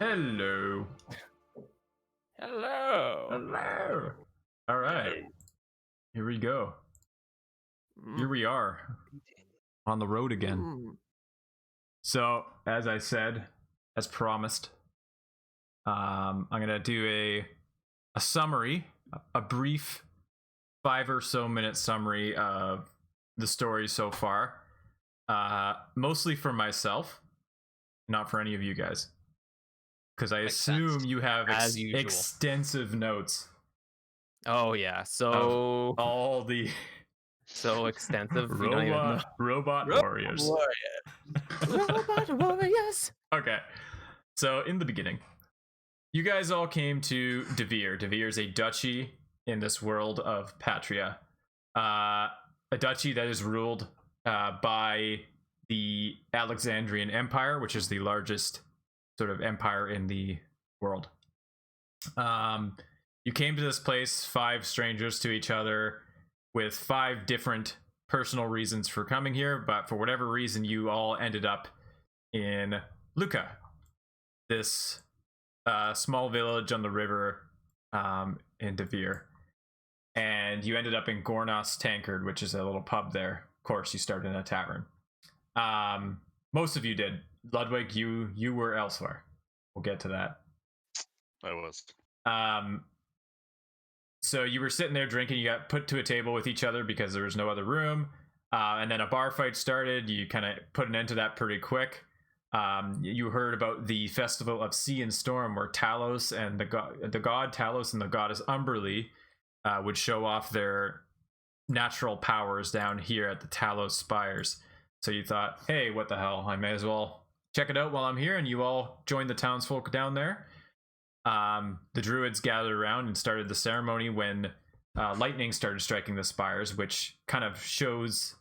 Hello. Hello. Hello. All right. Here we go. Here we are on the road again. So, as I said, as promised, I'm gonna do a summary, a brief 5 or so minute summary of the story so far. Mostly for myself, not for any of you guys, because I assume you have As usual. extensive notes. Oh yeah, Of so all the extensive. You don't even know. robot warriors. Robot warriors. Okay, so in the beginning, you guys all came to Devere. Devere is a duchy in this world of Patria, a duchy that is ruled by the Alexandrian Empire, which is the largest sort of empire in the world. You came to this place, 5 strangers to each other, with 5 different personal reasons for coming here, but for whatever reason, you all ended up in Luca, this small village on the river in Devere. And you ended up in Gornos Tankard, which is a little pub there. Of course, you started in a tavern. Most of you did. Ludwig, you were elsewhere. We'll get to that. I was. So you were sitting there drinking. You got put to a table with each other because there was no other room. And then a bar fight started. You kind of put an end to that pretty quick. You heard about the festival of Sea and Storm, where Talos and the god Talos and the goddess Umberly would show off their natural powers down here at the Talos Spires. So you thought, hey, what the hell? I may as well check it out while I'm here. And you all joined the townsfolk down there. The druids gathered around and started the ceremony when lightning started striking the spires, which kind of shows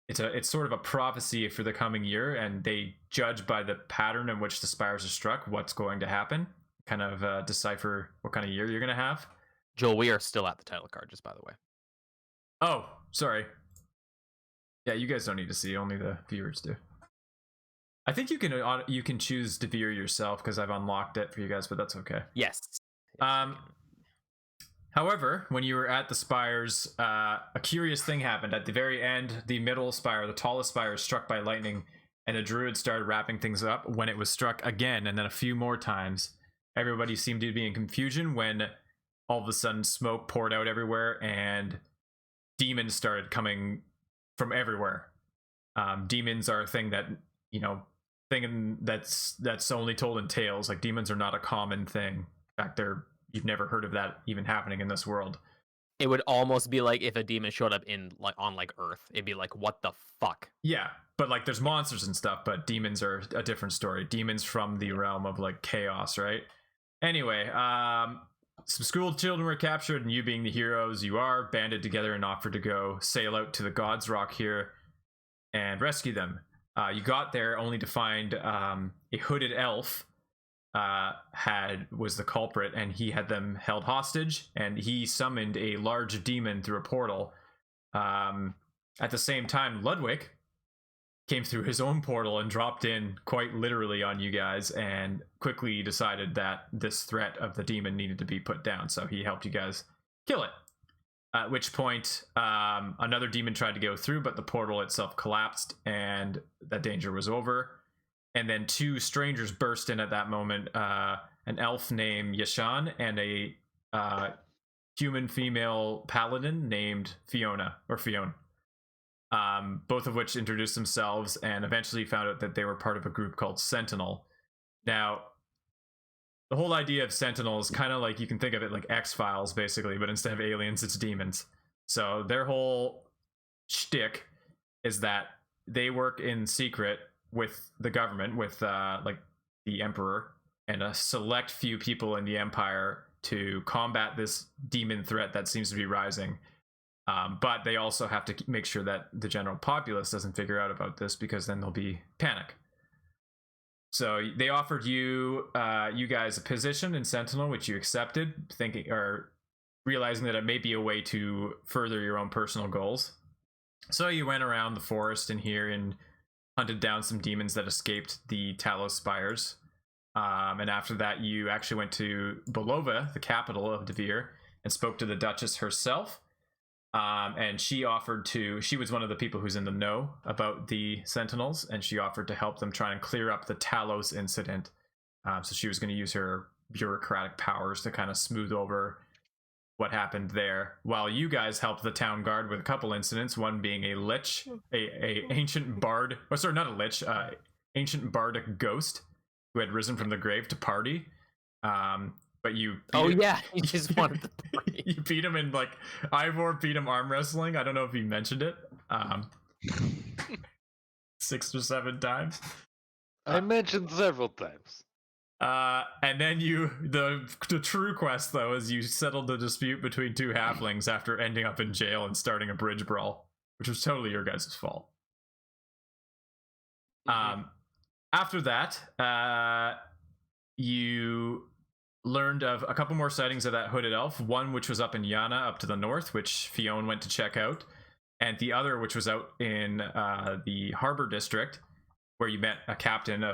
it's sort of a prophecy for the coming year, and they judge by the pattern in which the spires are struck what's going to happen, kind of decipher what kind of year you're going to have. Joel, we are still at the title card, just by the way. Oh, sorry. Yeah, you guys don't need to see, only the viewers do. I think you can choose Devere yourself because I've unlocked it for you guys, but that's okay. Yes. However, when you were at the spires, a curious thing happened. At the very end, the middle spire, the tallest spire, was struck by lightning, and the druid started wrapping things up when it was struck again, and then a few more times. Everybody seemed to be in confusion when all of a sudden smoke poured out everywhere, and demons started coming from everywhere. Demons are a thing that, that's only told in tales. Like, demons are not a common thing. In fact, you've never heard of that even happening in this world. It would almost be like if a demon showed up on Earth. It'd be like, what the fuck? Yeah, but like there's monsters and stuff, but demons are a different story. Demons from the realm of like chaos, right? Anyway, some school children were captured, and you being the heroes you are, banded together and offered to go sail out to the God's Rock here and rescue them. You got there only to find a hooded elf was the culprit, and he had them held hostage, and he summoned a large demon through a portal. At the same time, Ludwig came through his own portal and dropped in quite literally on you guys, and quickly decided that this threat of the demon needed to be put down, so he helped you guys kill it. At which point, another demon tried to go through, but the portal itself collapsed, and that danger was over. And then 2 strangers burst in at that moment, an elf named Yashan and a human female paladin named Fiona. Both of which introduced themselves and eventually found out that they were part of a group called Sentinel. Now, the whole idea of Sentinel is kind of like, you can think of it like X-Files, basically, but instead of aliens, it's demons. So their whole shtick is that they work in secret with the government, with like the emperor and a select few people in the empire to combat this demon threat that seems to be rising. But they also have to make sure that the general populace doesn't figure out about this, because then there'll be panic. So they offered you guys a position in Sentinel, which you accepted, realizing that it may be a way to further your own personal goals. So you went around the forest in here and hunted down some demons that escaped the Talos Spires. And after that, you actually went to Bolova, the capital of Devere, and spoke to the Duchess herself. And she offered to, she was one of the people who's in the know about the Sentinels, and she offered to help them try and clear up the Talos incident. So she was going to use her bureaucratic powers to kind of smooth over what happened there, while you guys helped the town guard with a couple incidents, one being a lich, a ancient bard, or sorry, not a lich, ancient bardic ghost who had risen from the grave to party. But you he just wanted to party. You beat him in, like, Ivor beat him arm wrestling. I don't know if you mentioned it 6 or 7 times. I mentioned several times. And then the true quest, though, is you settled the dispute between 2 halflings after ending up in jail and starting a bridge brawl, which was totally your guys' fault. After that, you learned of a couple more sightings of that hooded elf, one which was up in Yana, up to the north, which Fionn went to check out, and the other which was out in the harbor district, where you met Captain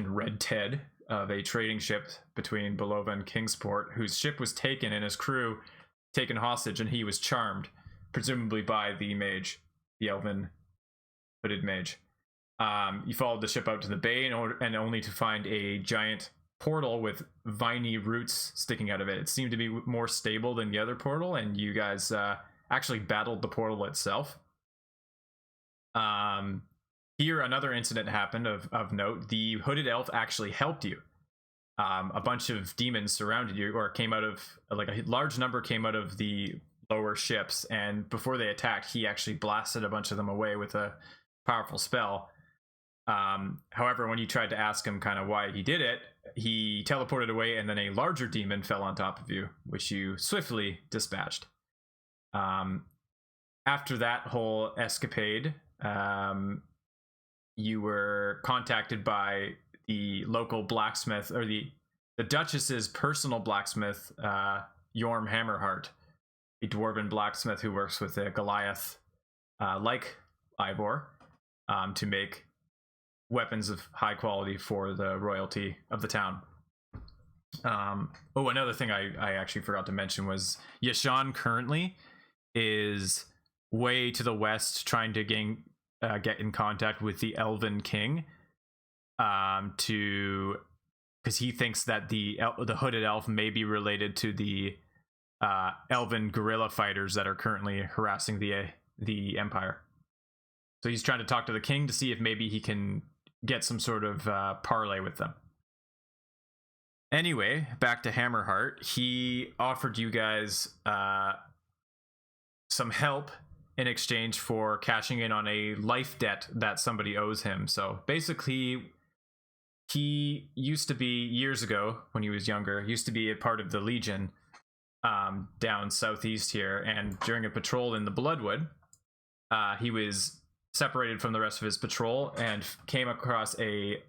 Red Ted of a trading ship between Bolova and Kingsport, whose ship was taken and his crew taken hostage, and he was charmed, presumably by the mage, the elven hooded mage. You followed the ship out to the bay and only to find a giant portal with viney roots sticking out of it. It seemed to be more stable than the other portal, and you guys actually battled the portal itself. Here, another incident happened of note. The hooded elf actually helped you. A bunch of demons surrounded you, or came out of, like, a large number came out of the lower ships, and before they attacked, he actually blasted a bunch of them away with a powerful spell. However, when you tried to ask him kind of why he did it, he teleported away, and then a larger demon fell on top of you, which you swiftly dispatched. After that whole escapade, you were contacted by the local blacksmith, or the Duchess's personal blacksmith, Yorm Hammerheart, a dwarven blacksmith who works with a Goliath, like Ivor, to make weapons of high quality for the royalty of the town. Another thing I actually forgot to mention was Yashan currently is way to the west, trying to get in contact with the Elven King, because he thinks that the hooded elf may be related to the elven guerrilla fighters that are currently harassing the Empire. So he's trying to talk to the king to see if maybe he can get some sort of parlay with them. Anyway, back to Hammerheart. He offered you guys some help in exchange for cashing in on a life debt that somebody owes him. So basically, he used to be, years ago when he was younger, used to be a part of the Legion down southeast here, and during a patrol in the Bloodwood, he was separated from the rest of his patrol and came across a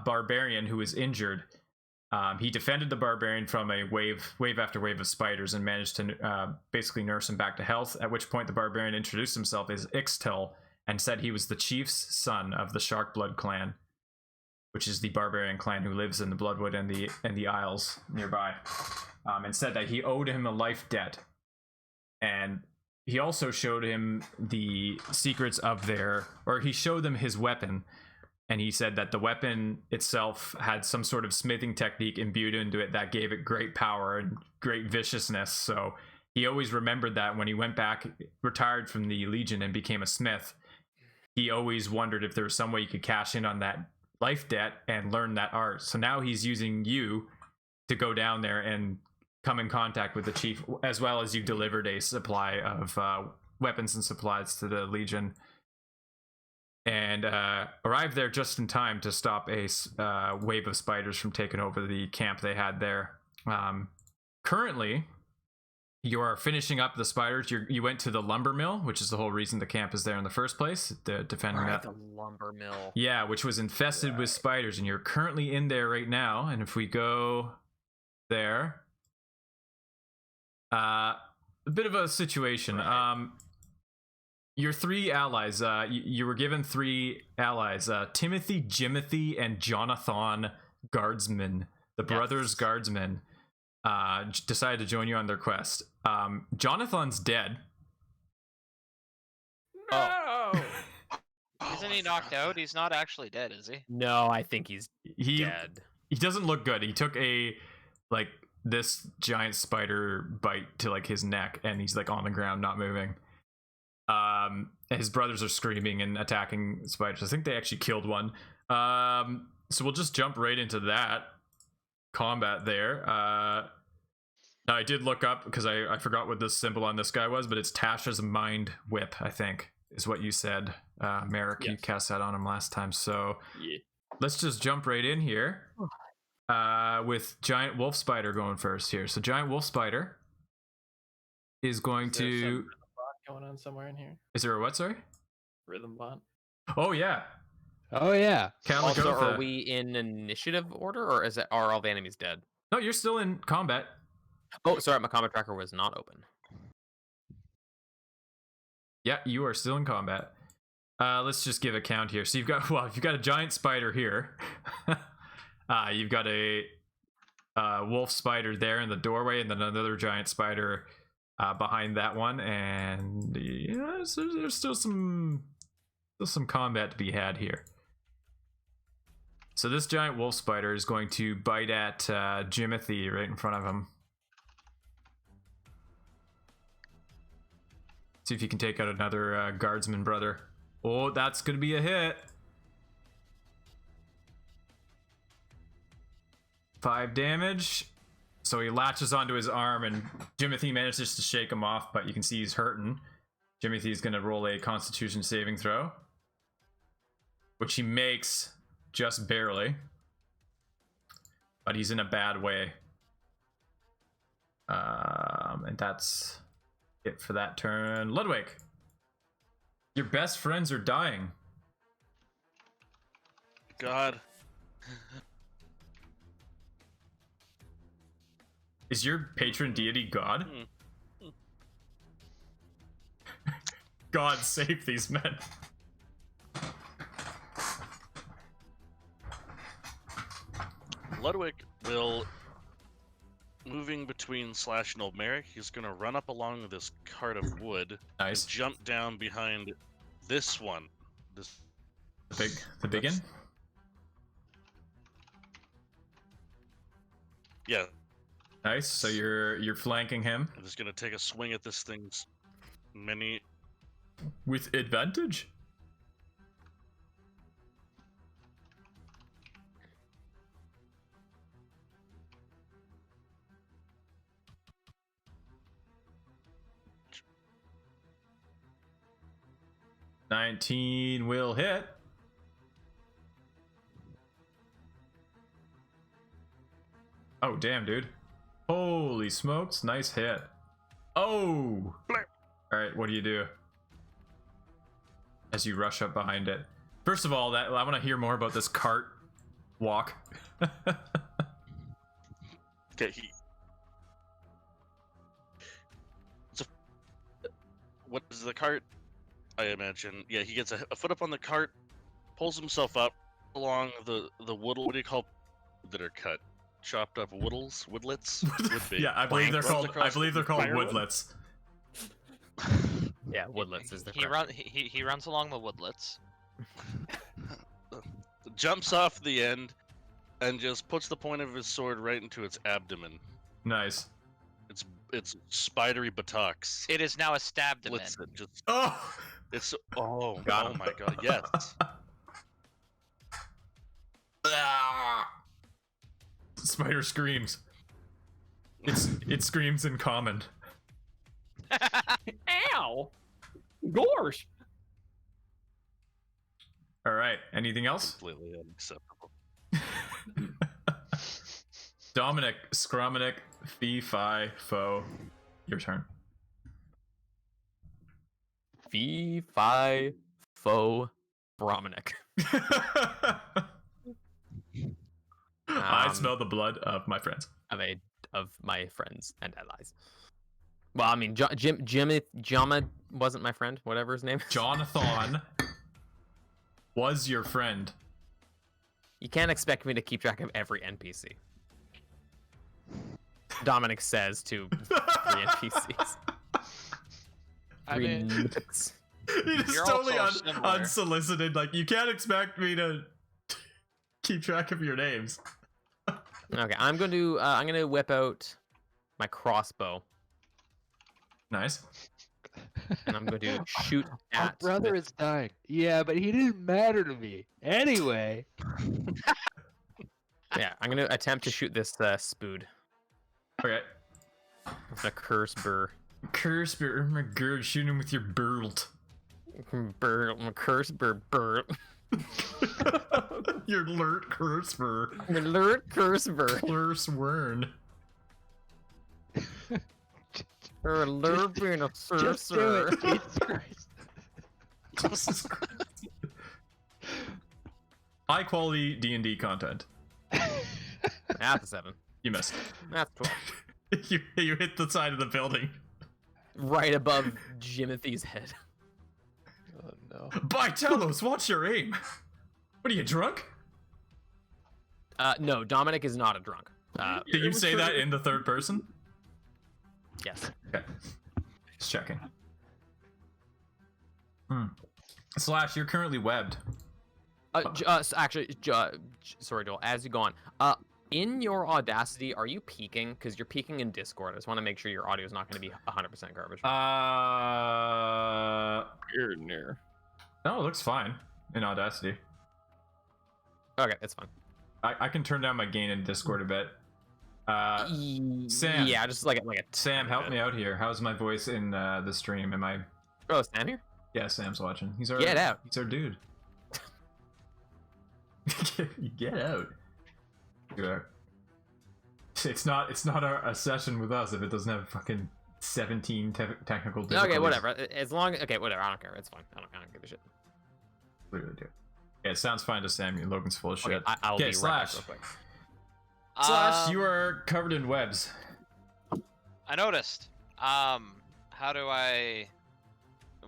barbarian who was injured. He defended the barbarian from a wave after wave of spiders and managed to basically nurse him back to health, at which point the barbarian introduced himself as Ixtel and said he was the chief's son of the Sharkblood clan, which is the barbarian clan who lives in the Bloodwood and the Isles nearby, and said that he owed him a life debt. And he also showed him the secrets of he showed them his weapon, and he said that the weapon itself had some sort of smithing technique imbued into it that gave it great power and great viciousness. So he always remembered that when he went back, retired from the Legion and became a smith, he always wondered if there was some way he could cash in on that life debt and learn that art. So now he's using you to go down there and come in contact with the chief, as well as you delivered a supply of weapons and supplies to the Legion, and arrived there just in time to stop a wave of spiders from taking over the camp they had there. Currently, you are finishing up the spiders. You went to the lumber mill, which is the whole reason the camp is there in the first place, defending that. The lumber mill. Yeah, which was infested with spiders, and you're currently in there right now. And if we go there, a bit of a situation. Right. Your 3 allies, you were given 3 allies, Timothy, Jimothy, and Jonathan guardsmen, the brothers guardsmen, decided to join you on their quest. Jonathan's dead. Oh. Isn't he knocked out? He's not actually dead, is he? No, I think he's He dead. he doesn't look good. He took this giant spider bite to like his neck, and he's like on the ground, not moving. His brothers are screaming and attacking spiders. I think they actually killed one. So we'll just jump right into that combat there. Now I did look up because I forgot what this symbol on this guy was, but it's Tasha's Mind Whip, I think, is what you said. Merrick, you cast that on him last time. So let's just jump right in here with Giant Wolf Spider going first here. So Giant Wolf Spider is going to... Some rhythm bot going on somewhere in here? Is there a what, sorry? Rhythm bot. Oh, yeah. Oh yeah. Also, Kalikotha. are we in initiative order, or are all the enemies dead? No, you're still in combat. Oh, sorry, my combat tracker was not open. Yeah, you are still in combat. Let's just give a count here. So you've got a giant spider here. You've got a wolf spider there in the doorway, and then another giant spider behind that one. And yeah, so there's still some combat to be had here. So this giant wolf spider is going to bite at Jimothy right in front of him. See if you can take out another guardsman brother. Oh, that's going to be a hit. 5 damage. So he latches onto his arm, and Jimothy manages to shake him off, but you can see he's hurting. Jimothy's going to roll a Constitution saving throw, which he makes just barely. But he's in a bad way. And that's it for that turn. Ludwig, your best friends are dying. God. Is your patron deity God? God save these men. Ludwig will, moving between Slash and Old Merrick, he's going to run up along this cart of wood. Nice. And jump down behind this one. The big one? Yeah. Nice. So you're flanking him I'm just going to take a swing at this thing's many... with advantage. $19 will hit. Oh, damn, dude. Holy smokes. Nice hit. Oh! Alright, what do you do? As you rush up behind it. First of all, I want to hear more about this cart walk. Okay, what is the cart? I imagine. Yeah, he gets a foot up on the cart, pulls himself up along the wood. What do you call that are cut? Chopped up woodlets? Would be. Yeah, I believe they're called firewood. woodlets. Yeah, woodlets is the He runs along the woodlets. Jumps off the end and just puts the point of his sword right into its abdomen. Nice. It's spidery buttocks. It is now a stab to Blitz it, just Oh! it's Got oh him. my god, yes. Spider screams. It screams in common. Ow! Gorsh! All right. Anything else? Completely unacceptable. Dominic, Scrominic, Fee, Fi, Foe. Your turn. Fee, fi, fo, Brahminic. I smell the blood of my friends. Of my friends and allies. Well, I mean, Jama wasn't my friend. Whatever his name is. Jonathan was your friend. You can't expect me to keep track of every NPC. Dominic says to 3 NPCs. I mean, Nooks. He just You're totally also similar. unsolicited. Like, you can't expect me to keep track of your names. Okay, I'm gonna whip out my crossbow Nice. and I'm going to shoot My at. brother is dying. Yeah, but he didn't matter to me. Anyway. Yeah, I'm gonna attempt to shoot this spood Okay. with a curse burr. Curse, oh my god, shoot him with your bird. Curse burr. Your alert curse burr. Alert curse burr. Curse wern. Or alert being a Just do sorcerer. it. Jesus Christ. Jesus Christ. High quality D&D content. That's a 7. You missed. That's 12. You hit the side of the building. Right above Jimothy's head. Oh no. By Telos, what's your aim? What are you, drunk? No, Dominic is not a drunk. Did you say that in the third person? Yes. Okay. Just checking. Slash, you're currently webbed. Actually, sorry, Joel. As you go on, in your Audacity, are you peaking? Because you're peaking in Discord. I just want to make sure your audio is not going to be 100% garbage. you're near. No, it looks fine in Audacity. Okay, that's fine. I can turn down my gain in Discord a bit. Sam. Yeah, just like a Sam, help me out here. How's my voice in the stream? Am I? Oh, Sam here? Yeah, Sam's watching. He's our. Get out. He's our dude. Get out. It's not a session with us if it doesn't have fucking 17 technical difficulties. Okay, whatever. As long okay, whatever. I don't care. It's fine. I don't give a shit. Literally do. Yeah, it sounds fine to Sam. Logan's full of shit. Okay, I'll be right Slash. back real quick. Slash, you are covered in webs. I noticed. How do I?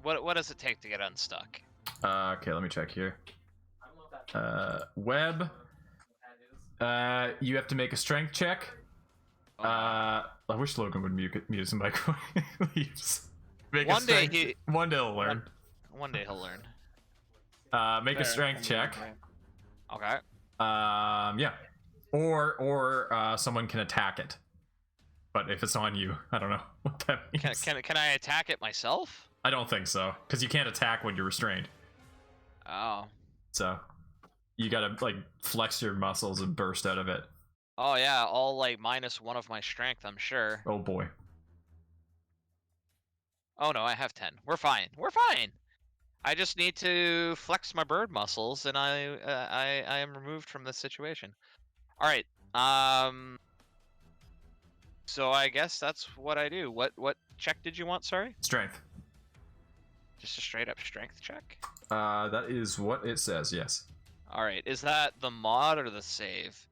What does it take to get unstuck? Okay, let me check here. Web. You have to make a strength check. I wish Logan would mute his mic when he leaves. One day One day he'll learn. One day he'll learn. Make a strength check. Okay. Yeah. Or someone can attack it. But if it's on you, I don't know what that means. Can I attack it myself? I don't think so, because you can't attack when you're restrained. Oh. So you gotta like flex your muscles and burst out of it. Oh yeah, all like -1 of my strength, I'm sure. Oh boy. Oh no, I have 10. We're fine. We're fine. I just need to flex my bird muscles, and I am removed from this situation. All right. So I guess that's what I do. What check did you want? Sorry. Strength. Just a straight up strength check. That is what it says. Yes. All right. Is that the mod or the save?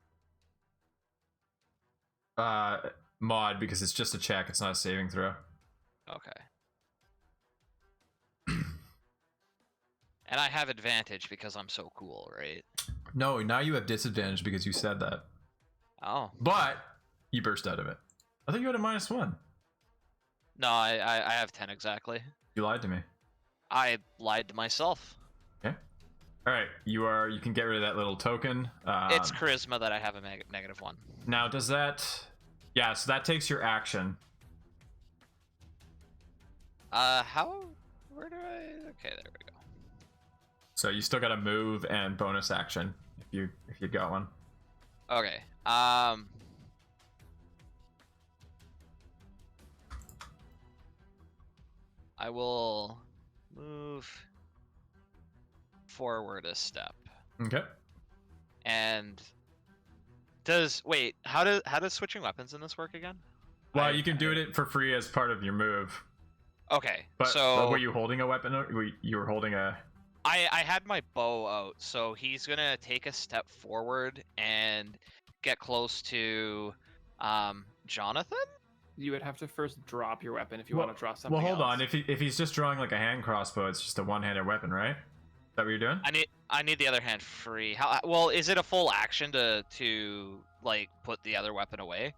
Mod, because it's just a check. It's not a saving throw. Okay. And I have advantage because I'm so cool, right? No, now you have disadvantage because you said that. Oh. But you burst out of it. I think you had a -1. No, I have 10 exactly. You lied to me. I lied to myself. Okay. All right. You can get rid of that little token. It's charisma that I have a -1. Now, does that? Yeah. So that takes your action. Where do I? Okay, there we go. So you still got to move and bonus action if you got one. Okay. I will move forward a step. Okay. And how does switching weapons in this work again? Well, you can do it for free as part of your move. Okay. But so were you holding a weapon? You were holding a. I had my bow out, so he's gonna take a step forward and get close to Jonathan. You would have to first drop your weapon if you want to draw something. Well, hold else. on. If he's just drawing like a hand crossbow, it's just a one-handed weapon, right? Is that what you're doing? I need the other hand free. How well is it a full action to like put the other weapon away?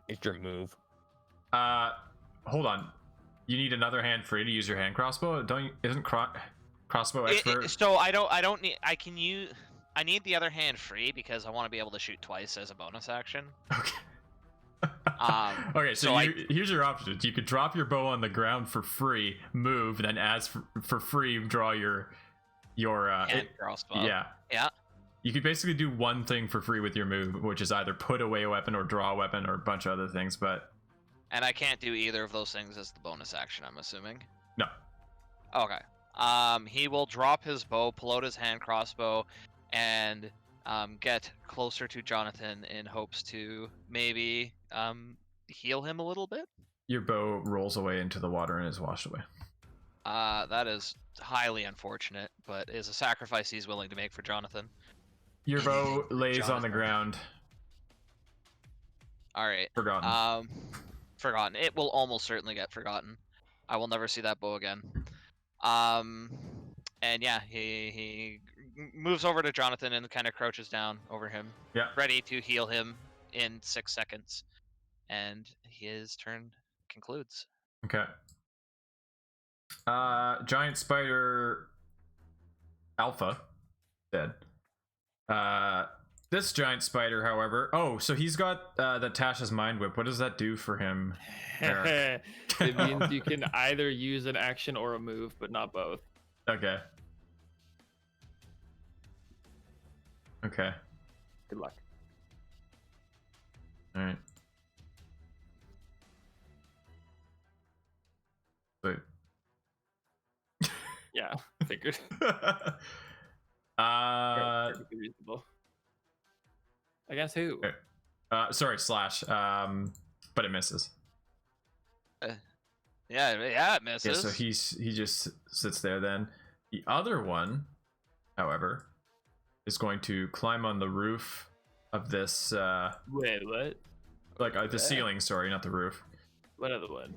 It's your move. Hold on. You need another hand free to use your hand crossbow. Don't you, isn't crossbow expert? So I don't need. I need the other hand free because I want to be able to shoot twice as a bonus action. Okay. Um, Okay, so here's your options. You could drop your bow on the ground for free, move, and then as for free, draw your hand crossbow. yeah. Yeah. You could basically do one thing for free with your move, which is either put away a weapon or draw a weapon or a bunch of other things, but And I can't do either of those things as the bonus action, I'm assuming. no. Okay. He will drop his bow, pull out his hand crossbow, and get closer to Jonathan in hopes to maybe heal him a little bit. Your bow rolls away into the water and is washed away. That is highly unfortunate, but is a sacrifice he's willing to make for Jonathan. Your bow lays on the Jonathan. ground. All right. Forgotten. Forgotten. It will almost certainly get forgotten. I will never see that bow again. And yeah, he moves over to Jonathan and kind of crouches down over him, Yeah. ready to heal him in 6 seconds. And his turn concludes. Okay. Giant spider alpha dead. This giant spider, however, so he's got the Tasha's mind whip. What does that do for him? Eric? It means you can either use an action or a move, but not both. Okay. Okay. Good luck. All right. Wait. Yeah, figured. Perfectly reasonable. Against who? Okay. Sorry, slash. But it misses. Yeah, it Yeah, misses. so he just sits there then. The other one, however, is going to climb on the roof of this Wait, what? like the ceiling, sorry, not the roof. What other one?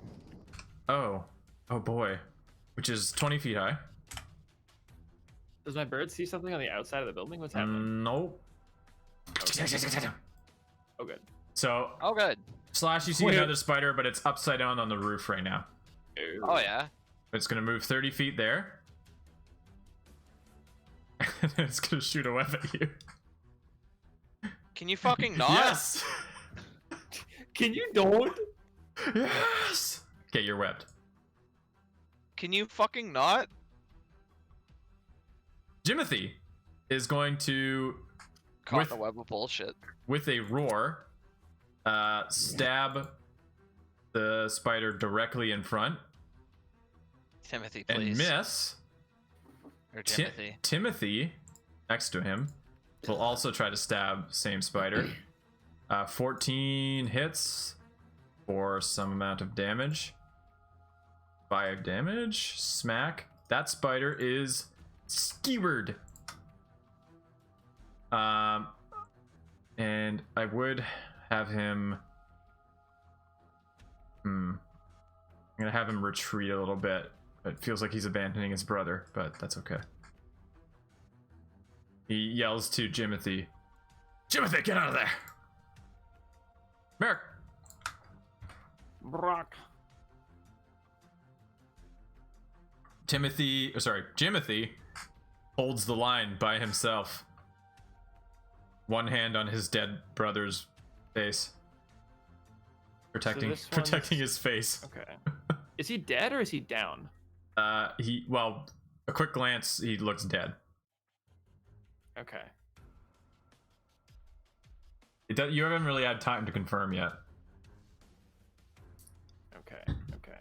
Oh boy. Which is 20 feet high. Does my bird see something on the outside of the building? What's happening? Nope. Oh, good. So Oh, good. slash, you see Wait. another spider, but it's upside down on the roof right now. Oh, yeah. It's gonna move 30 feet there. And then it's gonna shoot a web at you. Can you fucking not? Yes! Can you don't? Yes! Okay, you're webbed. Can you fucking not? Jimothy is going to, Caught With- in a web of bullshit. with a roar, stab the spider directly in front Timothy, and please. miss. Or Timothy. Timothy, next to him, will also try to stab same spider. 14 hits for some amount of damage. 5 damage. Smack. That spider is skewered. And I would have him. I'm gonna have him retreat a little bit. It feels like he's abandoning his brother, but that's okay. He yells to Jimothy, "Jimothy, get out of there!" Merrick. Brock. Jimothy holds the line by himself. One hand on his dead brother's face. Protecting this protecting one's- his face. Okay. Is he dead or is he down? A quick glance, he looks dead. Okay. You haven't really had time to confirm yet. Okay. Okay.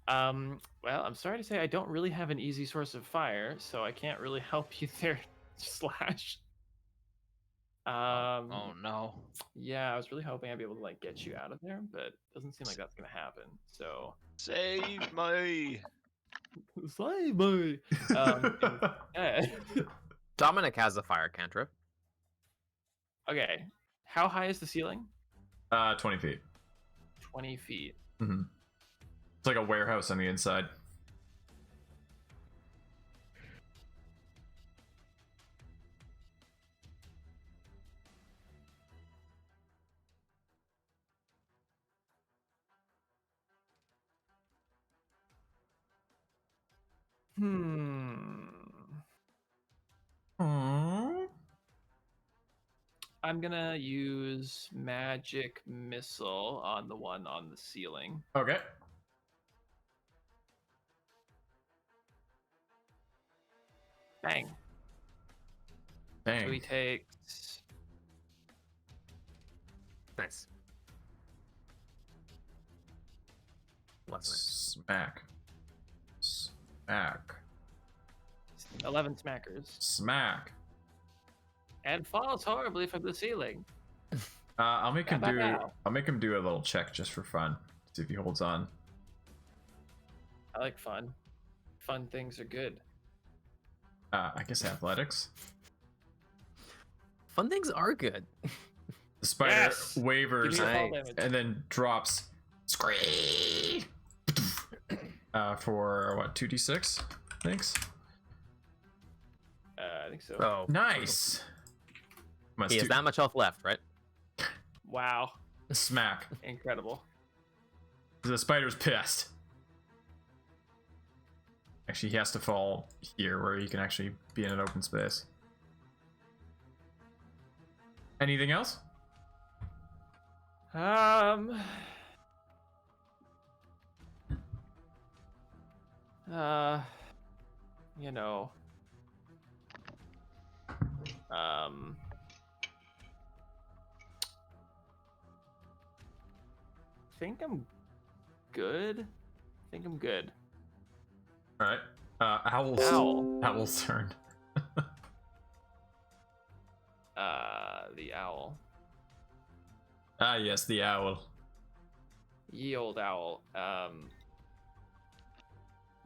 Well, I'm sorry to say I don't really have an easy source of fire, so I can't really help you there, Slash. Oh, no. Yeah, I was really hoping I'd be able to like get you out of there, but it doesn't seem like that's gonna happen. So Save me. slay boy. Instead- Dominic has a fire cantrip. okay. How high is the ceiling? 20 feet. 20 feet. Mm-hmm. It's like a warehouse on the inside. I'm gonna use magic missile on the one on the ceiling. Okay. Bang. Dang. So he takes Nice. Less Smack. Smack. 11 smackers Smack. and falls horribly from the ceiling. I'll make him Bow, bow, do. bow. I'll make him do a little check just for fun. See if he holds on. I like fun. Fun things are good. I guess athletics. Fun things are good. The spider Yes! wavers Give me a fall Nice. damage. and then drops. Scream. For what? 2d6. Thanks. I think so. Oh, Nice. Must he has do- that much health left, right? Wow. Smack. Incredible. The spider's pissed. Actually, he has to fall here where he can actually be in an open space. Anything else? You know. Think I'm good. Think I'm good. All right. Owl's Owl. Owl's turn. The owl. Ah, yes, the owl. Ye old owl. I'm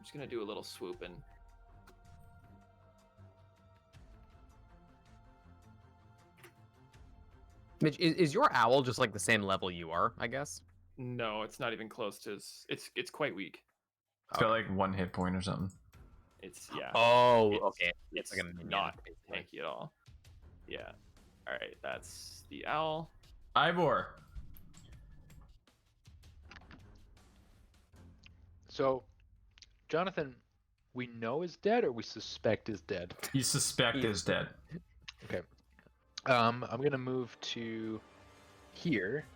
just gonna do a little swooping. Mitch, is your owl just like the same level you are? I guess. No, it's not even close to. It's quite weak. It's got like 1 hit point or something. It's yeah. Oh, It's- okay. It's like a minion, not basically. tanky at all. Yeah. All right, that's the owl. Ivor. So, Jonathan, we know is dead or we suspect is dead? You suspect is dead. Okay. I'm gonna move to here.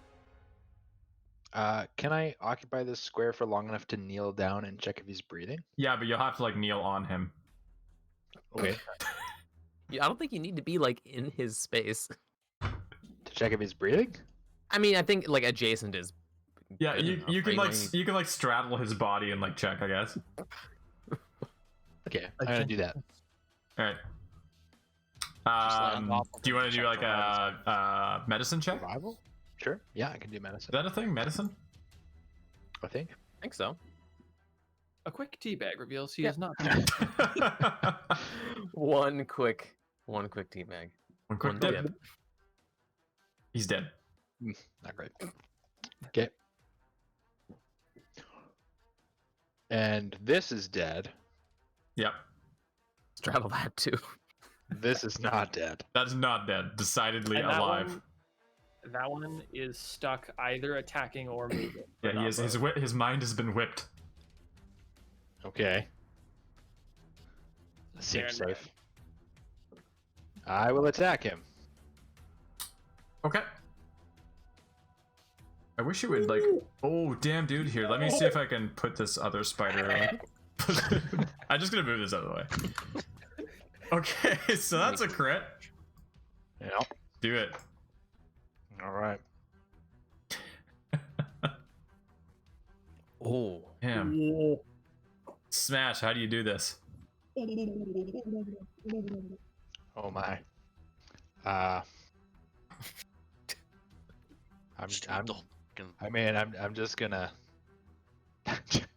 Can I occupy this square for long enough to kneel down and check if he's breathing? Yeah, but you'll have to like kneel on him. Okay. Yeah, I don't think you need to be like in his space. To check if he's breathing? I mean, I think like adjacent is. Yeah, good you enough, can right? like Like, you can like straddle his body and like check, I guess. Okay, I'm gonna do that. All right. land off of Do you him want to to do check like a medicine check? Is Survival? Sure. Yeah, I can do medicine. that a thing? Medicine? I think. I think so. A quick teabag reveals he Yeah. is not. One quick teabag. One quick One dip. dip. He's dead. Not great. Okay. And this is dead. Yep. Straddle that too. This is not dead. That's not dead. Decidedly And alive. That one is stuck either attacking or moving. Yeah, but he not is. both. His mind has been whipped. Okay. Seems Stand safe. I will attack him. Okay. I wish you would like. Oh damn, dude! Here, let me see if I can put this other spider. I'm just gonna move this out of the way. Okay, so that's a crit. Yeah. Do it. All right. Oh. Damn. Smash. How do you do this? Oh my. I'm just gonna.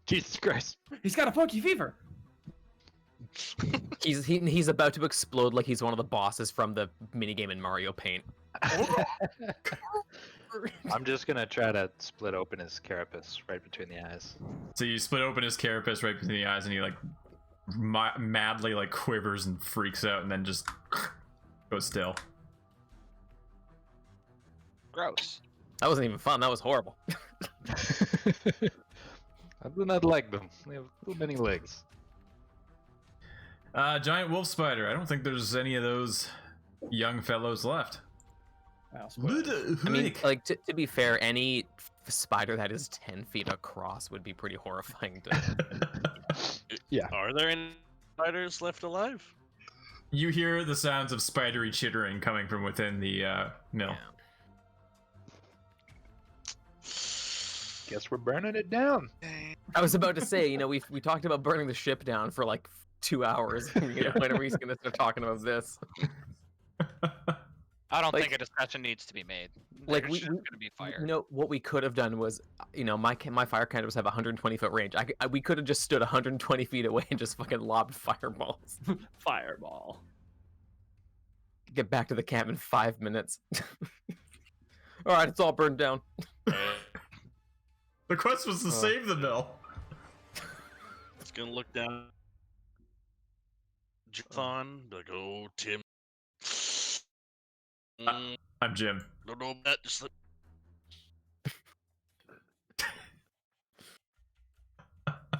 Jesus Christ. He's got a funky fever. He's about to explode like he's one of the bosses from the minigame in Mario Paint. I'm just gonna try to split open his carapace right between the eyes. So you split open his carapace right between the eyes, and he like madly like quivers and freaks out, and then just goes still. Gross. That wasn't even fun. That was horrible. I do not like them. They have too many legs. Giant wolf spider. I don't think there's any of those young fellows left. Wow, spoilers. I mean, like to be fair, any spider that is 10 feet across would be pretty horrifying to. Yeah. Are there any spiders left alive? You hear the sounds of spidery chittering coming from within the mill. Yeah. Guess we're burning it down. I was about to say, you know, we talked about burning the ship down for like 2 hours. You know, when are we gonna start talking about this? I don't Like- think a discussion needs to be made. Like, There's just gonna be fire. You know, what we could have done was, you know, my fire cannons have 120-foot range. We could have just stood 120 feet away and just fucking lobbed fireballs. Fireball. Get back to the camp in 5 minutes. All right, it's all burned down. The quest was to save the mill. It's gonna look down. Jonathan, like, oh, Tim. I'm Jim. Don't know about that. Just like...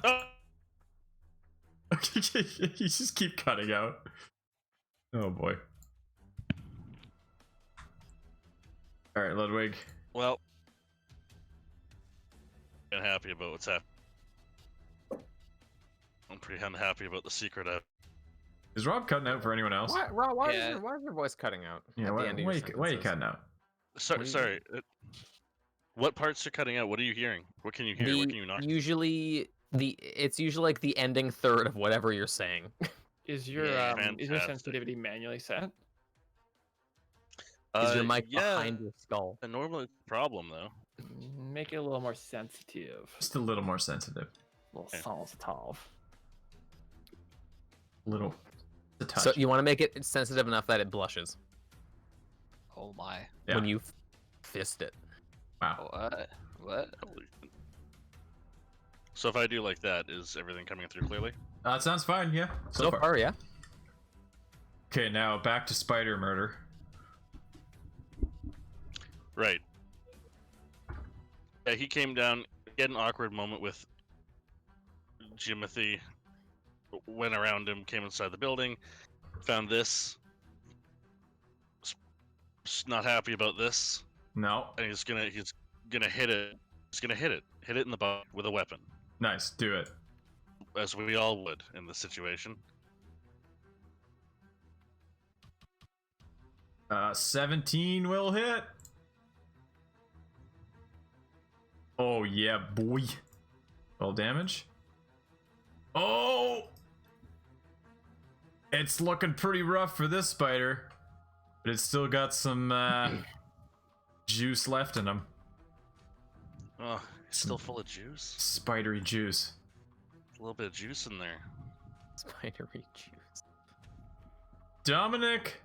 Oh, You just keep cutting out. Oh boy. All right, Ludwig. well, unhappy about what's happening. I'm pretty unhappy about the secret. Is Rob cutting out for anyone else? Why, Rob, why, Yeah. why is your voice cutting out? Yeah, at the why end of are your you sentences? cutting out? Sorry, What do you- sorry. What parts are cutting out? What are you hearing? What can you hear? What can you not? It's usually like the ending third of whatever you're saying. Is your Yeah, is your fantastic. sensitivity manually set? Is your mic yeah, behind your skull? normally it's a problem though. Make it a little more sensitive. Just a little more sensitive. A little Yeah. sensitive. Little. A touch. So you want to make it sensitive enough that it blushes Oh my. Yeah. when you fist it. Wow. What? Holy shit. So if I do like that, is everything coming through clearly? It sounds fine. Yeah. So far, yeah. Okay, now back to spider murder. Right. Yeah, he came down. He had an awkward moment with Jimothy. Went around him, came inside the building, found this. Not happy about this, No. and he's gonna hit it. He's gonna hit it in the butt with a weapon, Nice. Do it. as we all would in this situation. 17 will hit. Oh yeah, boy. 12 damage. Oh! It's looking pretty rough for this spider, but it's still got some juice left in him. Oh, he's still full of juice. Spidery juice. A little bit of juice in there. Spidery juice. Dominic.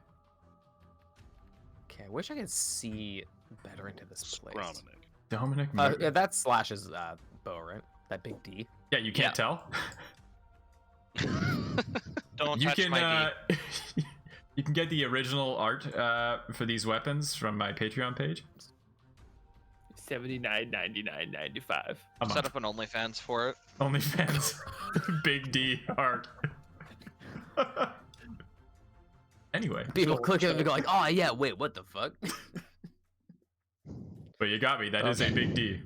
Okay, I wish I could see better into this place. Scrominic. Dominic. Yeah, that slashes bow, right? That big D. Yeah, you can't tell. Don't You touch can my you can get the original art for these weapons from my Patreon page. $79.99.95. A Set month. up an OnlyFans for it. OnlyFans. Big D art. Anyway, People click it and go like, "Oh yeah, wait, what the fuck?" but you got me. That is a Okay. big D.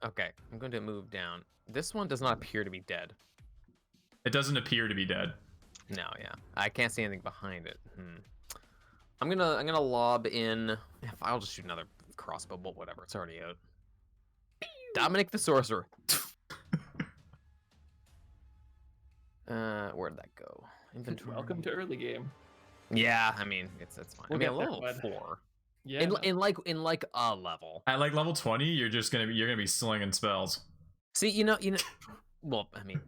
Okay, I'm going to move down. This one does not appear to be dead. It doesn't appear to be dead. No, yeah, I can't see anything behind it. I'm gonna lob in. I'll just shoot another crossbow bolt. Whatever, it's already out. Dominic the sorcerer. Where'd that go? Inventory. Welcome to early game. Yeah, I mean it's fine. We'll I mean, get there, level bud. 4. Yeah. In like a level. At like level 20, you're gonna be slinging spells. See, you know. Well, I mean,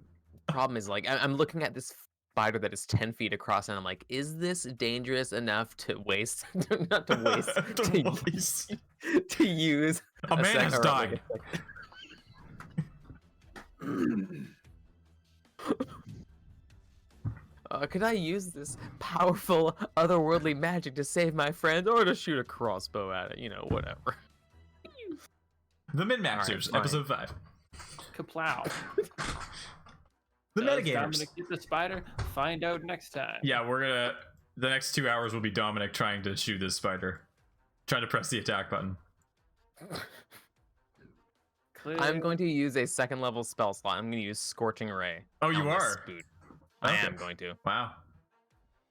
problem is like I'm looking at this spider that is 10 feet across, and I'm like, is this dangerous enough to waste? Not to waste. to use. A man has died. Could I use this powerful otherworldly magic to save my friend, or to shoot a crossbow at it? You know, whatever. The Min-Maxers, Alright, episode 5. Kaplow. The Does Metagamers. Dominic get the spider? Find out next time. Yeah, we're gonna. The next 2 hours will be Dominic trying to shoot this spider, trying to press the attack button. Clear. I'm going to use a 2nd level spell slot. I'm going to use Scorching Ray. Oh, you on this are? spoot. I Okay. am going to. Wow.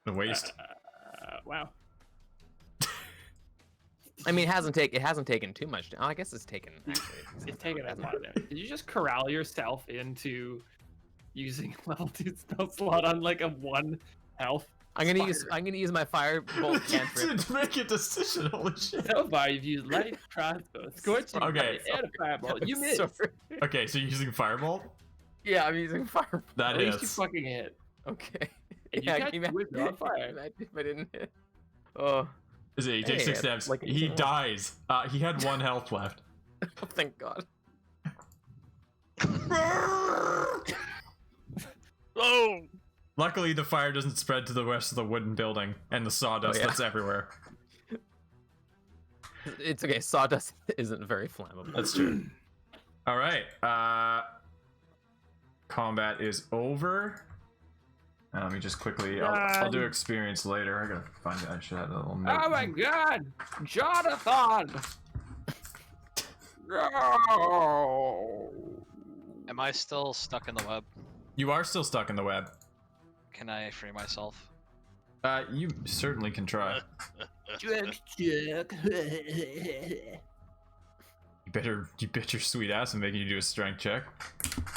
The waste. Wow. I mean, it hasn't taken too much. Oh, I guess it's taken. Actually, It's taking a lot of damage. Did you just corral yourself into using level 2 spell slot on like a 1 health? I'm gonna use my firebolt cantrip. To make a decision, holy shit. So far, you've used light crossbow, scorching Okay. ray, and a fireball. You missed. Sorry. Okay, so you're using Firebolt? Yeah, I'm using firebolt. That At least you hits. fucking hit. Okay. And you catch can it with imagine on fire. if I didn't hit. Oh, Is it? He takes Hey, 6 steps. like- He dies. He had 1 health left. thank God. Oh! Luckily, the fire doesn't spread to the rest of the wooden building and the sawdust yeah. that's everywhere. It's okay. Sawdust isn't very flammable. That's true. All right. Combat is over. Let me just quickly. I'll do experience later. I gotta find it. I should have a little note. Oh my god! Jonathan! No! Am I still stuck in the web? You are still stuck in the web. Can I free myself? You certainly can try. Check. You bet your sweet ass I'm making you do a strength check.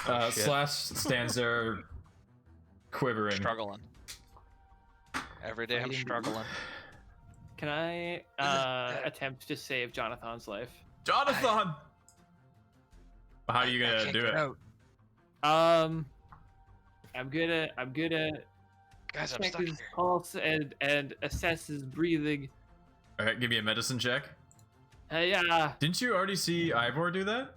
shit. Slash stands there quivering. Struggling. Every day I'm Fighting. struggling. Can I attempt to save Jonathan's life? Jonathan! How are you I gonna can't do get it? out. I'm gonna Guys, I'm check stuck his here. pulse and assess his breathing. Alright, give me a medicine check. Yeah, Didn't you already see Ivor do that?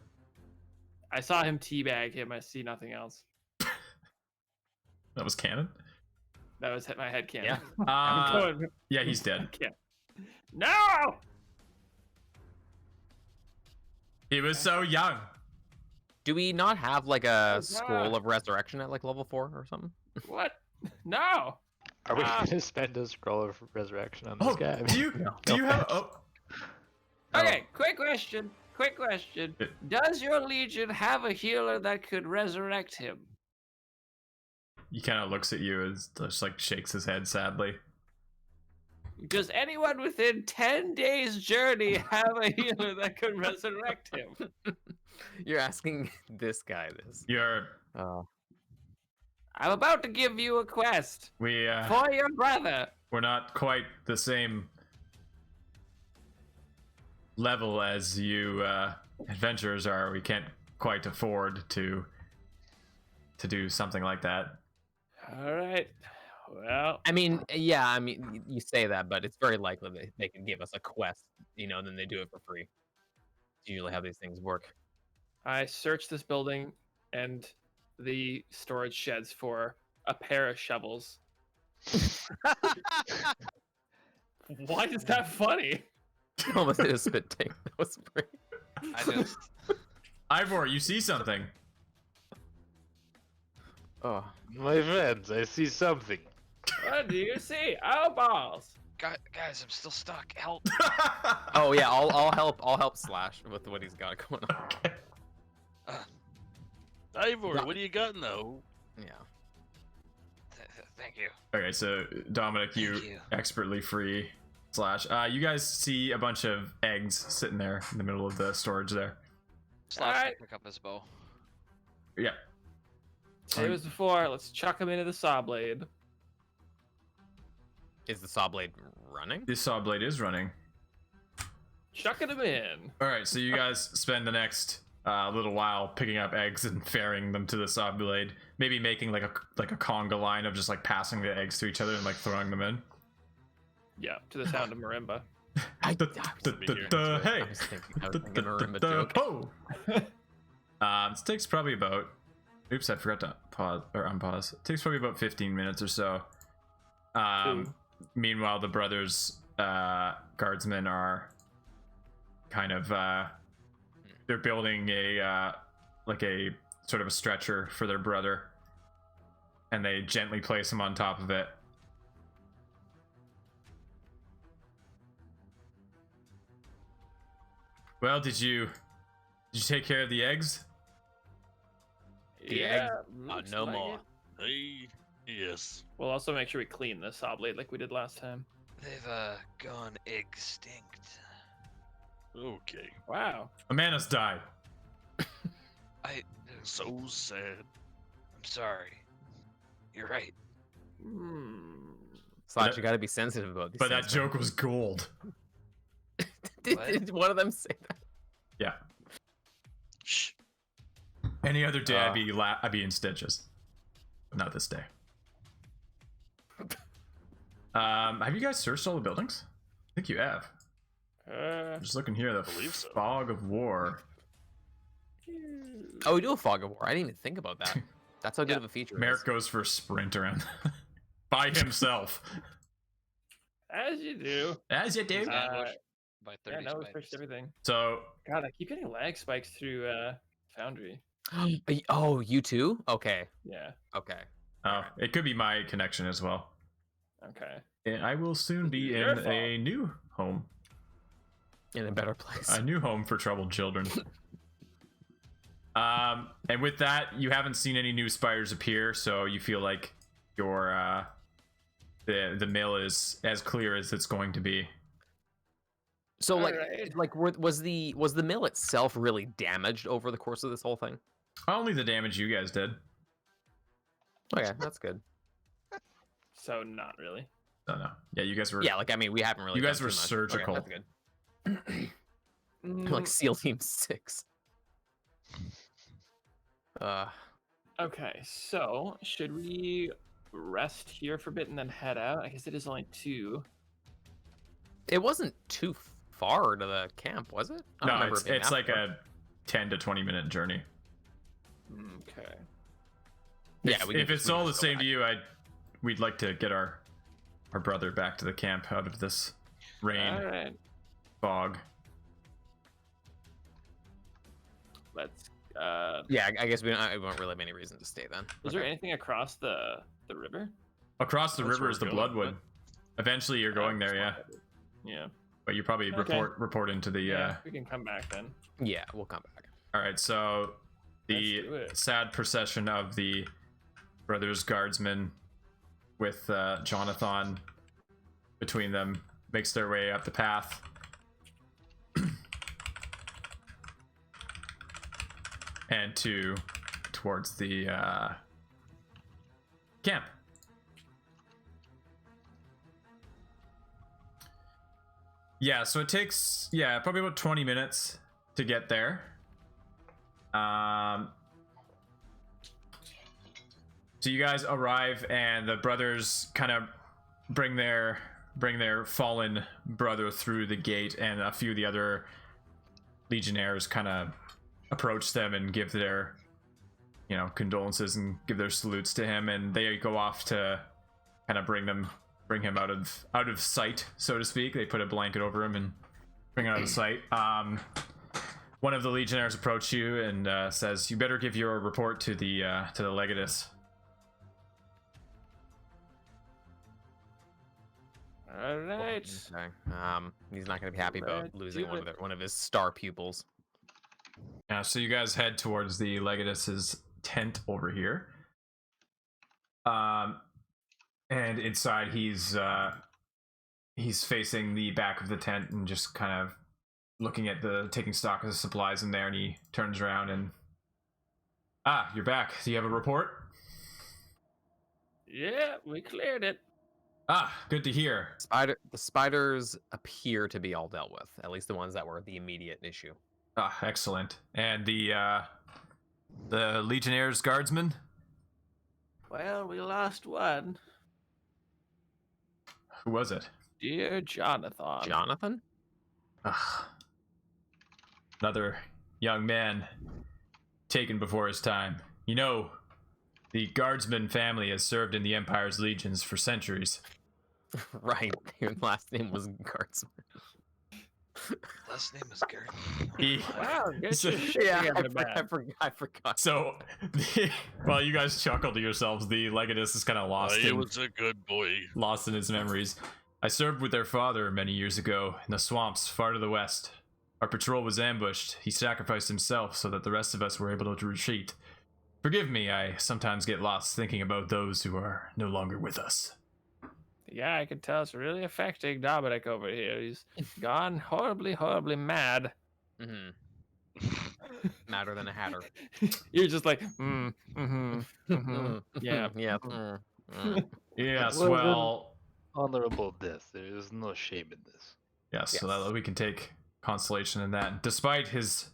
I saw him teabag him. I see nothing else. That was canon? That was my head cannon. Yeah. I'm going. Yeah, he's dead. No! He was so young. Do we not have like a Oh, scroll God. of resurrection at like level 4 or something? What? No! Are we Ah. gonna spend a scroll of resurrection on this Oh, guy? do you have? Oh, Okay, quick question. Yeah. Does your legion have a healer that could resurrect him? he kind of looks at you and just like shakes his head sadly. Does anyone within 10 days' journey have a healer that could resurrect him? You're asking this guy this. You're Oh. I'm about to give you a quest we for your brother. we're not quite the same level as you adventurers are. We can't quite afford to do something like that. All right. Well, I mean, yeah, I mean, you say that, but it's very likely that they can give us a quest, you know, then they do it for free. It's usually how these things work. I searched this building and the storage sheds for a pair of shovels. Why is that funny? Almost did a spit take. That was great. I just Ivor, you see something? Oh, My friends, I see something. What do you see? Oh, balls. guys, I'm still stuck. Help! oh yeah, I'll help Slash with what he's got going on. Ivor, Yeah. what do you got now? Yeah. Thank you. Okay, so Dominic, you Thank you. expertly free Slash. You guys see a bunch of eggs sitting there in the middle of the storage there. Slash Alright. will pick up his bow. Yeah. Same as before. Let's chuck him into the saw blade. Is the saw blade running? This saw blade is running. Chucking him in. All right, so you guys spend the next little while picking up eggs and ferrying them to the saw blade. maybe making like a conga line of just like passing the eggs to each other and like throwing them in. Yeah, to the sound of marimba. I Hey, was thinking marimba joke. ho. This takes probably about. Oops, I forgot to pause or unpause. It takes probably about 15 minutes or so. Meanwhile, the brothers, guardsmen are kind of they're building a like a sort of a stretcher for their brother, and they gently place him on top of it. Well, did you take care of the eggs? The Yeah, egg? No like more. it. Hey, yes. We'll also make sure we clean this oblate like we did last time. They've gone extinct. Okay. Wow. Amanda's died. I'm So sad. sorry. You're right. Slash, you gotta be sensitive about these But that things, man. joke was gold. Did one of them say that? Yeah. Shh. Any other day, I'd be in stitches. But not this day. Have you guys searched all the buildings? I think you have. I'm just looking here. The believe so. fog of war. Oh, we do a fog of war. I didn't even think about that. That's how good of a feature it Merrick is. goes for a sprint around by himself. As you do. As you do. Ambush by 30 Yeah, no, we spiders. fixed everything. So God, I keep getting lag spikes through Foundry. Oh, you too? Okay. Yeah. Okay. it could be my connection as well. Okay. And I will soon be Your in fault. a new home. In a better place. A new home for troubled children. And with that, you haven't seen any new spiders appear, so you feel like your the mill is as clear as it's going to be. So Alright. was the mill itself really damaged over the course of this whole thing? Only the damage you guys did. Okay, that's good. So not really. No. Yeah, you guys were. Yeah, like I mean, we haven't really. You guys done were too much. surgical. Okay, that's good. Like SEAL Team 6. Okay, so should we rest here for a bit and then head out? I guess it is only 2. It wasn't too far to the camp, was it? I don't No, remember it being it's that like far. a 10 to 20 minute journey. Okay. Yeah, If it's all the same to you, we'd like to get our brother back to the camp out of this rain All right. fog. Let's. Yeah, I guess we won't really have any reason to stay then. Is there anything across the river? Across the That's river where is the we're going, Bloodwood. Eventually, you're going there, yeah. Yeah. But you probably Okay. report into the. Yeah. We can come back then. Yeah, we'll come back. All right, so Let's do the it. sad procession of the brothers guardsmen with Jonathan between them makes their way up the path. And towards the camp. Yeah, so it takes probably about 20 minutes to get there. So you guys arrive, and the brothers kind of bring their fallen brother through the gate, and a few of the other legionnaires kind of approach them and give their condolences and give their salutes to him, and they go off to kind of bring him out of sight, so to speak. They put a blanket over him and bring him out of sight. One of the legionnaires approach you and says, "You better give your report to the legatus." All right. Okay. He's not going to be happy about Let's losing do one of his star pupils. So you guys head towards the legatus's tent over here. And inside he's facing the back of the tent and just kind of looking at taking stock of the supplies in there, and he turns around and you're back. Do you have a report? Yeah, we cleared it. Good to hear. The spiders appear to be all dealt with, at least the ones that were the immediate issue. Excellent. And the Legionnaires guardsmen? Well, we lost one. Who was it? Dear Jonathan. Jonathan? Ugh. Another young man taken before his time. You know, the Guardsman family has served in the Empire's legions for centuries. Right. Your last name was Guardsman. Last name is Gary. He, Wow, get So- your shit Yeah, together, man. I forgot. so, while you guys chuckle to yourselves, the Legatus is kind of He was a good boy. lost in his memories. I served with their father many years ago in the swamps far to the west. Our patrol was ambushed. He sacrificed himself so that the rest of us were able to retreat. Forgive me, I sometimes get lost thinking about those who are no longer with us. Yeah, I can tell it's really affecting Dominic over here. He's gone horribly, horribly mad. Mm-hmm. Madder than a hatter. You're just like, yeah. Yeah. Yes, Well, well, Honorable death. There is no shame in this. yes, so Yes. that we can take consolation in that. Despite his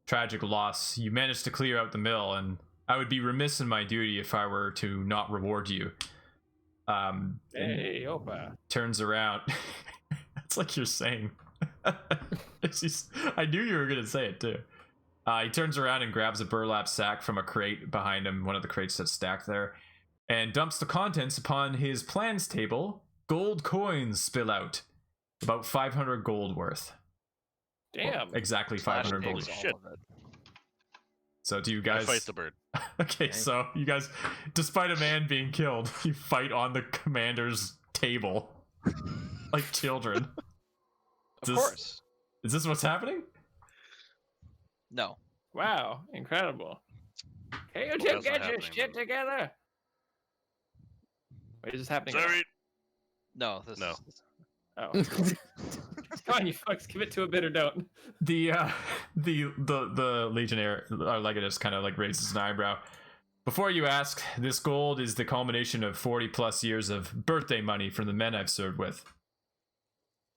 tragic loss, you managed to clear out the mill, and I would be remiss in my duty if I were to not reward you. And Hey, Opa. turns around. It's like you're saying. It's just, I knew you were gonna say it too. He turns around and grabs a burlap sack from a crate behind him, one of the crates that's stacked there, and dumps the contents upon his plans table. Gold coins spill out, about 500 gold worth. Damn. Exactly Slash 500 gold. takes all Shit. of it. So do you I guys fight the bird. Okay, so you guys, despite a man being killed, you fight on the commander's table like children. Of This- course. Is this what's happening? No. Wow, incredible. Can you Well, two that's not get your happening, shit though. together? Wait, is this happening? Sorry. No. This No. Is... Oh. Come on, you fucks, give it to a bit or don't. The legionnaire, our Legatus, kind of like raises an eyebrow. Before you ask, this gold is the culmination of 40 plus years of birthday money from the men I've served with.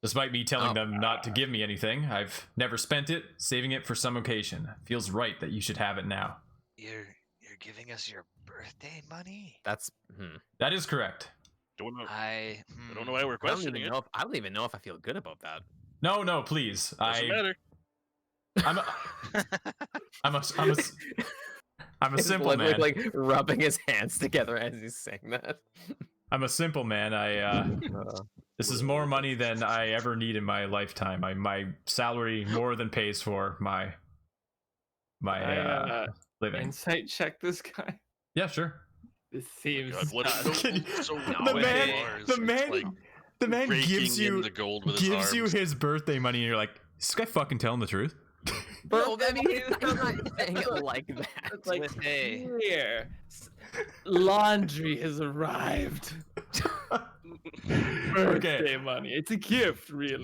Despite me telling them not to give me anything, I've never spent it, saving it for some occasion. Feels right that you should have it now. You're giving us your birthday money? That's. That is correct. Don't know. I don't know why we're I don't questioning even it. know. I don't even know if I feel good about that. No, please. Doesn't matter. I'm a He's simple literally, man. like rubbing his hands together as he's saying that. I'm a simple man. This is more money than I ever need in my lifetime. My salary more than pays for my living. Insight check this guy. Yeah, sure. This seems God, what sus. is Can you- so the with man, bars, the it's man, like the man raking gives in you the gold with his gives you arms. his birthday money, and you're like, is this guy fucking telling the truth? No, I mean, I'm not saying it like that. It's like, With a- here, laundry has arrived. Birthday money. It's a gift, really.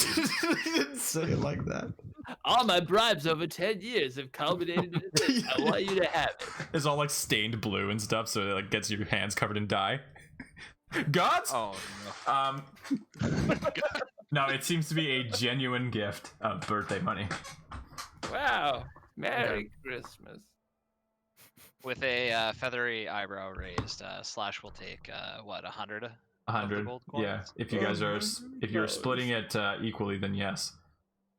Didn't say it like that. All my bribes over 10 years have culminated into this. I want you to have it. It's all like stained blue and stuff, so it like gets your hands covered in dye. Gods? Oh no. No, it seems to be a genuine gift of birthday money. Wow. Merry Christmas. With a feathery eyebrow raised, Slash will take 100. 100. gold Yeah, coins? if you guys are if you're Gross. splitting it equally, then yes.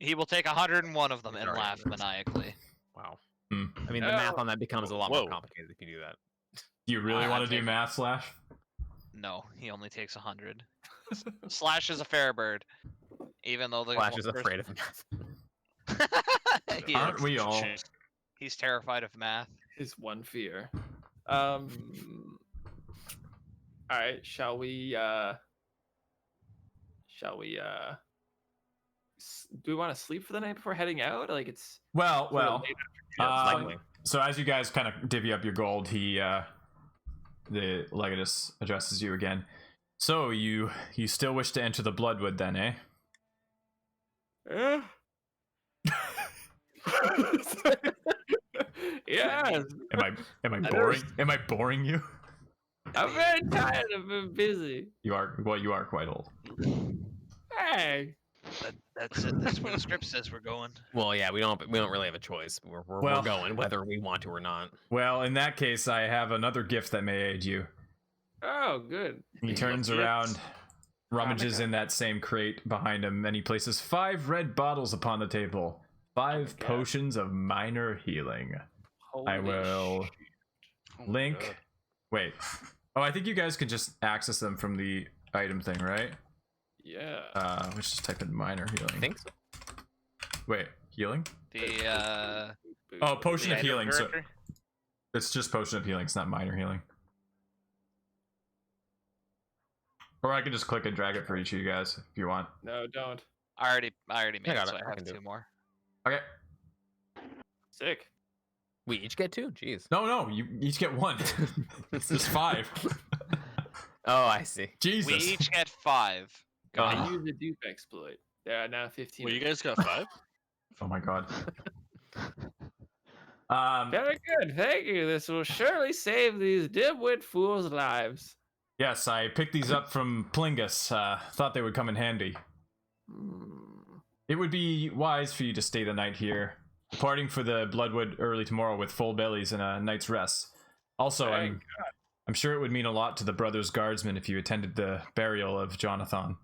He will take 101 of them and Alright. laugh maniacally. Wow. Hmm. I mean, the math Oh. on that becomes a lot Whoa. more complicated if you do that. Do you really I'm want to do taking- math, Slash? No, he only takes 100. Slash is a fair bird, even though the Flash is person- afraid of math. He Aren't is. we all? He's terrified of math. His one fear. Alright, shall we do we want to sleep for the night before heading out? Like it's Well, sort of well. late Yeah, Um, likely. So as you guys kind of divvy up your gold, the Legatus addresses you again. So you still wish to enter the Bloodwood then, eh? Yeah. Yes. Am I boring? Am I boring you? I'm very tired of being busy. You are quite old. Hey. That's it. That's where the script says we're going. Well, yeah, we don't really have a choice. We're Well- going whether we want to or not. Well, in that case, I have another gift that may aid you. Oh, good. He turns Gifts? around, rummages okay. in that same crate behind him, and he places 5 red bottles upon the table. 5 God. potions of minor healing. I Holy will shit. Oh my link. God. Wait. Oh, I think you guys can just access them from the item thing, right? Yeah. Let's just type in minor healing. I think so. Wait, healing? The Oh, potion the of item healing. So directory? it's just potion of healing. It's not minor healing. Or I can just click and drag it for each of you guys if you want. No, don't. I already made got it, so it. I I have can do 2 it. more. Okay. Sick. We each get 2. Jeez. No, you each get 1. It's just 5. Oh, I see. Jesus. We each get 5. God. I use the dupe exploit. There are now 15. Well, you guys got 5? Oh my god. Very good. Thank you. This will surely save these dimwit fools' lives. Yes, I picked these up from Plingus. Thought they would come in handy. Hmm. It would be wise for you to stay the night here, departing for the Bloodwood early tomorrow with full bellies and a night's rest. Also, Thank I'm sure it would mean a lot to the Brothers Guardsmen if you attended the burial of Jonathan.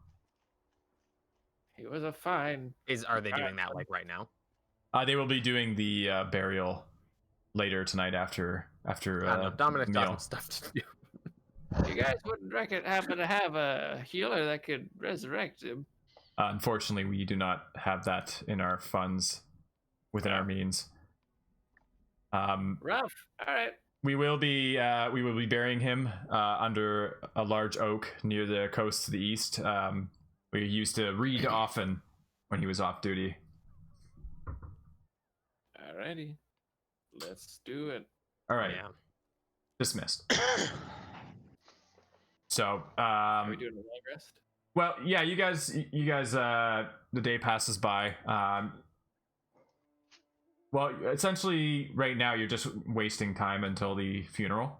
He was a fine. Are they doing that like right now? They will be doing the burial later tonight after I don't know. Dominic's got meal. some stuff to do. You guys wouldn't happen to have a healer that could resurrect him? Unfortunately, we do not have that in our funds within our means. Rough. All right. We will be burying him under a large oak near the coast to the east. We used to read often when he was off duty. Alrighty. Let's do it. All right, Yeah. dismissed. So, Are we doing a long rest? well, yeah, you guys, the day passes by. Well, essentially, right now you're just wasting time until the funeral.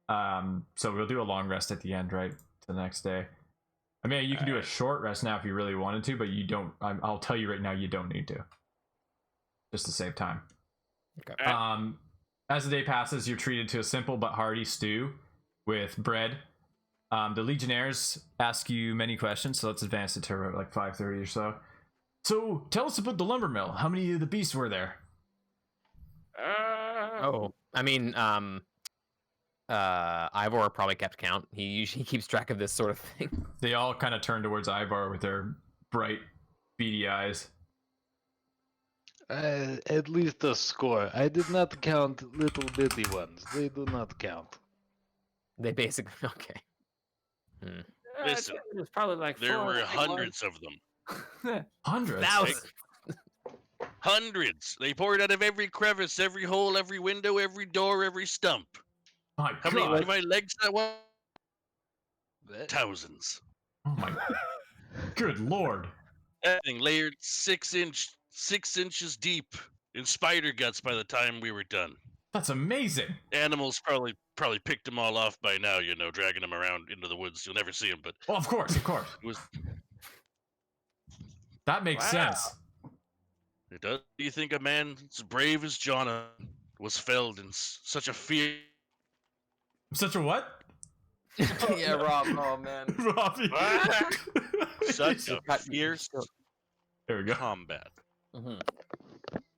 So we'll do a long rest at the end, right? To the next day. I mean, you can do a short rest now if you really wanted to, but you don't. I'll tell you right now, you don't need to. Just to save time. Okay. As the day passes, you're treated to a simple but hearty stew with bread. The Legionnaires ask you many questions, so let's advance it to like 5:30 or so. So, tell us about the lumber mill. How many of the beasts were there? Oh, I mean, Ivor probably kept count. He usually keeps track of this sort of thing. They all kind of turn towards Ivar with their bright, beady eyes. At least a score. I did not count little bitty ones. They do not count. They basically okay. Listen, It was probably like There 4 were big hundreds of them. ones. Hundreds. Thousands. Hundreds. They poured out of every crevice, every hole, every window, every door, every stump. My How many God. of my legs that was? Thousands. Oh my. Good Lord. Everything layered 6 inches deep in spider guts by the time we were done. That's amazing. Animals probably picked them all off by now, you know, dragging them around into the woods. You'll never see them, but Well, of course. it was. That makes Wow. sense. It does. Do you think a man as brave as Jonah was felled in such a fear? Such a what? Yeah, Rob. Oh man. Robbie. Such a Cut- fierce There we go. combat. Mhm.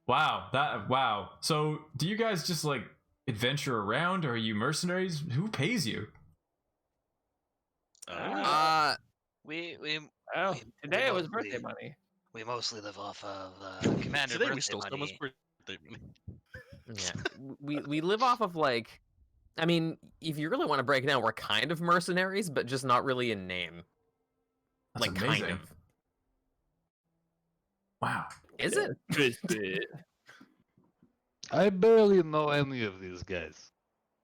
Wow. So, do you guys just like adventure around, or are you mercenaries? Who pays you? We Well, We- today we it was mostly- birthday money. we mostly live off of Commander Today we birthday stole someone's money. birthday money. Yeah, we live off of like, I mean, if you really want to break it down, we're kind of mercenaries, but just not really in name. That's like amazing. kind of. Wow. Is it? Twisted. I barely know any of these guys.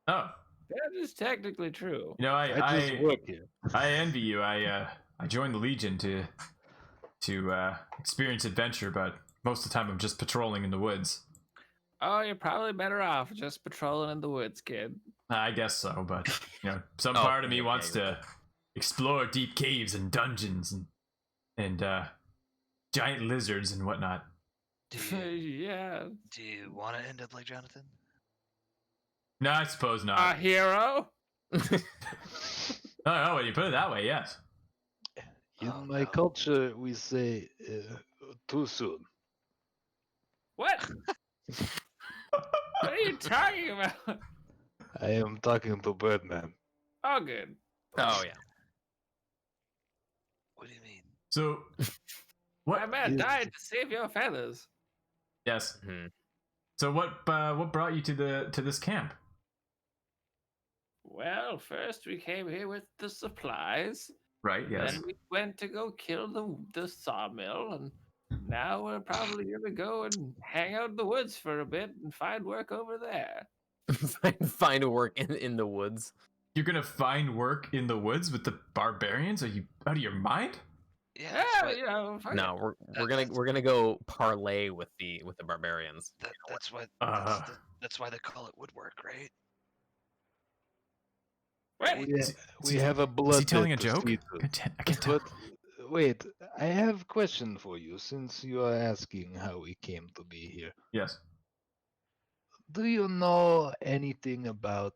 Oh, That is technically true. you know, I just work here. I envy you. I joined the Legion to experience adventure, but most of the time I'm just patrolling in the woods. Oh, you're probably better off just patrolling in the woods, kid. I guess so, but you know, some Oh, part of me yeah, wants yeah, to explore deep caves and dungeons and giant lizards and whatnot. Do you, Yeah. do you want to end up like Jonathan? No, I suppose A not. hero? Oh, when you put it that way, yes. In Oh, my no. culture, we say too soon. What? What are you talking about? I am talking to Birdman. Oh, good. Oh yeah. What do you mean? So, My what? man is- died to save your feathers. Yes. Mhm. So what brought you to this camp? Well, first we came here with the supplies. Right. Yes. Then we went to go kill the sawmill, and now we're probably gonna go and hang out in the woods for a bit and find work over there. Find work in the woods. You're gonna find work in the woods with the barbarians? Are you out of your mind? Yeah, Yeah, that's what, you know. fuck it. No, we're that's- gonna go parlay with the barbarians. that's what Uh. that's why they call it woodwork, right? What? We have a blood. Is he telling a debt to joke? see to. I can't tell. But wait, I have a question for you since you are asking how we came to be here. Yes. Do you know anything about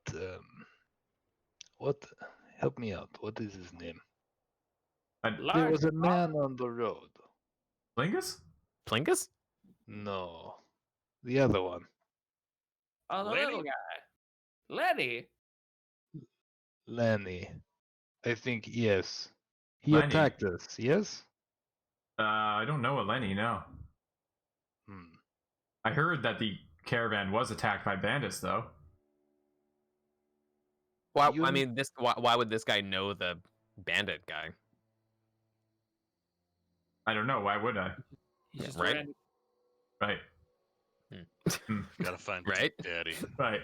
what? Help me out. What is his name? There was a man on the road. Lingus? Plinkus? No, the other one. Oh, the Lenny? little guy. Lenny. Lenny. I think yes. He Lenny. attacked us. Yes. I don't know a Lenny. No. Hmm. I heard that the caravan was attacked by bandits, though. Why? You- I mean, this. Why would this guy know the bandit guy? I don't know. Why would I? He's just right? around- Right. Gotta find Right? Daddy. Right.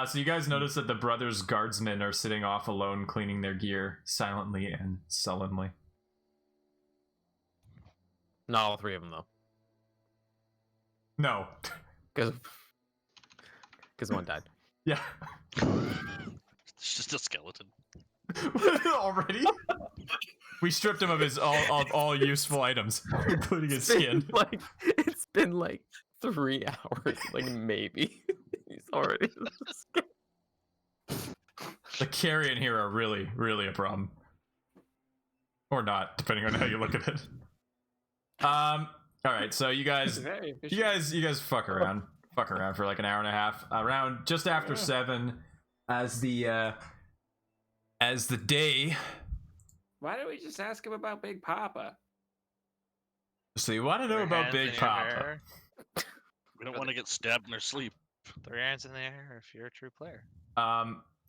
So you guys notice that the brothers guardsmen are sitting off alone, cleaning their gear silently and sullenly. Not all three of them though, No. because one died. Yeah. It's just a skeleton. Already? We stripped him of his all useful items, including his skin. It's been like 3 hours, like maybe. He's already. The carrion here are really, really a problem. Or not, depending on how you look at it. Alright, so you guys Very You guys fuck around for like an hour and a half. Around just after Yeah. 7, as the day. Why don't we just ask him about Big Papa? So you want to know Your about hands Big in your Papa? hair, We don't want to get stabbed in our sleep. throw your hands in the air if you're a true player.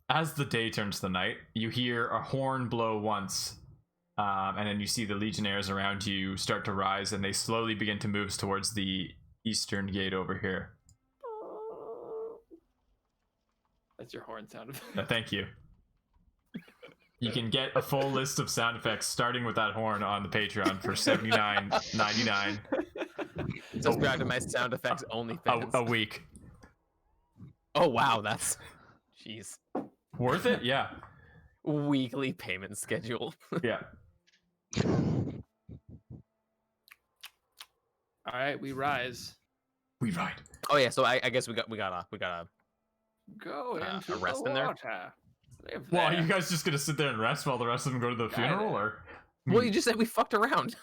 As the day turns to night, you hear a horn blow once, and then you see the legionnaires around you start to rise, and they slowly begin to move towards the eastern gate over here. That's your horn sound effect. Thank you. You can get a full list of sound effects starting with that horn on the Patreon for $79.99 Subscribe to my sound effects only fans. a week. Oh wow, that's jeez. Worth it? Yeah. Weekly payment schedule. Yeah. All right, we rise. We ride. Oh yeah, so I guess we gotta Go into a rest the in there? water. Live Well, are there. you guys just gonna sit there and rest while the rest of them go to the Kinda. funeral, or Well, you just said we fucked around.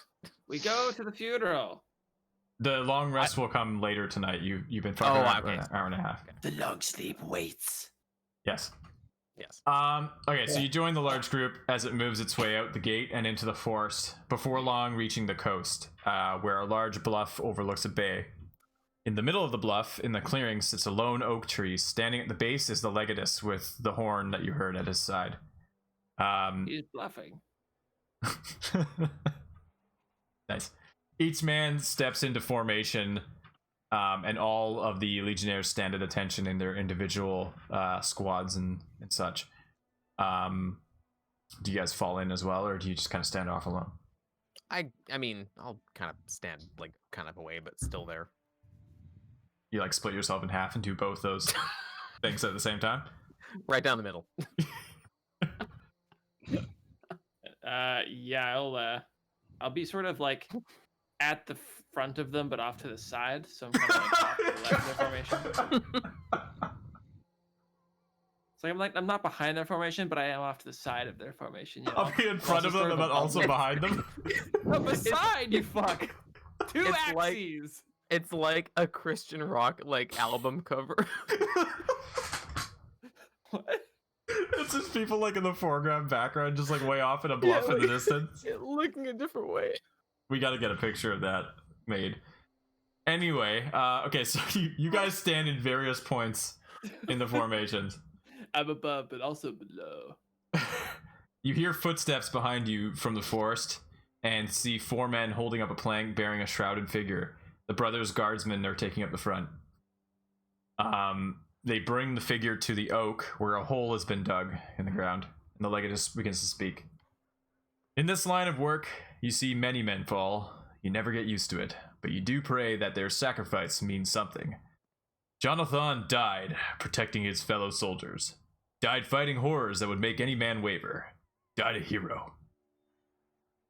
We go to the funeral. the long rest will come later tonight? You've been fucking Oh, around for okay. an hour and a half. The long sleep waits. Yes. Yes. Okay, so you join the large group as it moves its way out the gate and into the forest, before long reaching the coast, where a large bluff overlooks a bay. In the middle of the bluff, in the clearing, sits a lone oak tree. Standing at the base is the legatus with the horn that you heard at his side. He's bluffing. Nice. Each man steps into formation, and all of the legionnaires stand at attention in their individual squads and such. Do you guys fall in as well, or do you just kind of stand off alone? I mean, I'll kind of stand like kind of away, but still there. You like split yourself in half and do both those things at the same time? Right down the middle. Yeah, I'll be sort of like at the front of them, but off to the side. So I'm kind of like off to the left of their formation. So I'm not behind their formation, but I am off to the side of their formation. You know? I'll be in front of them, but also behind them. I'm beside you, fuck. Two It's axes. It's like a Christian rock album cover. What? It's just people like in the foreground, background, just like way off in a bluff in the distance. Looking a different way. We got to get a picture of that made. Anyway, okay, so you guys stand in various points in the formations. I'm above, but also below. You hear footsteps behind you from the forest and see 4 men holding up a plank bearing a shrouded figure. The brothers guardsmen are taking up the front. They bring the figure to the oak where a hole has been dug in the ground, and the legatus begins to speak. In this line of work, you see many men fall. You never get used to it, but you do pray that their sacrifice means something. Jonathan died protecting his fellow soldiers. Died fighting horrors that would make any man waver. Died a hero.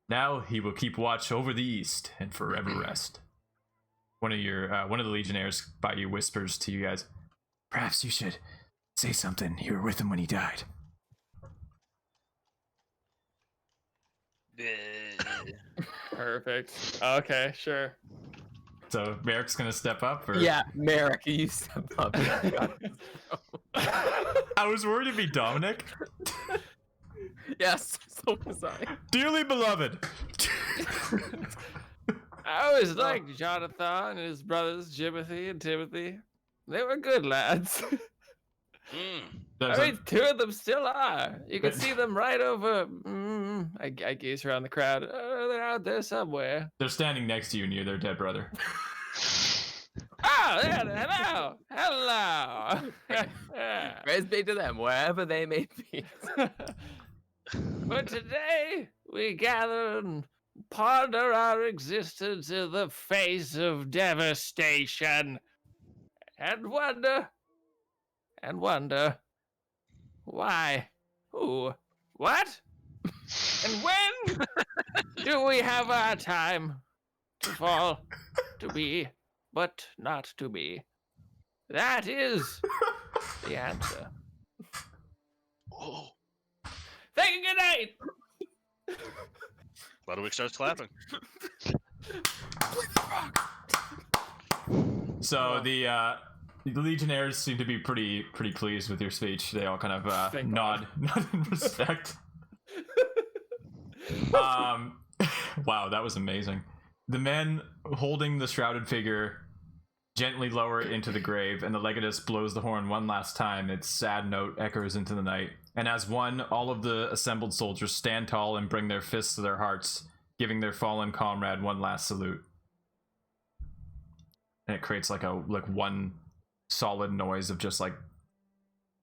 Now he will keep watch over the east and forever rest. One of the legionnaires by you whispers to you guys, "Perhaps you should say something. You were with him when he died." Perfect. Okay, sure. So Merrick's gonna step up, or Yeah, Merrick, you step up. I was worried it'd be Dominic. Yes, so was I. Dearly beloved. I always liked Jonathan and his brothers, Jimothy and Timothy. They were good lads. I mean, 2 of them still are. You can see them right over. I gaze around the crowd. They're out there somewhere. They're standing next to you near their dead brother. Oh, hello. Hello. Praise be to them, wherever they may be. But today, we gather and ponder our existence in the face of devastation. And wonder why, who, what, and when do we have our time to fall, to be, but not to be? That is the answer. Oh, Thank you, good night! Ludwig starts clapping. So the legionnaires seem to be pretty pleased with your speech. They all kind of nod in respect. Wow, that was amazing. The men holding the shrouded figure gently lower it into the grave, and the legatus blows the horn one last time. Its sad note echoes into the night. And as one, all of the assembled soldiers stand tall and bring their fists to their hearts, giving their fallen comrade one last salute. And it creates like one solid noise of just like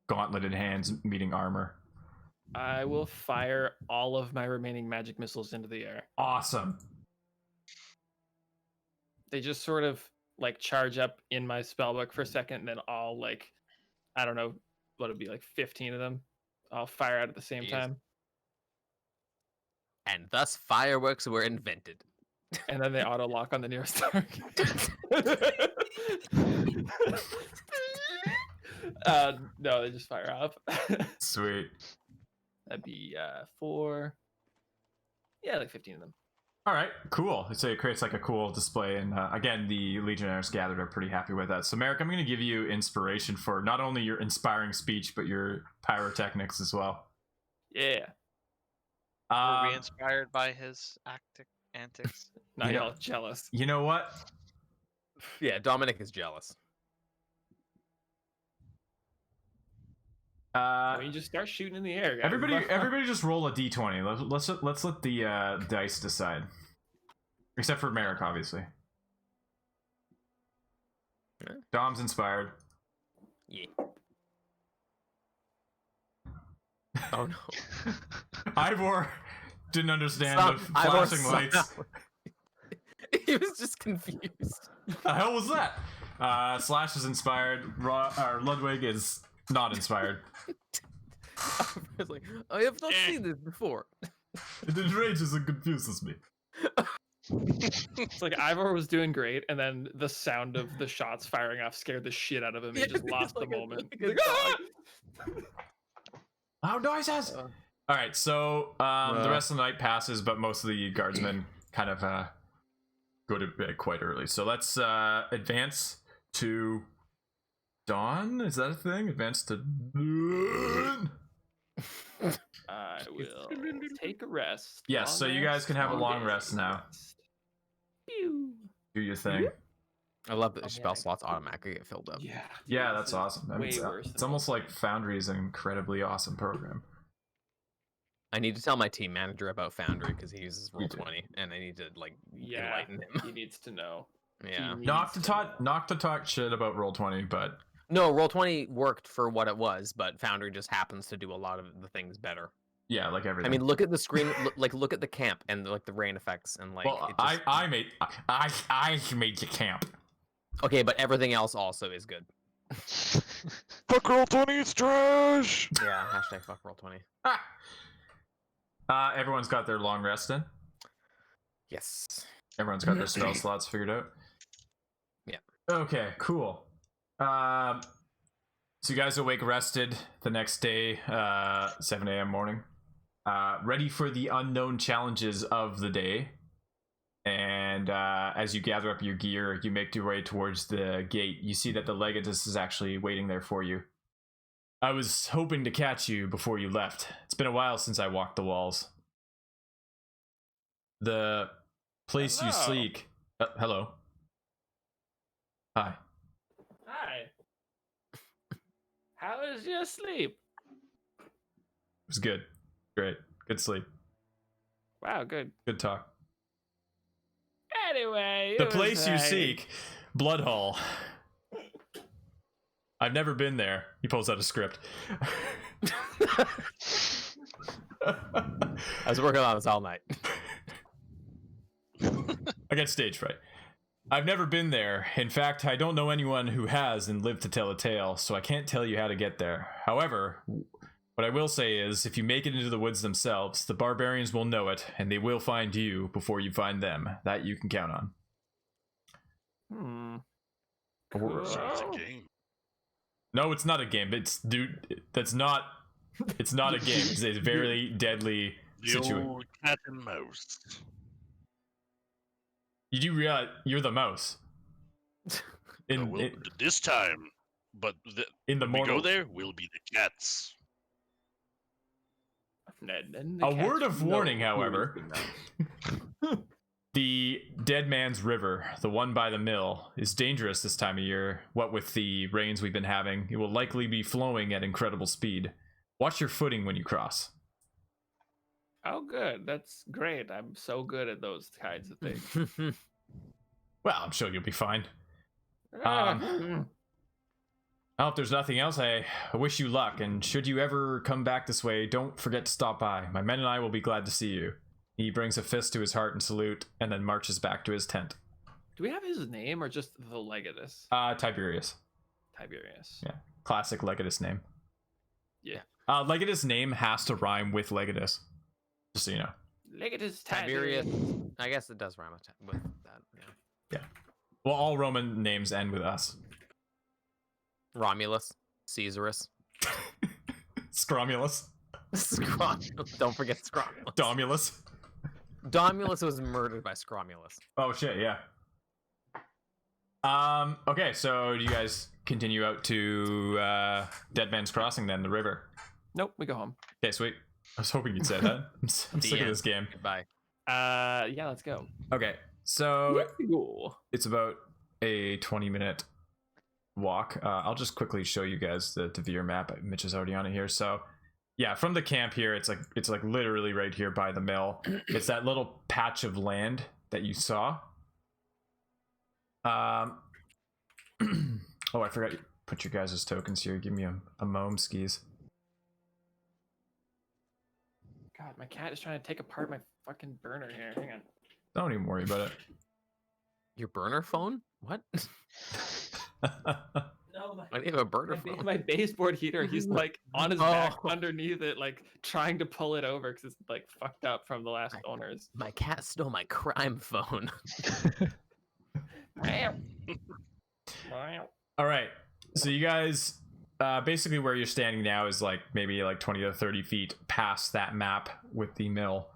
gauntleted hands meeting armor. I will fire all of my remaining magic missiles into the air. Awesome. They just sort of like charge up in my spellbook for a second, and then all like, I don't know what it'd be, like 15 of them. I'll fire out at the same time. And thus fireworks were invented. And then they auto lock on the nearest target. No, they just fire up. Sweet. That'd be 4. Yeah, like 15 of them. All right, cool. So it creates like a cool display, and again, the legionnaires gathered are pretty happy with that. So Merrick, I'm going to give you inspiration for not only your inspiring speech, but your pyrotechnics as well. Yeah. Were we inspired by his antics? Not y'all jealous. You know what? Yeah, Dominic is jealous. You just start shooting in the air, guys. Everybody, just roll a d20. Let's let the dice decide. Except for Merrick, obviously. Okay. Dom's inspired. Yeah. Oh no. Ivor didn't understand Stop. the flashing lights. He was just confused. The hell was that? Slash is inspired. Ludwig is not inspired. I was like, I have not seen this before. It enrages and confuses me. It's like Ivor was doing great, and then the sound of the shots firing off scared the shit out of him. He just lost the moment. He's like, "Ah!" Loud noises. All right, so the rest of the night passes, but most of the guardsmen kind of go to bed quite early. So let's advance to dawn. Is that a thing? Advance to dawn. I will take a rest. Yes, so you guys can have a long rest now. Pew. Do your thing. I love that the spell slots automatically get filled up. Yeah, that's awesome. I mean, Way worse. it's almost like Foundry is an incredibly awesome program. I need to tell my team manager about Foundry because he uses Roll20, and I need to enlighten him. He needs to know. Yeah. Not to talk shit about Roll20, but no, Roll20 worked for what it was, but Foundry just happens to do a lot of the things better. Yeah, like everything. I mean, look at the screen, look at the camp and like the rain effects and like. Well, I made the camp. Okay, but everything else also is good. Fuck Roll20, it's trash! Yeah, hashtag fuck Roll20. Everyone's got their long rest in? Yes. Everyone's got their spell slots figured out? Yeah. Okay, cool. So you guys awake rested the next day, 7 a.m. morning. Ready for the unknown challenges of the day. And as you gather up your gear, you make your way towards the gate. You see that the Legatus is actually waiting there for you. I was hoping to catch you before you left. It's been a while since I walked the walls. The place you sleep... hello. Hi. Hi. How was your sleep? It was good. Great. Good sleep. Wow, good. Good talk. Anyway, The place you seek, Bloodhall. I've never been there. He pulls out a script. I was working on this all night. I got stage fright. I've never been there. In fact, I don't know anyone who has and lived to tell a tale, so I can't tell you how to get there. However, what I will say is, if you make it into the woods themselves, the barbarians will know it, and they will find you before you find them. That you can count on. Cool. Sounds like a game. No, it's not a game. It's it's not a game. It's a very deadly The situation. old cat and mouse. You do realize you're the mouse. This time, but in the when we mortal... go there, we'll be the cats. A word of warning, however. The Dead Man's River, the one by the mill, is dangerous this time of year. What with the rains we've been having, it will likely be flowing at incredible speed. Watch your footing when you cross. Oh, good. That's great. I'm so good at those kinds of things. Well, I'm sure you'll be fine. I hope there's nothing else. I wish you luck, and should you ever come back this way, don't forget to stop by. My men and I will be glad to see you. He brings a fist to his heart and salute, and then marches back to his tent. Do we have his name or just the Legatus? Tiberius. Tiberius. Yeah, classic Legatus name. Yeah. Legatus name has to rhyme with Legatus. Just so you know. Legatus Tiberius. I guess it does rhyme with that. Yeah. Well, all Roman names end with us. Romulus, Caesarus, Scromulus. Don't forget Scromulus. Domulus. Domulus was murdered by Scromulus. Oh shit, yeah. Okay, so do you guys continue out to Dead Man's Crossing then, the river? Nope, we go home. Okay, sweet. I was hoping you'd say that. I'm sick of this game. Goodbye. Yeah, let's go. Okay, so Cool. it's about a 20-minute walk. I'll just quickly show you guys the Devere map. Mitch is already on it here. So yeah, from the camp here, it's like literally right here by the mill. It's that little patch of land that you saw. Oh, I forgot you put your guys' tokens here. Give me a mome skis. God, my cat is trying to take apart my fucking burner here. Hang on. Don't even worry about it. Your burner phone? What? No, I need a burner phone. My baseboard heater. He's like on his back underneath it, like trying to pull it over because it's like fucked up from the last owners. My cat stole my crime phone. All right. So you guys, basically where you're standing now is like maybe like 20 to 30 feet past that map with the mill.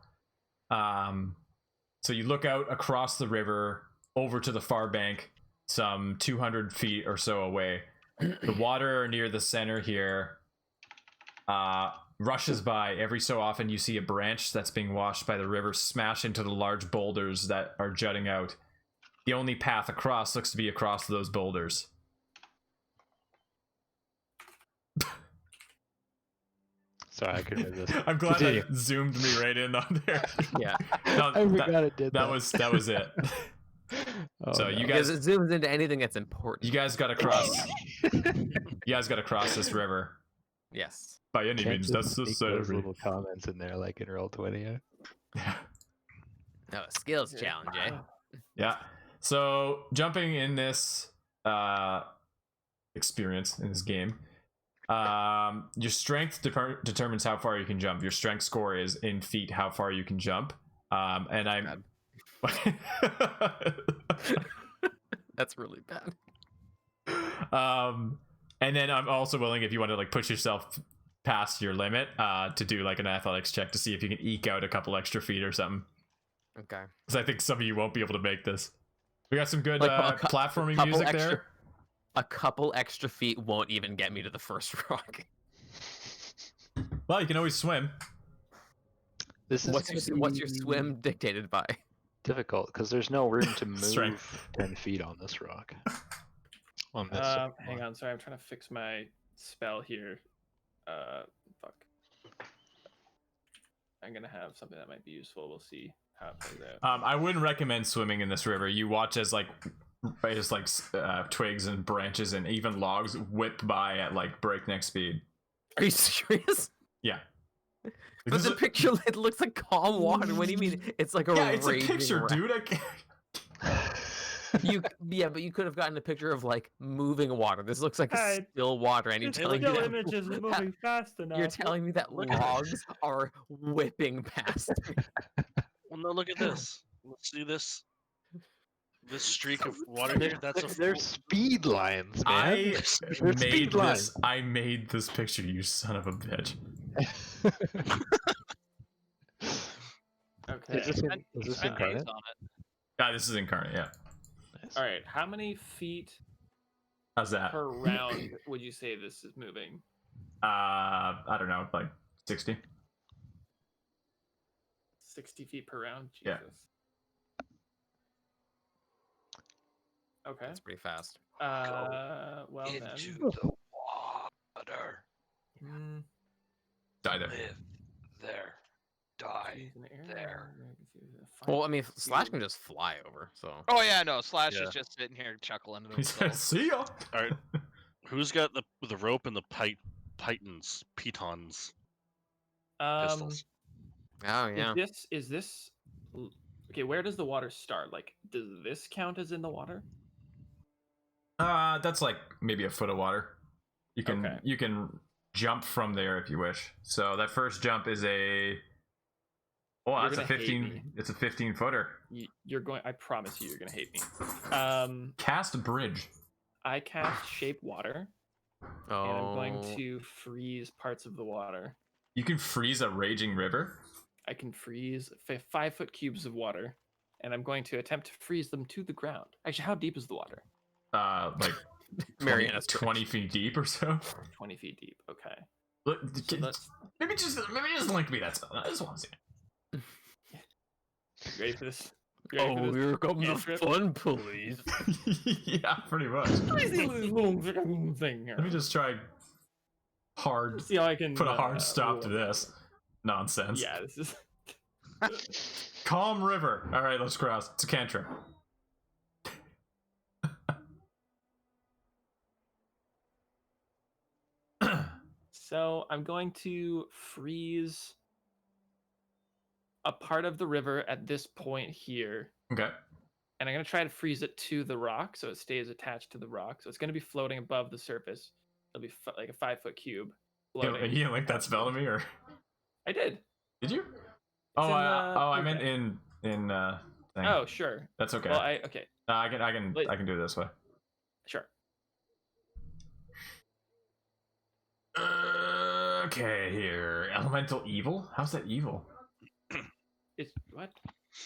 So you look out across the river over to the far bank, some 200 feet or so away. The water near the center here rushes by. Every so often you see a branch that's being washed by the river smash into the large boulders that are jutting out. The only path across looks to be across those boulders. Sorry, I couldn't resist. I'm glad that zoomed me right in on there. Yeah. No, I forgot it did that. That was it. So you guys, because it zooms into anything that's important. you guys got to cross. You guys got to cross this river. Yes. By any means, that's Sneak just those little comments in there, like in Roll20. Yeah. No, a skills challenge, eh? Yeah. So jumping in this experience in this game, your strength determines how far you can jump. Your strength score is in feet how far you can jump. And I'm. That's really bad. And then I'm also willing, if you want to like push yourself past your limit, to do like an athletics check to see if you can eke out a couple extra feet or something. Okay. Because I think some of you won't be able to make this. We got some good Like, platforming music extra, there. A couple extra feet won't even get me to the first rock. Well, you can always swim. This is What's your swim dictated by? difficult because there's no room to move Strength. 10 feet on this rock. On this Hang on, sorry, I'm trying to fix my spell here. Fuck. I'm gonna have something that might be useful. We'll see how it plays out. I wouldn't recommend swimming in this river. You watch as twigs and branches and even logs whip by at like breakneck speed. Are you serious? Yeah. But the picture, it looks like calm water. What do you mean? It's like a it's a picture, dude. But you could have gotten a picture of like moving water. This looks like still water, and you're telling me that image is moving fast enough. You're telling me that logs are whipping past. Well, no, look at this. Let's see this. This streak of water here. They're speed lines, man. I made this picture, you son of a bitch. Okay. Is this incarnate? This is incarnate, yeah. All right. How many feet How's that? per round would you say this is moving? I don't know, like 60. 60 feet per round? Jesus. Yeah. Okay. That's pretty fast. Well then. Into the water. Die there. Live there. Die there. Well, I mean, Slash can just fly over, so. Oh yeah, no, Slash is just sitting here chuckling to He said, himself. see ya. All right. Who's got the rope and the pitons, pistols? Oh yeah. Is this okay? Where does the water start? Like, does this count as in the water? That's like maybe a foot of water. You can jump from there if you wish. So that first jump is that's a 15. It's a 15 footer. You're going. I promise you're gonna hate me. Cast bridge. I cast shape water, and I'm going to freeze parts of the water. You can freeze a raging river. I can freeze 5-foot cubes of water, and I'm going to attempt to freeze them to the ground. Actually, how deep is the water? Like 20 feet deep or so. 20 feet deep. Okay. Look, So that's maybe just link me that stuff. I just want to see it. ready for this? Here comes the fun police. Yeah, pretty much. Let Let me just try hard. see how I can put a hard stop to this nonsense. Yeah, this is Calm river. All right, let's cross. It's a cantrip. So I'm going to freeze a part of the river at this point here. Okay. and I'm going to try to freeze it to the rock so it stays attached to the rock. So it's going to be floating above the surface. It'll be like a 5-foot cube. You didn't link that spell to me, or I did. Did you? It's I meant in thing. Oh, sure. That's okay. Well, okay. I can do it this way. Sure. Okay, here. Elemental evil? How's that evil? It's what?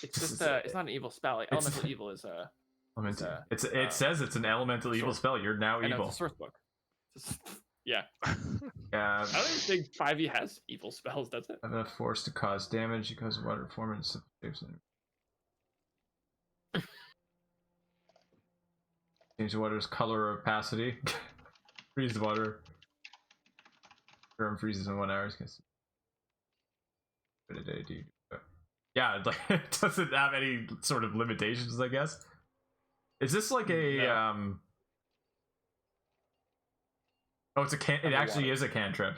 It's just it's not an evil spell. Like, elemental evil is it says it's an elemental evil spell. You're now evil. It's a source book. Yeah. I don't even think 5e has evil spells, does it? Have enough force to cause damage because of water performance. Change the water's color or opacity. Freeze the water. Term freezes in 1 hour. Yeah, like it doesn't have any sort of limitations, I guess. Is this like a Oh, it's a it actually is a cantrip.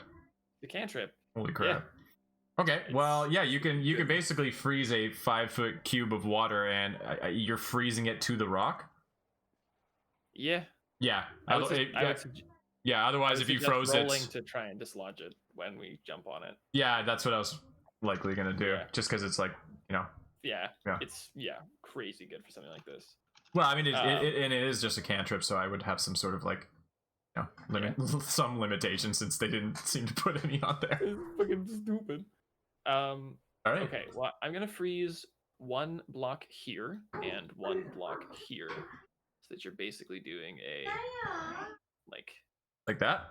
The cantrip. Holy crap. Yeah. Okay, well, yeah, you can basically freeze a 5-foot cube of water, and you're freezing it to the rock. Yeah. Yeah. Yeah. Otherwise, if you froze it, to try and dislodge it when we jump on it. Yeah, that's what I was likely gonna do. Yeah. Just because it's like, you know. Yeah. It's crazy good for something like this. Well, I mean, it is just a cantrip, so I would have some sort of like, you know, some limitation since they didn't seem to put any on there. It's fucking stupid. All right. Okay. Well, I'm gonna freeze 1 block here and 1 block here, so that you're basically doing a like that.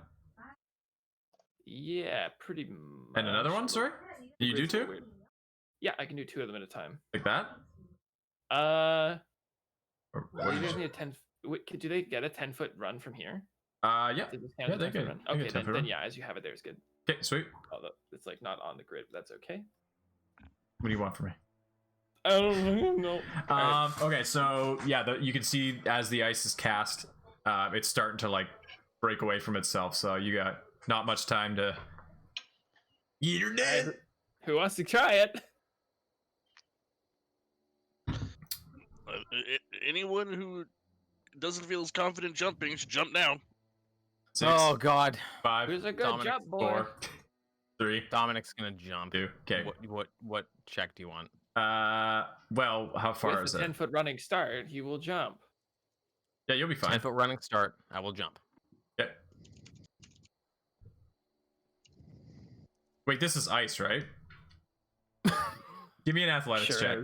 Yeah, pretty much. And another one, sorry? Do you do 2? Yeah, I can do 2 of them at a time. Like that? You guys need a 10. Wait, do they get a 10-foot run from here? Yeah. Yeah, they can. Okay, then yeah, as you have it there is good. Okay, sweet. Although it's like not on the grid, but that's okay. What do you want from me? I don't know. Okay, so yeah, you can see as the ice is cast, it's starting to like break away from itself. So you got not much time to. You're dead. Who wants to try it? Anyone who doesn't feel as confident jumping should jump now. 6, oh God! 5. Who's a good jump boy? 4, 3. Dominic's gonna jump. 2. Okay. What check do you want? Well, how far is it? 10-foot running start. He will jump. Yeah, you'll be fine. 10-foot running start. I will jump. Okay. Wait, this is ice, right? Give me an athletics check.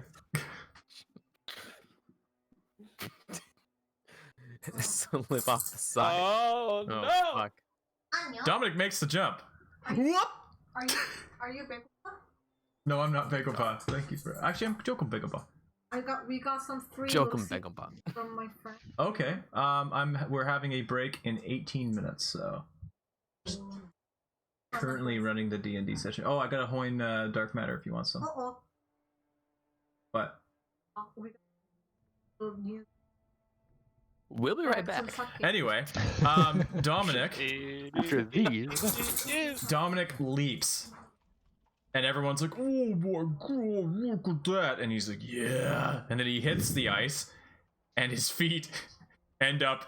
Slip off the side. Oh no! Fuck. Dominic makes the jump. Whoop! Are you Big Papa? No, I'm not Big Papa. Thank you for. Actually, I'm joking, Big Papa. We got some 3 Joking, Big Papa. from my friend. Okay. We're having a break in 18 minutes, so. Currently running the D&D session. Oh, I got a Hoin Dark Matter if you want some. Uh-oh. What? We'll be right back. Anyway, Dominic. After these. Dominic leaps. And everyone's like, oh my god, look at that. And he's like, yeah. And then he hits the ice, and his feet end up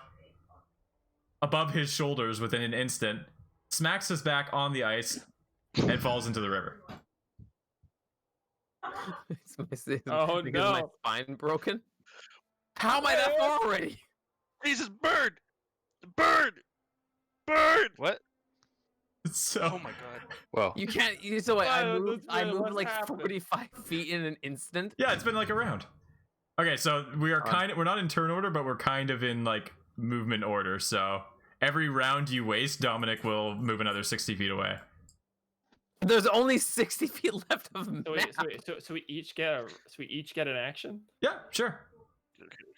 above his shoulders within an instant, smacks his back on the ice, and falls into the river. Oh because no! My spine broken. How am I that far already? Jesus, bird! Bird! Bird! What? So, oh my god. Well, You can't. So I moved like 45 feet in an instant. yeah, it's been like a round. Okay, so we are we're not in turn order, but we're kind of in like movement order. So every round you waste, Dominic will move another 60 feet away. There's only 60 feet left of map. So we each get an action. Yeah, sure.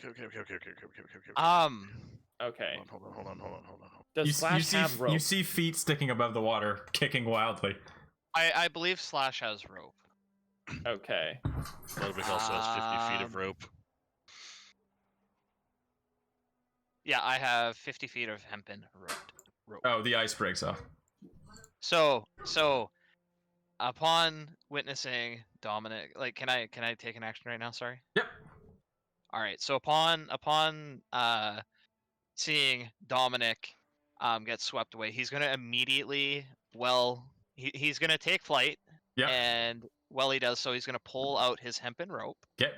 Okay. Okay. Hold on. Does Slash have rope? You see feet sticking above the water, kicking wildly. I believe Slash has rope. Okay. Ludwig also has 50 feet of rope. Yeah, I have 50 feet of hempen rope. Oh, the ice breaks off. So upon witnessing Dominic, like, can I take an action right now? Sorry. Yep. All right. So upon seeing Dominic get swept away, he's gonna immediately he's gonna take flight. Yeah. And while he does so, he's gonna pull out his hempen rope. Okay.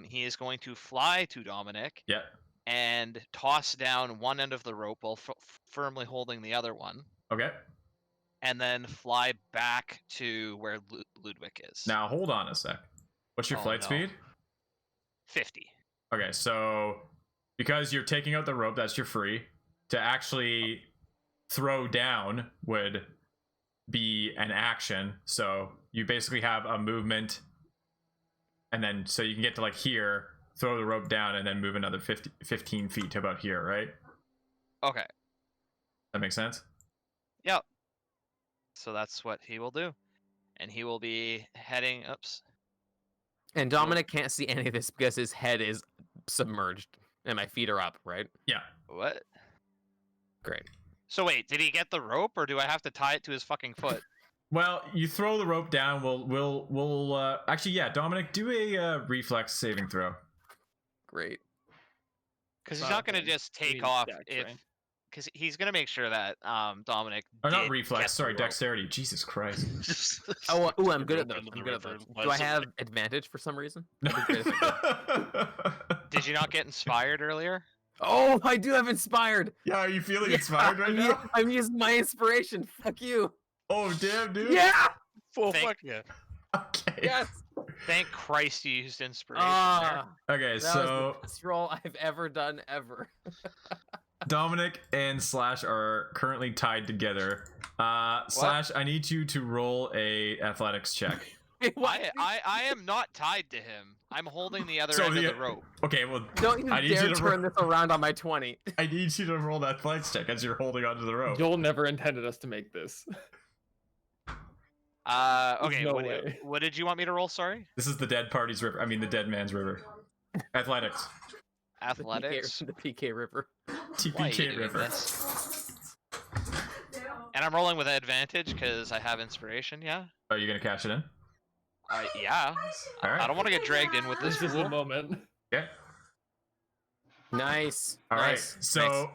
He is going to fly to Dominic. Yeah. And toss down one end of the rope while firmly holding the other one. Okay. And then fly back to where Ludwig is. Now hold on a sec. What's your flight speed? 50. Okay, so because you're taking out the rope, that's your free. To actually throw down would be an action. So you basically have a movement, and then so you can get to like here, throw the rope down, and then move another 15 feet to about here, right? Okay. That makes sense? Yep. So that's what he will do. And he will be heading... Oops. And Dominic can't see any of this because his head is submerged and my feet are up, right? Yeah. What? Great. So wait, did he get the rope, or do I have to tie it to his fucking foot? Well, you throw the rope down. We'll actually, yeah, Dominic, do a reflex saving throw. Great. Because he's not going to just take off if... Because he's going to make sure that Dominic not reflex, sorry, dexterity. Jesus Christ. Oh, I'm good at those. I'm good at those. Do I have advantage for some reason? Did you not get inspired earlier? Oh, I do have inspired. Yeah, are you feeling inspired right now? I'm using my inspiration. Fuck you. Oh, damn, dude. Yeah. Fuck yeah. Okay. Yes. Thank Christ you used inspiration. Okay, that so was the best roll I've ever done ever. Dominic and Slash are currently tied together. Slash, I need you to roll a athletics check. I am not tied to him. I'm holding the other end of the rope. Okay, well, don't you dare turn this around on my 20. I need you to roll that athletics check as you're holding onto the rope. Joel never intended us to make this. Okay, no what did you want me to roll, sorry? This is the dead party's river. I mean, the dead man's river. Athletics. Athletics? The PK river. TPK river. And I'm rolling with advantage because I have inspiration, yeah? Are you going to cash it in? Yeah. All right. I don't want to get dragged in with this. This is the moment. Yeah. Nice. All right. Nice. So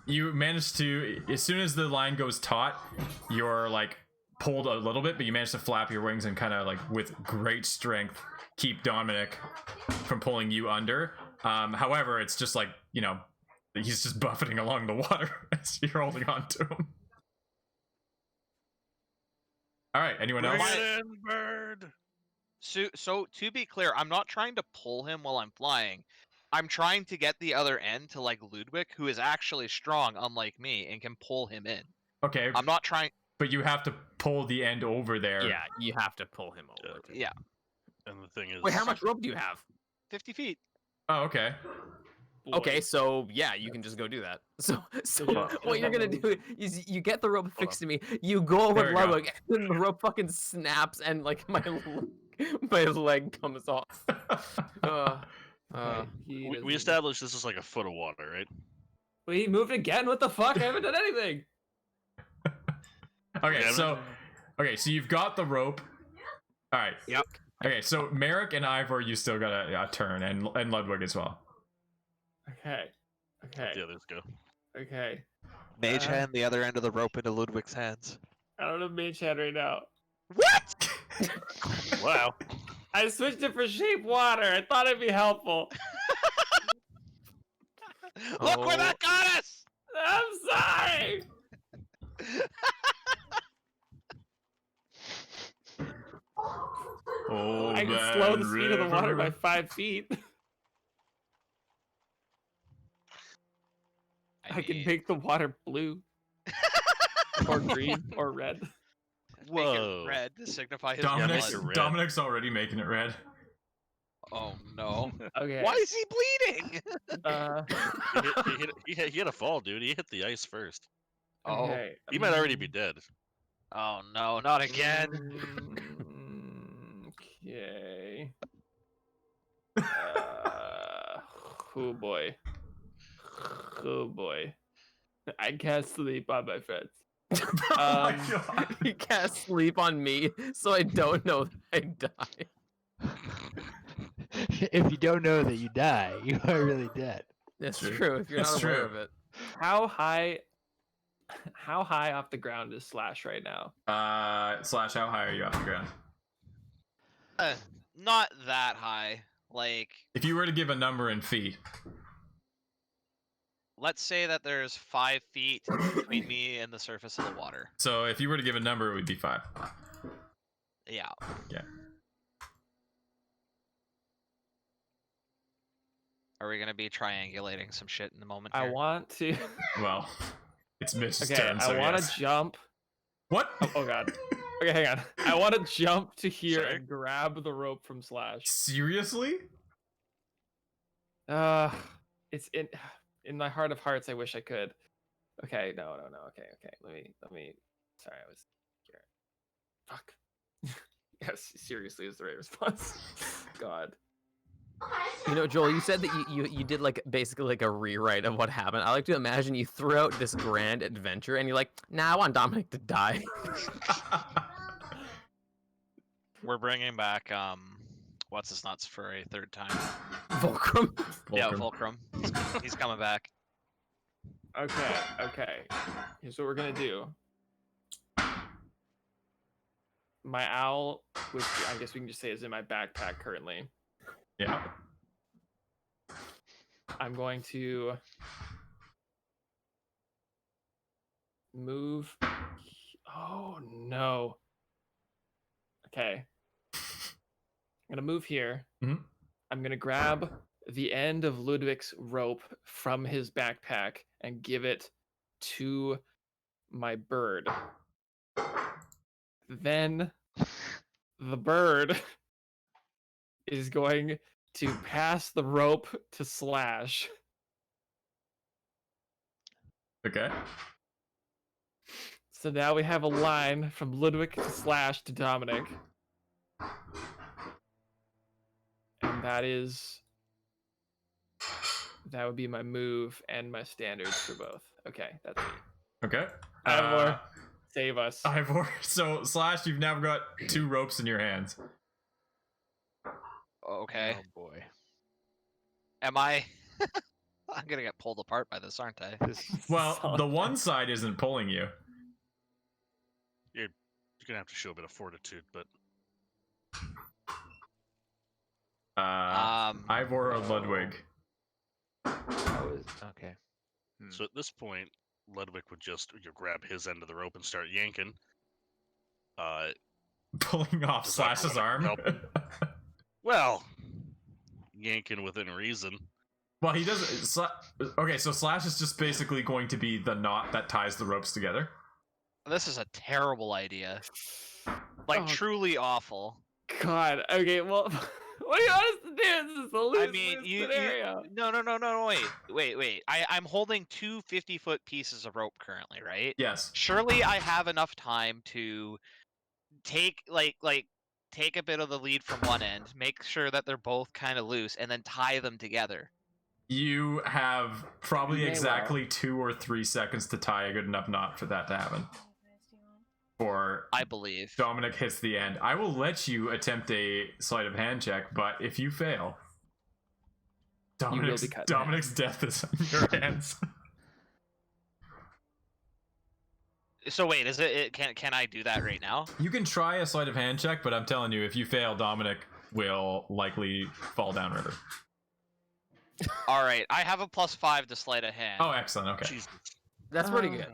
you manage to, as soon as the line goes taut, you're like pulled a little bit, but you manage to flap your wings and kind of like with great strength keep Dominic from pulling you under. However, it's just like, you know, he's just buffeting along the water as you're holding on to him. All right, anyone else? Bring it in, bird. So to be clear, I'm not trying to pull him while I'm flying. I'm trying to get the other end to like Ludwig, who is actually strong, unlike me, and can pull him in. Okay. I'm not trying. But you have to pull the end over there. Yeah, you have to pull him over. Yeah. And the thing is... Wait, how much rope do you have? 50 feet. Oh, okay. Okay, so yeah, you can just go do that. So what you're gonna do is you get the rope fixed to me, you go over Ludwig, and then the rope fucking snaps, and like my leg comes off. We established this is like a foot of water, right? We moved again? What the fuck? I haven't done anything. Okay, so you've got the rope. All right. Yep. Okay, so Merrick and Ivor, you still got a turn, and Ludwig as well. Okay. Let the others go. Okay. Mage hand the other end of the rope into Ludwig's hands. I don't have mage hand right now. What? Wow. I switched it for shape water. I thought it'd be helpful. Look where that got us! I'm sorry. Oh, I can slow the speed of the water by 5 feet. I can make the water blue. Or green or red. Make it red to signify his blood. Dominic's already making it red. Oh no. Okay. Why is he bleeding? He had a fall, dude. He hit the ice first. Okay. He might already be dead. Oh no, not again. Okay. Oh boy. Oh boy. I can't sleep on my friends. You can't sleep on me, so I don't know that I die. if you don't know that you die, you are really dead. That's true. If you're not aware of it. How high off the ground is Slash right now? Slash, how high are you off the ground? Not that high. Like, if you were to give a number in feet. Let's say that there's 5 feet between me and the surface of the water. So if you were to give a number, it would be 5. Yeah. Yeah. Are we gonna be triangulating some shit in the moment? I here? want to. Well, it's Mitch's Okay, turn. So I want to yes. jump. What? Oh god. Okay, hang on. I want to jump to here Sorry? and grab the rope from Slash. Seriously? It's in my heart of hearts. I wish I could. Okay, no. Okay. Let me. Sorry, I was here. Fuck. Yes, seriously is the right response. God. You know, Joel, you said that you did like basically like a rewrite of what happened. I like to imagine you threw out this grand adventure and you're like, nah, I want Dominic to die. We're bringing back what's his nuts for a 3rd time. Fulcrum. Yeah, Fulcrum. He's coming back. Okay. Here's what we're gonna do. My owl, which I guess we can just say is in my backpack currently. Yeah. I'm going to move. Oh no. Okay. I'm gonna move here. Mhm. I'm gonna grab the end of Ludwig's rope from his backpack and give it to my bird. Then the bird is going to pass the rope to Slash. Okay. So now we have a line from Ludwig to Slash to Dominic. And that would be my move and my standards for both. Okay, that's me. Okay. Ivor, save us. Ivor. So Slash, you've now got 2 ropes in your hands. Okay. Oh boy. Am I? I'm gonna get pulled apart by this, aren't I? Well, the one side isn't pulling you. You're gonna have to show a bit of fortitude, but Ivor or Ludwig? Okay. so at this point, Ludwig would just grab his end of the rope and start yanking. Pulling off Does that Slash's arm? help? Well, yanking within reason. Well, he doesn't. Okay, so Slash is just basically going to be the knot that ties the ropes together. This is a terrible idea. Like, truly awful. God. Okay, well, what do you want us to do? This is a lose-lose scenario. No, wait. I'm holding 2 50-foot pieces of rope currently, right? Yes. Surely I have enough time to take take a bit of the lead from one end, make sure that they're both kind of loose, and then tie them together. You have probably exactly 2 or 3 seconds to tie a good enough knot for that to happen. Or I believe Dominic hits the end. I will let you attempt a sleight of hand check, but if you fail, Dominic's death is on your hands. So wait, is it can I do that right now? You can try a sleight of hand check, but I'm telling you, if you fail, Dominic will likely fall downriver. All right, I have a +5 to sleight of hand. Oh, excellent. Okay. Jesus. That's pretty good.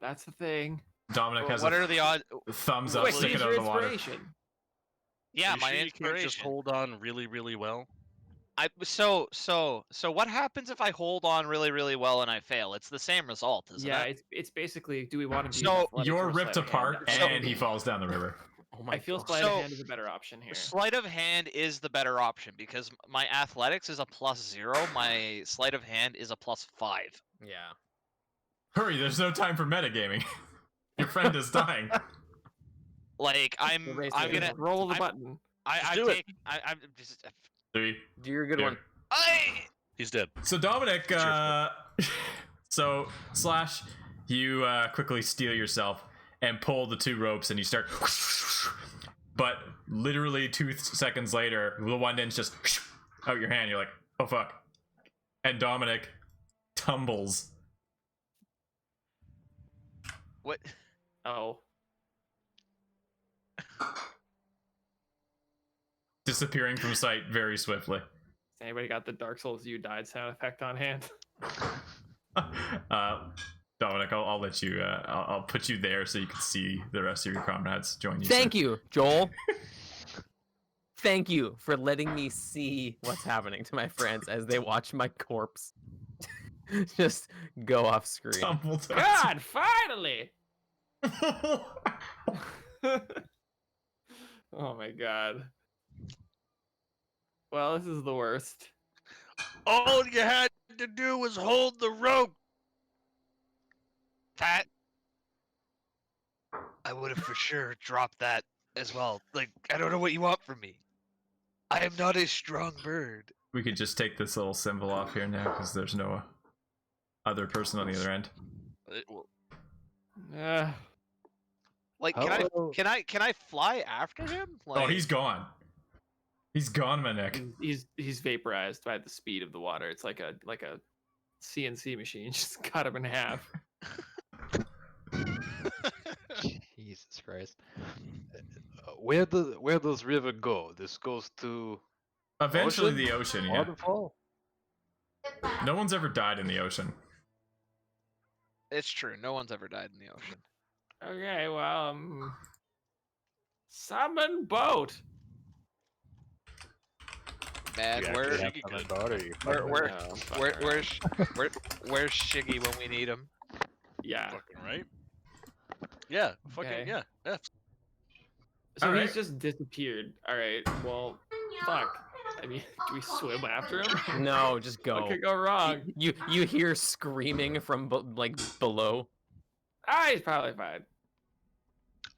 That's the thing. Dominic has what are the odds? thumbs up Wait, sticking use out your of the water. inspiration. Yeah, You my sure you inspiration. can't just hold on really, really well. So what happens if I hold on really, really well and I fail? It's the same result, isn't Yeah, it? it's basically, do we want to be So You're ripped apart and he falls down the river. Oh my I feel God. sleight of hand is a better option here. Sleight of hand is the better option because my athletics is a +0, my sleight of hand is a +5. Yeah. Hurry, there's no time for metagaming. Your friend is dying. Like I'm gonna roll the button. Do it. I'm just 3. Do your good Here. one. He's dead. So Dominic, so Slash, you quickly steel yourself and pull the 2 ropes and you start, but literally 2 seconds later, the one end's just out your hand. You're like, oh fuck. And Dominic tumbles. What? Oh. Disappearing from sight very swiftly. Anybody got the Dark Souls You Died sound effect on hand? Dominic, I'll let you. I'll put you there so you can see the rest of your comrades join you. Thank you, Joel. Thank you for letting me see what's happening to my friends as they watch my corpse just go off screen. God, finally! Oh my god. Well, this is the worst. All you had to do was hold the rope. That I would have for sure dropped that as well. Like, I don't know what you want from me. I am not a strong bird. We could just take this little symbol off here now because there's no other person on the other end. Like, can I fly after him? Like, Oh, he's gone. He's gone, my neck. He's vaporized by the speed of the water. It's like a CNC machine. Just cut him in half. Jesus Christ. Where does river go? This goes to Eventually ocean? the ocean, yeah. Waterfall? No one's ever died in the ocean. it's true. No one's ever died in the ocean. Okay, well, summon boat. Man, where's Shiggy when we need him? Yeah. Fucking right. Yeah. Fucking Okay. yeah. Yeah. So Alright. he's just disappeared. All right. Well, fuck. I mean, do we swim after him? No, just go. What could go wrong? You hear screaming from below. Ah, he's probably fine.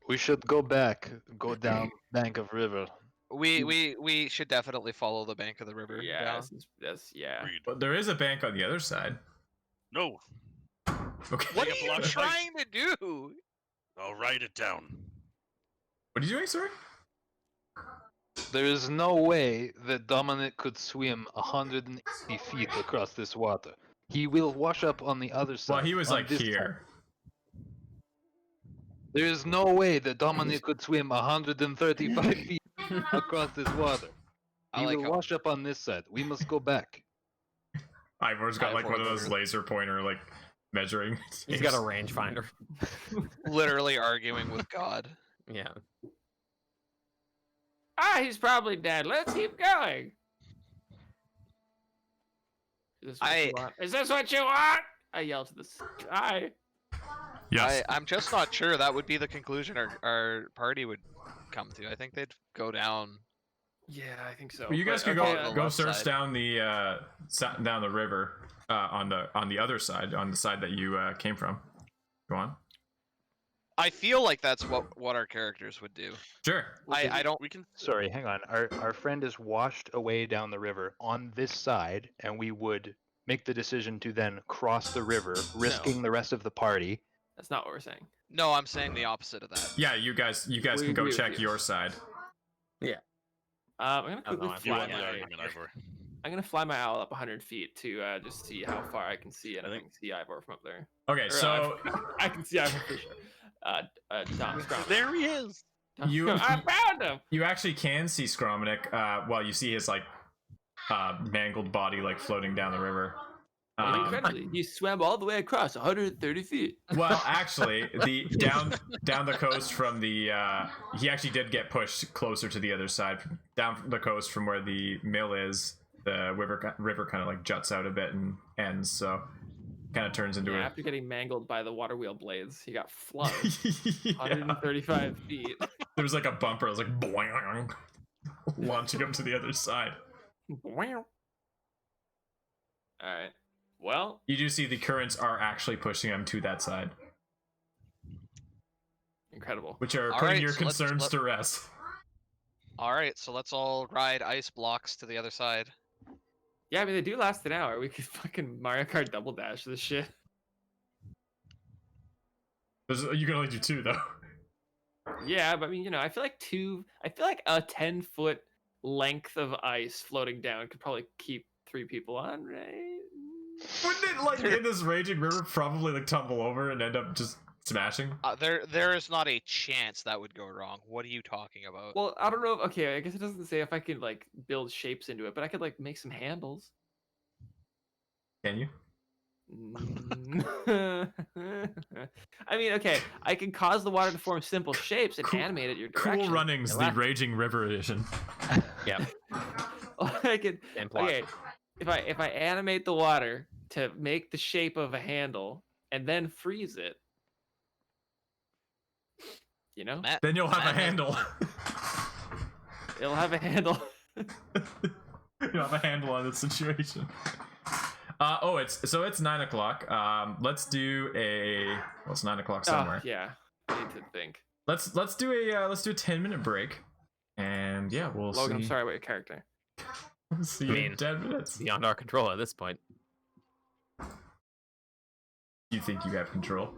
We should go down bank of river. We should definitely follow the bank of the river. Yeah, that's yeah. Agreed. But there is a bank on the other side. No. Okay. What Yeah, are you block it. trying to do? I'll write it down. What are you doing, sir? There is no way that Dominic could swim 180 feet across this water. He will wash up on the other side. Well, he was on like this here. side. There is no way that Dominic could swim 135 feet across this water. I He like will how- wash up on this side. We must go back. Ivor's got like Ivor one of those laser pointer like measuring. He's got a rangefinder. Literally arguing with God. Yeah. Ah, he's probably dead. Let's keep going. Is this what you want? Is this what you want? I yell to the sky. Yes. I'm just not sure that would be the conclusion our party would come to. I think they'd go down. Yeah, I think so. Well, you guys But, could okay, go left search side. down the river on the other side, on the side that you came from. Go on. I feel like that's what our characters would do. Sure. I don't. We can. Sorry, hang on. Our friend is washed away down the river on this side, and we would make the decision to then cross the river, risking the rest of the party. That's not what we're saying. No, I'm saying the opposite of that. Yeah, you guys We can go agree with check you. your side. I'm gonna I don't quickly know, I You feel fly won the my. argument, Ivor. I'm gonna fly my owl up 100 feet to just see how far I can see, and I I think- can see Ivor from up there. Okay, Or, so I can see Ivor for sure. Dom, Scrum. There he is. You- I found him. you actually can see Skrominik while you see his like mangled body like floating down the river. Incredibly, he swam all the way across 130 feet. Well, actually, the down the coast from the he actually did get pushed closer to the other side, down the coast from where the mill is. The river kind of like juts out a bit and ends, so kind of turns into Yeah, a. after getting mangled by the water wheel blades, he got flung Yeah. 135 feet. There was like a bumper. It was like boing, launching him to the other side. All right. Well, You do see the currents are actually pushing him to that side, incredible. which are All putting right, your so let's- concerns let- to rest. All right, so let's all ride ice blocks to the other side. Yeah, I mean they do last an hour. We could fucking Mario Kart double dash this shit. You can only do two though. Yeah, but I mean, I feel like a 10-foot length of ice floating down could probably keep 3 people on, right? Wouldn't it, like, in this raging river probably, like, tumble over and end up just smashing? There is not a chance that would go wrong. What are you talking about? Well, I don't know. Okay, I guess it doesn't say if I could, like, build shapes into it, but I could, like, make some handles. Can you? I mean, okay, I can cause the water to form simple shapes and animate it your direction. Cool Runnings, the Raging River edition. Yeah. I could. Okay, if I animate the water to make the shape of a handle and then freeze it, you know, then you'll have a handle. It'll have a handle. You'll have a handle on the situation. It's 9 o'clock. Let's do a. Well, it's 9 o'clock somewhere. Yeah, I need to think. Let's do a 10-minute break, and yeah, we'll Logan, see. I'm sorry about your character. We'll see you in 10 minutes. Beyond our control at this point. You think you have control?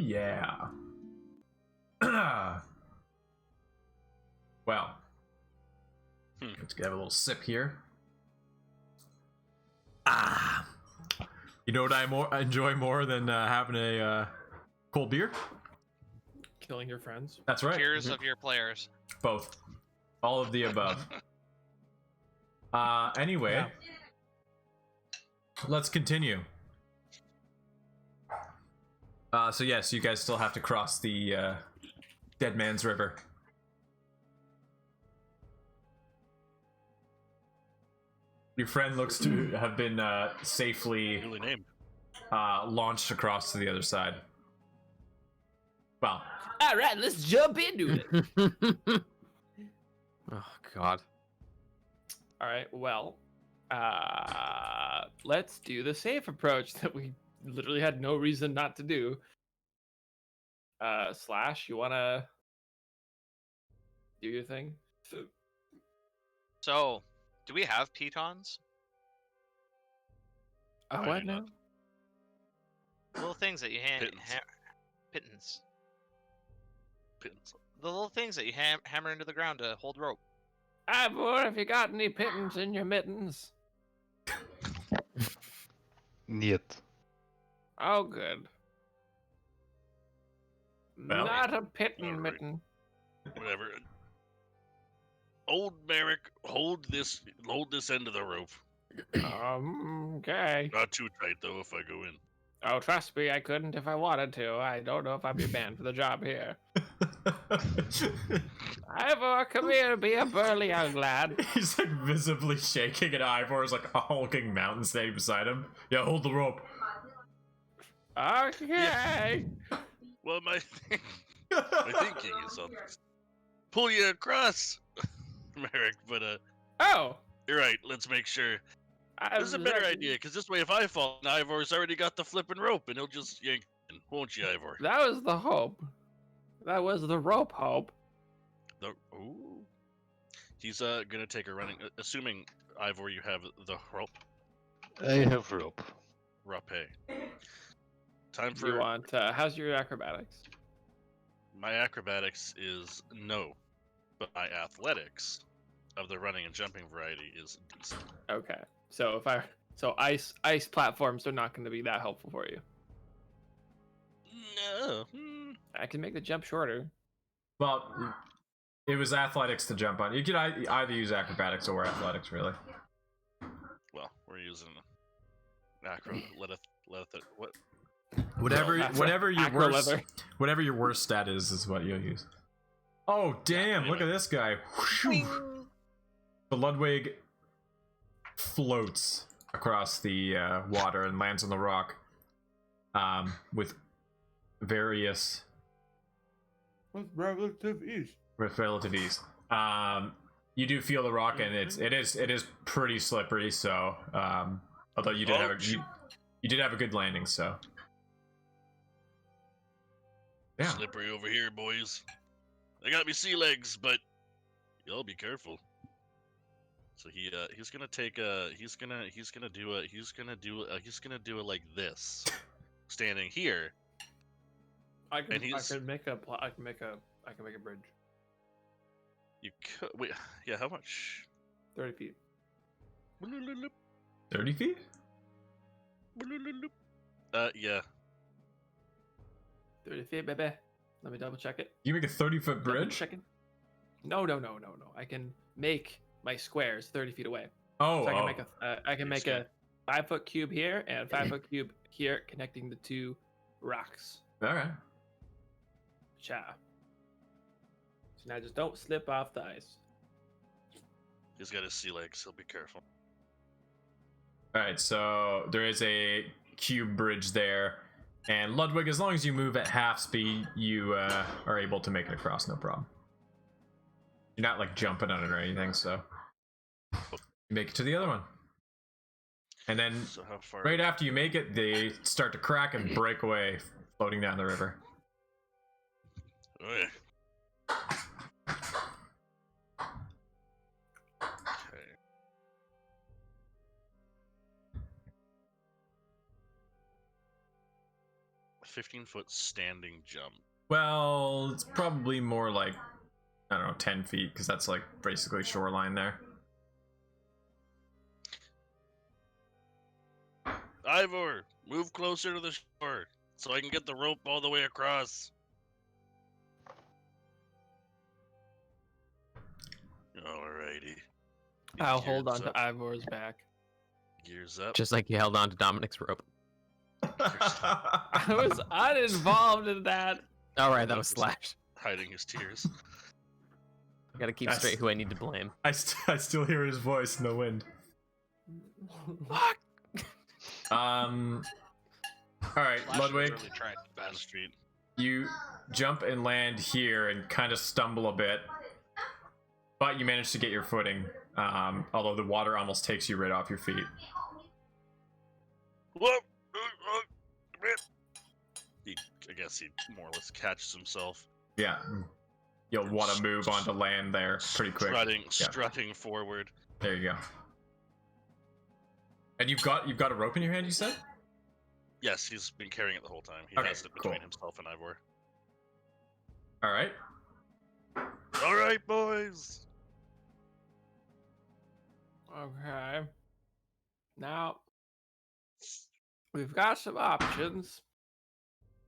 yeah. Well, let's have a little sip here. You know what I enjoy more than having a cold beer? Killing your friends. That's right. Cheers of your players. Both. All of the above. Anyway, Yeah. let's continue. So yes, you guys still have to cross the Dead Man's River. Your friend looks to have been safely Newly named. launched across to the other side. Well, All right, let's jump into it. Oh God. All right, well, let's do the safe approach that we literally had no reason not to do. Slash, you wanna do your thing? So, do we have pitons? I What do now? not. Little things that you Pittons. pittons. Pins. The little things that you hammer into the ground to hold rope. Ivor, have you got any pittance in your mittens? Niet. Oh, good. Well, Not a pitten alright. mitten. Whatever. Old Merrick, hold this end of the rope. Okay. Not too tight though if I go in. Oh, trust me, I couldn't if I wanted to. I don't know if I'd be banned for the job here. Ivor, come here, be a burly young lad. he's like visibly shaking, and Ivor's like a hulking mountain standing beside him. Yeah, hold the rope. Okay. Well, my thinking is I'll just pull you across, Merrick. But Oh. you're right. Let's make sure. This is a better idea, because this way, if I fall, Ivor's already got the flipping rope, and he'll just yank in, won't you, Ivor? That was the hope. That was the rope hope. Ooh. He's gonna take a running. Assuming Ivor, you have the rope. I have rope. Rape. Time Do you for want, how's your acrobatics? my acrobatics is no, but my athletics of the running and jumping variety is decent. Okay. So ice platforms are not going to be that helpful for you. No. I can make the jump shorter. Well, it was athletics to jump on. You could either use acrobatics or athletics, really. Well, we're using acro. Let what? Whatever your Acro worst, leather. whatever your worst stat is what you'll use. Oh damn! Look at this guy. Whew. The Ludwig floats across the water and lands on the rock, with various With relative ease. with relative ease. You do feel the rock, and it is pretty slippery. So, although you did you did have a good landing, so yeah. Slippery over here, boys. They got me sea legs, but y'all be careful. So he's gonna take he's gonna do it like this, standing here. I can make a bridge. You could wait. Yeah, how much? 30 feet. 30 feet? Yeah. 30 feet, baby. Let me double check it. You make a 30-foot bridge? Checking. No. I can make my squares 30 feet away. Oh, So I can make a 5-foot cube here and a 5-foot cube here, connecting the two rocks. all right. Cha. So now just don't slip off the ice. He's got his sea legs. He'll be careful. All right, so there is a cube bridge there, and Ludwig, as long as you move at half speed, you are able to make it across, no problem. You're not like jumping on it or anything, so you make it to the other one. And then So how far? right after you make it, they start to crack and break away, floating down the river. Oh, yeah. Okay. 15-foot standing jump? Well, it's probably more like, I don't know, 10 feet, because that's like basically shoreline there. Ivor, move closer to the shore so I can get the rope all the way across. Alrighty. I'll hold on to Ivor's back. Gears up. Just like you held on to Dominic's rope. I was uninvolved in that. All right, that was Slash. Hiding his tears. I gotta keep straight who I need to blame. I still hear his voice in the wind. Fuck. All right, Ludwig. Really trying to bad street. You jump and land here and kind of stumble a bit, but you manage to get your footing. Although the water almost takes you right off your feet. Whoop! I guess he more or less catches himself. Yeah, you'll want to move onto land there pretty quick. Strutting forward. There you go. And you've got a rope in your hand, you said? Yes, he's been carrying it the whole time. He has it between himself and Ivor. All right. All right, boys. Okay. Now, we've got some options.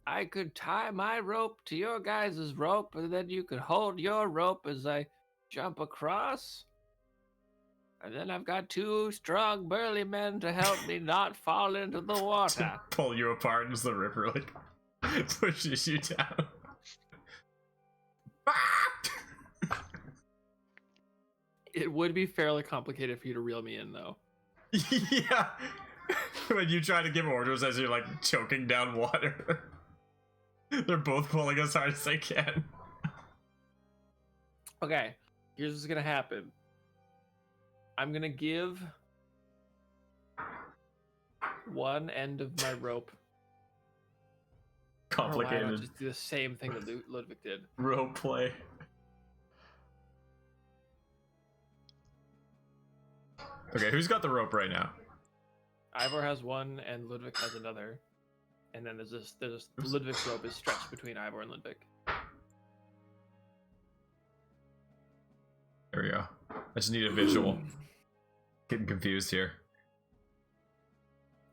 I could tie my rope to your guys' rope, and then you could hold your rope as I jump across. And then I've got two strong, burly men to help me not fall into the water. To pull you apart as the river like pushes you down. It would be fairly complicated for you to reel me in, though. Yeah. When you try to give orders as you're like choking down water. They're both pulling as hard as they can. Okay, here's what's gonna happen. I'm gonna give one end of my rope. Complicated. I'll just do the same thing that Ludwig did. Rope play. Okay, who's got the rope right now? Ivor has one and Ludwig has another. And then there's Ludwig's rope is stretched between Ivor and Ludwig. There we go. I just need a visual. Getting confused here.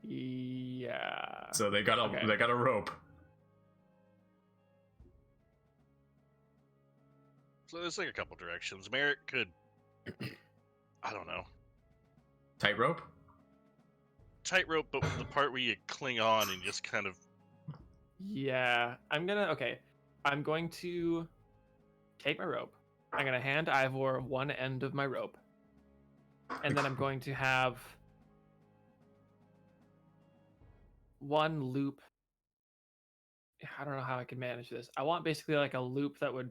Yeah. So they got a rope. So there's like a couple directions. Merrick could, I don't know. Tightrope? Tightrope, but with the part where you cling on and just kind of. Yeah, I'm going to take my rope. I'm gonna hand Ivor one end of my rope, and then I'm going to have one loop. I don't know how I can manage this. I want basically like a loop that would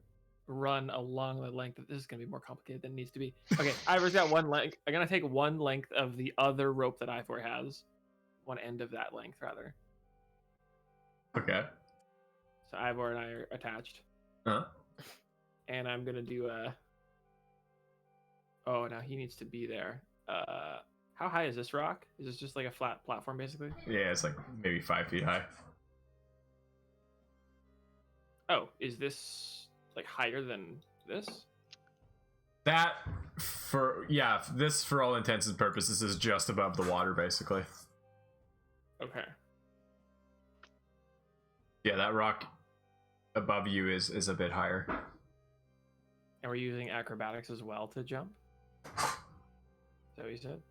run along the length of this. Is gonna be more complicated than it needs to be. Okay, Ivor's got one length. I'm gonna take one length of the other rope that Ivor has. One end of that length, rather. Okay. So Ivor and I are attached. Huh? And I'm gonna do a. Oh, now he needs to be there. How high is this rock? Is this just like a flat platform, basically? Yeah, it's like maybe 5 feet high. Oh, is this like higher than this? That this for all intents and purposes is just above the water, basically. Okay. Yeah, that rock above you is a bit higher. And we're using acrobatics as well to jump? Is that what you said?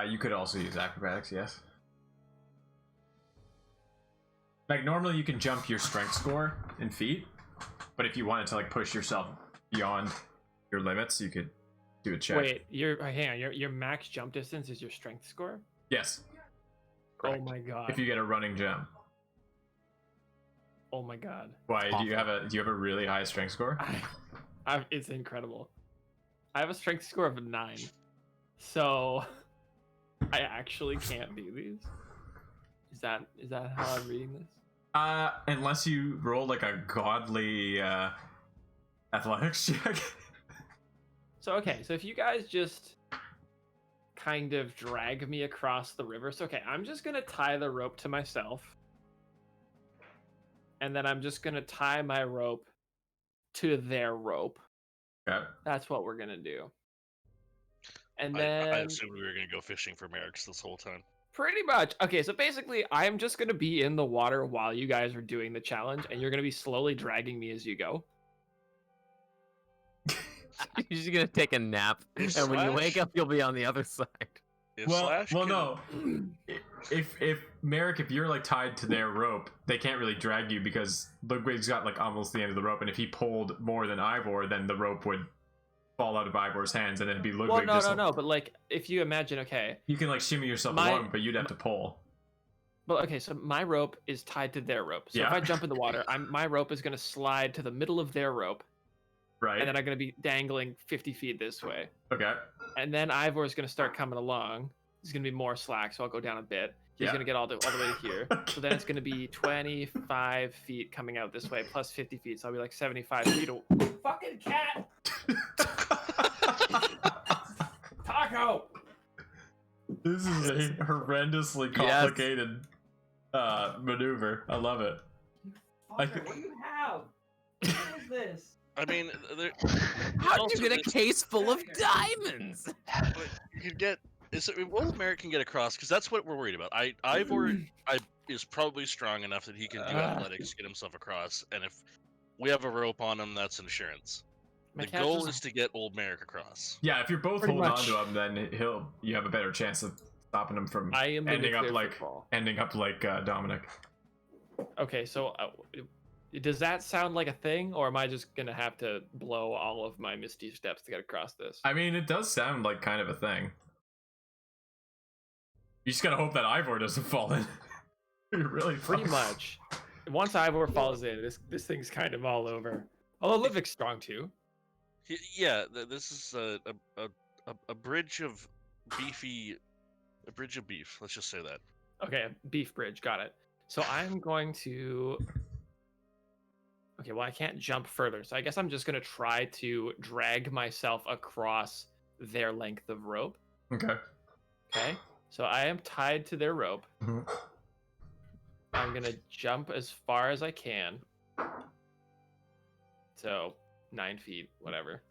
You could also use acrobatics, yes. Like, normally you can jump your strength score in feet, but if you wanted to, like, push yourself beyond your limits, you could do a check. Wait, your max jump distance is your strength score? Yes. Correct. Oh my god. If you get a running jump. Oh my god. Why? Do you have a really high strength score? It's incredible. I have a strength score of 9. So I actually can't do these. Is that how I'm reading this? Unless you roll like a godly athletics check. So if you guys just kind of drag me across the river. So I'm just gonna tie the rope to myself. and then I'm just gonna tie my rope to their rope. Okay. That's what we're gonna do. And I then assumed we were gonna go fishing for Merrick's this whole time. pretty much. Okay, so basically, I'm just gonna be in the water while you guys are doing the challenge, and you're gonna be slowly dragging me as you go. You're just gonna take a nap, and when you wake up, you'll be on the other side. No. If Merrick, if you're like tied to their rope, they can't really drag you because Ludwig's got like almost the end of the rope, and if he pulled more than Ivor, then the rope would fall out of Ivor's hands, and it'd be Ludwig. Well, no. But like, if you imagine, okay, you can like shimmy yourself along, but you'd have to pull. But okay, so my rope is tied to their rope. So if I jump in the water, my rope is gonna slide to the middle of their rope. Right. And then I'm going to be dangling 50 feet this way. Okay. And then Ivor is going to start coming along. He's going to be more slack, so I'll go down a bit. He's going to get all the way to here. So then it's going to be 25 feet coming out this way, plus 50 feet. So I'll be like 75 feet. Fucking cat! Taco! This is a horrendously complicated maneuver. I love it. What do you have? What is this? I mean, how did you get a case full of diamonds? You could get. What Merrick can get across, because that's what we're worried about. Ivor is probably strong enough that he can do athletics, get himself across, and if we have a rope on him, that's insurance. The goal is to get old Merrick across. Yeah, if you're both holding on to him, then you have a better chance of stopping him from ending up like Dominic. Okay, so does that sound like a thing, or am I just gonna have to blow all of my Misty Steps to get across this? I mean, it does sound like kind of a thing. You just gotta hope that Ivor doesn't fall in. You're really pretty much. Once Ivor falls in, this thing's kind of all over. Although Ludwig's strong too. Yeah, this is a bridge of beefy, a bridge of beef. Let's just say that. Okay, beef bridge, got it. So I'm going to. Okay, well, I can't jump further, so I guess I'm just going to try to drag myself across their length of rope. Okay. Okay, so I am tied to their rope. Mm-hmm. I'm going to jump as far as I can. So, 9 feet, whatever.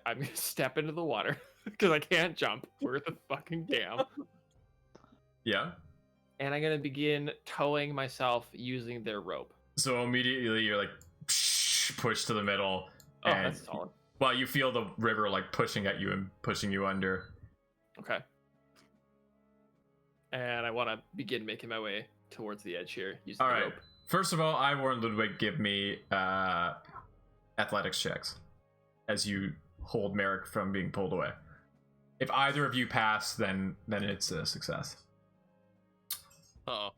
I'm going to step into the water, because I can't jump. Worth a fucking damn. Yeah. And I'm going to begin towing myself using their rope. So immediately you're like pushed to the middle. Oh, that's solid. Well, you feel the river like pushing at you and pushing you under. Okay. And I want to begin making my way towards the edge here using the rope. First of all, Ivor and Ludwig, give me athletics checks as you hold Merrick from being pulled away. If either of you pass, then it's a success. Uh-oh. All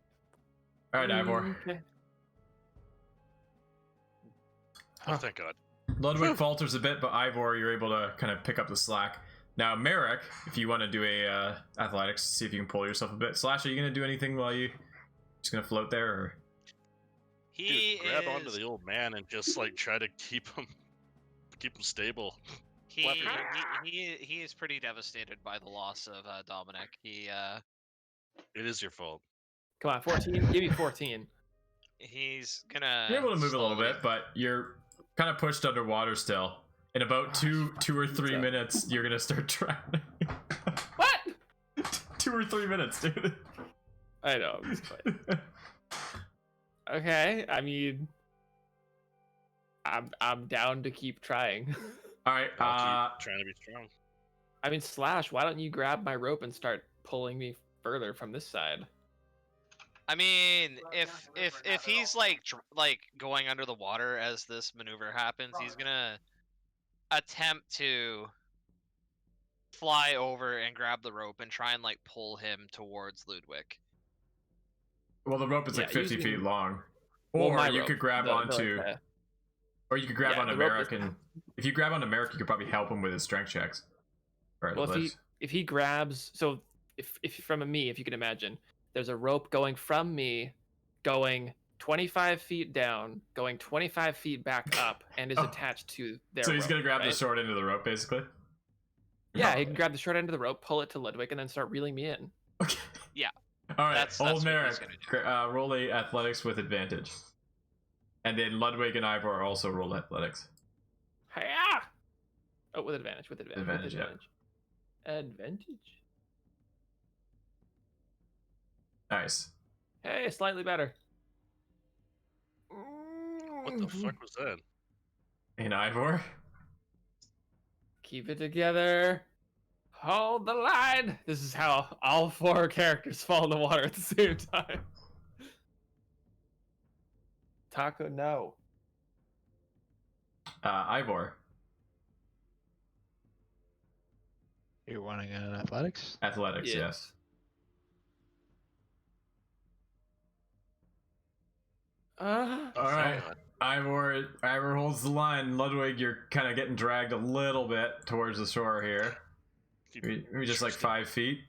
right, Ivor. Okay. Oh, thank God. Ludwig falters a bit, but Ivor, you're able to kind of pick up the slack. Now, Merrick, if you want to do a athletics, see if you can pull yourself a bit. Slash, are you going to do anything while you just going to float there? Or? Dude, grab onto the old man and just like try to keep him stable. He is pretty devastated by the loss of Dominic. It is your fault. Come on, 14. Give me 14. He's gonna. You're able to move a little bit, but you're kind of pushed underwater still. In about two or 3 minutes, you're gonna start drowning. What? 2 or 3 minutes, dude. I know. I'm just playing. Okay, I mean, I'm down to keep trying. All right, trying to be strong. I mean, Slash, why don't you grab my rope and start pulling me further from this side? I mean, if he's like going under the water as this maneuver happens, he's gonna attempt to fly over and grab the rope and try and like pull him towards Ludwig. Well, the rope is like 50 feet long, or you could grab onto, or you could grab onto Merrick, and if you grab onto Merrick, you could probably help him with his strength checks. Well, if he grabs, so if from me, if you can imagine. There's a rope going from me, going 25 feet down, going 25 feet back up, and is attached to their rope. So he's going to grab the short end of the rope, basically? Yeah, he can grab the short end of the rope, pull it to Ludwig, and then start reeling me in. Okay. Yeah. All right, that's old Merrick, roll a athletics with advantage. And then Ludwig and Ivor also roll athletics. Hiya! Oh, with advantage. With advantage. Advantage, with advantage. Advantage. Nice. Hey, slightly better. What the fuck was that? And Ivor? Keep it together. Hold the line. This is how all 4 characters fall in the water at the same time. Taco, no. Ivor. You're running in athletics? Athletics, yes. Alright. Ivor holds the line. Ludwig, you're kind of getting dragged a little bit towards the shore here. Maybe just like 5 feet.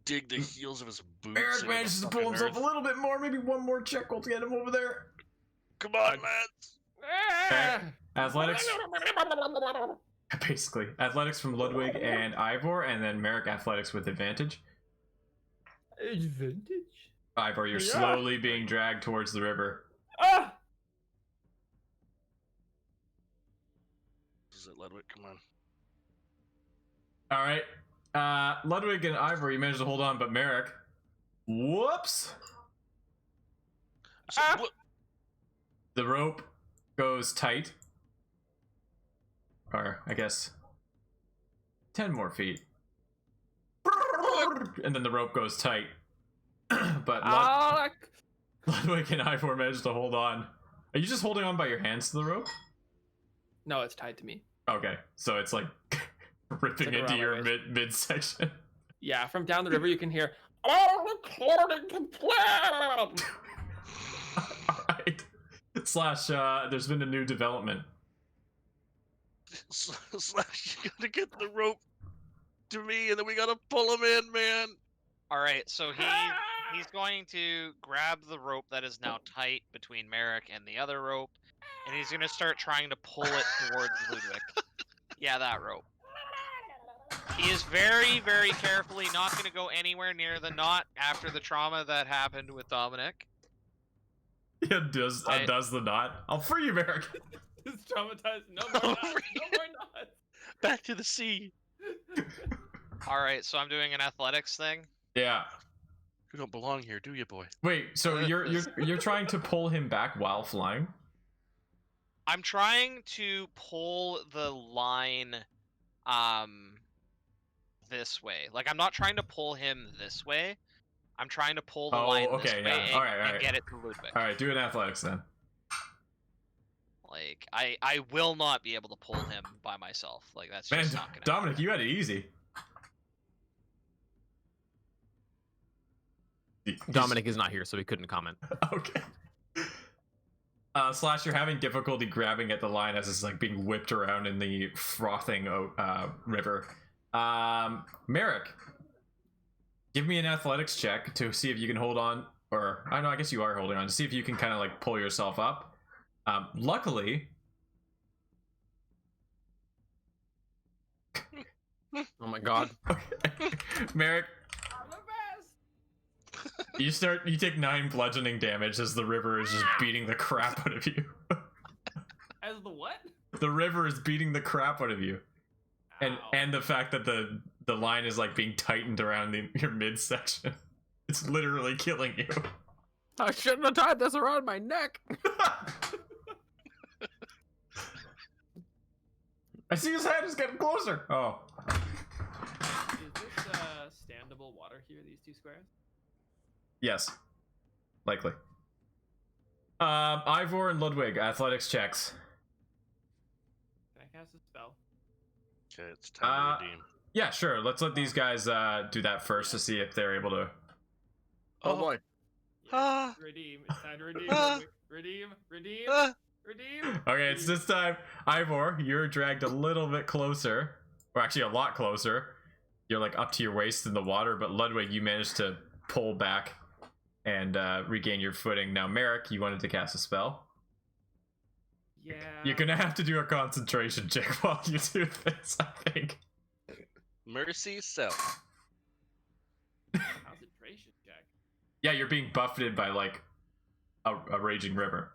Dig the heels of his boots. Eric manages to pull himself a little bit more. Maybe one more check will get him over there. Come on, lads. Okay. Athletics. Basically. Athletics from Ludwig and Ivor, and then Merrick athletics with advantage. Advantage? Ivor, you're slowly being dragged towards the river. Ah! Is it Ludwig? Come on. Alright. Ludwig and Ivor, you managed to hold on, but Merrick. Whoops! What? The rope goes tight. Or, I guess, 10 more feet. And then the rope goes tight. But Ludwig and Ivor managed to hold on. Are you just holding on by your hands to the rope? No, it's tied to me. Okay, so it's like ripping like into your midsection. Yeah, from down the river you can hear. Alright. Slash, there's been a new development. Slash, you gotta get the rope to me, and then we gotta pull him in, man. All right, so he's going to grab the rope that is now tight between Merrick and the other rope, and he's gonna start trying to pull it towards Ludwig. Yeah, that rope. He is very, very carefully not going to go anywhere near the knot after the trauma that happened with Dominic. He undoes the knot. I'll free you, Merrick. It's traumatized. No more knots. No more knots. Back to the sea. All right, so I'm doing an athletics thing. Yeah. You don't belong here, do you, boy? Wait, so you're trying to pull him back while flying? I'm trying to pull the line this way. Like, I'm not trying to pull him this way. I'm trying to pull the line this way and get it to Ludwig. Alright, do an athletics then. Like, I will not be able to pull him by myself. Like, that's just not gonna Dominic, happen. you had it easy. Dominic is not here, so he couldn't comment. Okay. Slash, you're having difficulty grabbing at the line as it's like being whipped around in the frothing river. Merrick, give me an athletics check to see if you can hold on, or I know, I guess you are holding on, to see if you can kind of like pull yourself up. Luckily, Oh my god. Merrick, you take 9 bludgeoning damage as the river is just beating the crap out of you. As the what? The river is beating the crap out of you. And the fact that the line is like being tightened around your midsection. It's literally killing you. I shouldn't have tied this around my neck. I see his head is getting closer. Oh. Is this standable water here, these 2 squares? Yes. Likely. Ivor and Ludwig, athletics checks. Can I cast a spell? Okay, it's time to redeem. Yeah, sure. Let's let these guys do that first to see if they're able to. Oh boy. Yeah, redeem. It's time to redeem. Redeem. Redeem. Redeem. Okay, it's this time. Ivor, you're dragged a little bit closer. Or actually a lot closer. You're like up to your waist in the water, but Ludwig, you managed to pull back and regain your footing. Now, Merrick, you wanted to cast a spell. Yeah. You're gonna have to do a concentration check while you do this, I think. Mercy self. Concentration check. Yeah, you're being buffeted by like a raging river.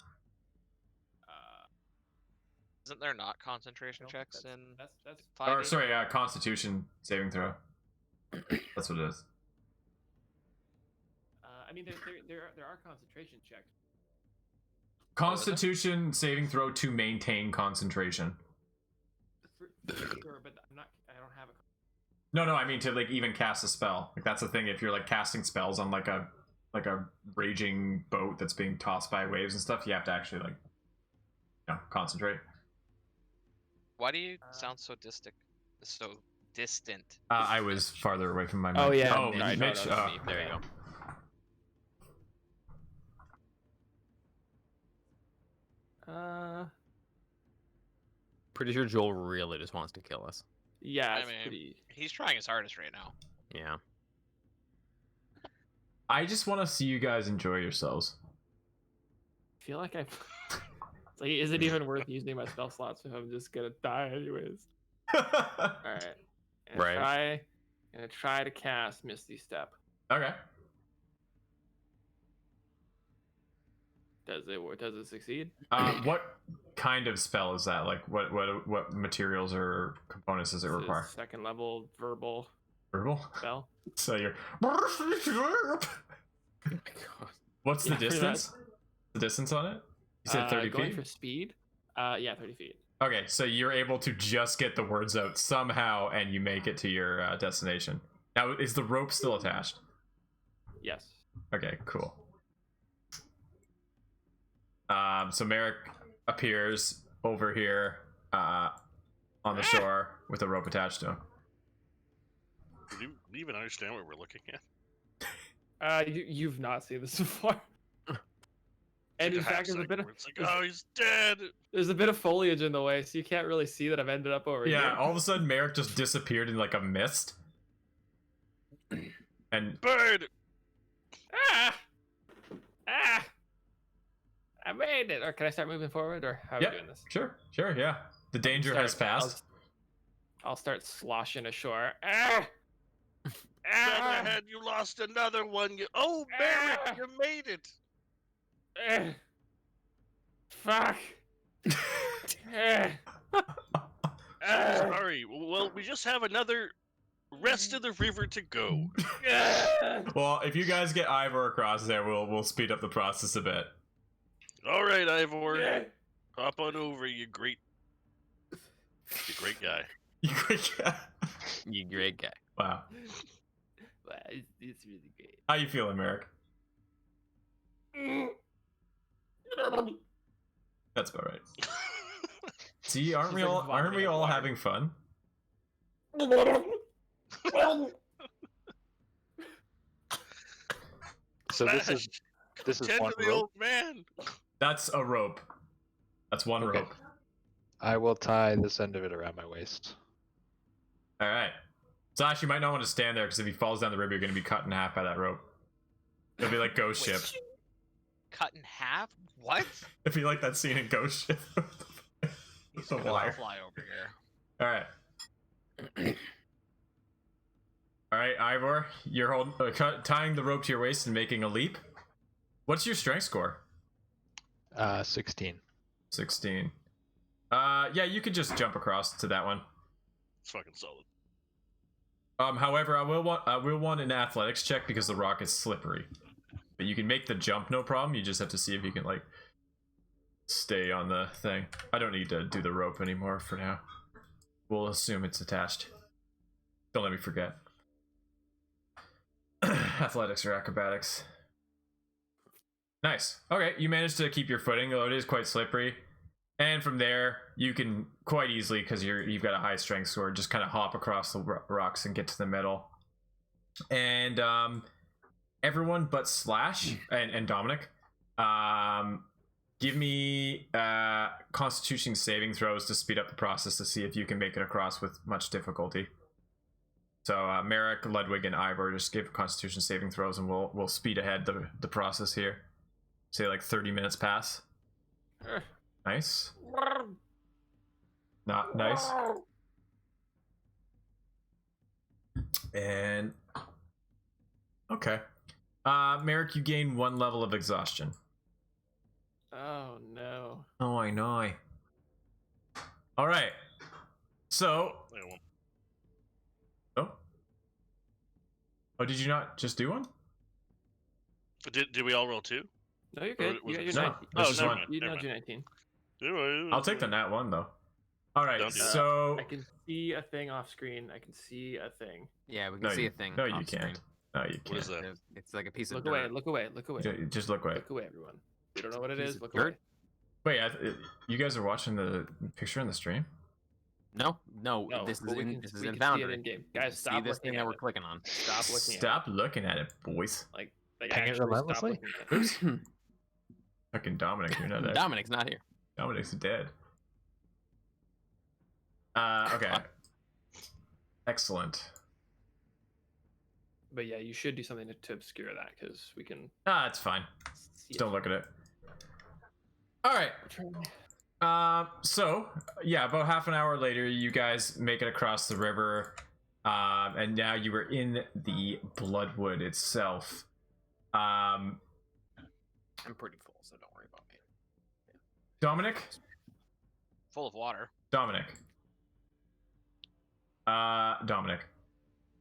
Isn't there not concentration checks in That's 5e? Or sorry, Constitution saving throw. That's what it is. I mean, there are concentration checks. Constitution saving throw to maintain concentration. Sure, but I don't have a. No, I mean to like even cast a spell. Like that's the thing. If you're like casting spells on like a raging boat that's being tossed by waves and stuff, you have to actually like, concentrate. Why do you sound so distant? I was farther away from my mic. Oh yeah. Oh, Mitch. Mitch. No, me. There you go. Pretty sure Joel really just wants to kill us. Yeah, I mean, he's trying his hardest right now. Yeah. I just want to see you guys enjoy yourselves. I feel like it's like, is it even worth using my spell slots if I'm just gonna die anyways? All right. Gonna try to cast Misty Step. Okay. Does it succeed? What kind of spell is that? Like, what materials or components does it require? Second level verbal spell. So you're. What's the distance? The distance on it? You said 30 going feet? for speed. Yeah, 30 feet. Okay, so you're able to just get the words out somehow, and you make it to your destination. Now, is the rope still attached? Yes. Okay, cool. So Merrick appears over here on the shore with a rope attached to him. Do you even understand what we're looking at? You've not seen this before. And in fact, there's a bit of oh, he's dead. There's a bit of foliage in the way, so you can't really see that I've ended up over here. Yeah, all of a sudden Merrick just disappeared in like a mist. And bird. I made it. Or can I start moving forward, or how are we doing this? Sure, yeah. The danger has passed. I'll start sloshing ashore. Featherhead, you lost another one. Oh, Merrick, you made it. Fuck. Sorry. Well, we just have another rest of the river to go. Well, if you guys get Ivor across there, we'll speed up the process a bit. All right, Ivor. Hop on over, you great guy. You great guy. You great guy. Wow. It's really great. How you feeling, Merrick? That's about right. See, aren't we all having fun? So this is one the rope. old man. That's a rope. That's one rope. I will tie this end of it around my waist. All right. Sash, you might not want to stand there because if he falls down the river, you're going to be cut in half by that rope. It'll be like Ghost Ship. Cut in half? What? It'd be like that scene in Ghost Ship. He's the gonna wire. fly over here. All right. All right, Ivor, you're tying the rope to your waist and making a leap. What's your strength score? 16. 16. Yeah, you could just jump across to that one. It's fucking solid. However, I will want an athletics check because the rock is slippery. But you can make the jump, no problem. You just have to see if you can like stay on the thing. I don't need to do the rope anymore for now. We'll assume it's attached. Don't let me forget. Athletics or acrobatics. Nice. Okay, you managed to keep your footing, though it is quite slippery. And from there, you can quite easily, because you've got a high strength score, just kind of hop across the rocks and get to the middle. And everyone but Slash and Dominic, give me Constitution saving throws to speed up the process to see if you can make it across with much difficulty. So Merrick, Ludwig, and Ivor just give Constitution saving throws, and we'll speed ahead the process here. Say like 30 minutes pass. Nice. Not nice. And okay. Merrick, you gain 1 level of exhaustion. Oh no. Oh, I know. All right. So. Oh. Oh, did you not just do one? Did we all roll 2? No, you're good. Was You it got your No, 19. this is never one. mind, You never know mind. your 19. I'll take the nat 1 though. All right. Don't do that. So. I can see a thing off screen. I can see a thing. Yeah, we can No, see you, a thing. no, you off screen. can't. No, you What is can't. that? It's like a piece of Look dirt. away, look away, look away. Just look away. Look away, everyone. You don't know what it Piece is? of Look dirt? away. Wait, you guys are watching the picture on the stream? No, No, this is but we in can- this is we in can see it Foundry. in-game. You Guys, can stop see this looking thing at that we're it. clicking on. Stop looking Stop looking at it, boys. Like Hang it actually stop relentlessly? looking at it. Fucking Dominic, you're not dead. Dominic's not here. Dominic's dead. Okay. Fuck. Excellent. But yeah, you should do something to obscure that because we can It's fine. see Just don't it. look at it. All right. So yeah, about half an hour later, you guys make it across the river, and now you are in the Bloodwood itself. I'm pretty full, so don't worry about me. Dominic. Full of water. Dominic. Dominic.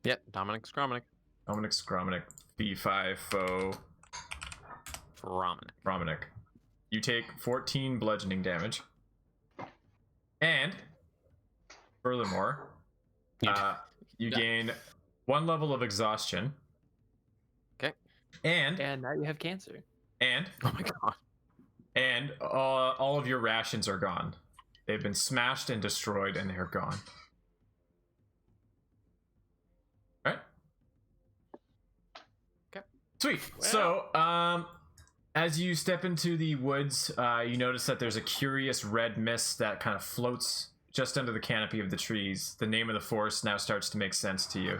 Yeah, Dominic Skromnik. Dominic Skromnik. B5 foe. Romanic. You take 14 bludgeoning damage. And furthermore, you gain 1 level of exhaustion. Okay. And now you have cancer. And oh my god. And all of your rations are gone. They've been smashed and destroyed, and they're gone. All right. Okay. Sweet. So, as you step into the woods, you notice that there's a curious red mist that kind of floats just under the canopy of the trees. The name of the forest now starts to make sense to you.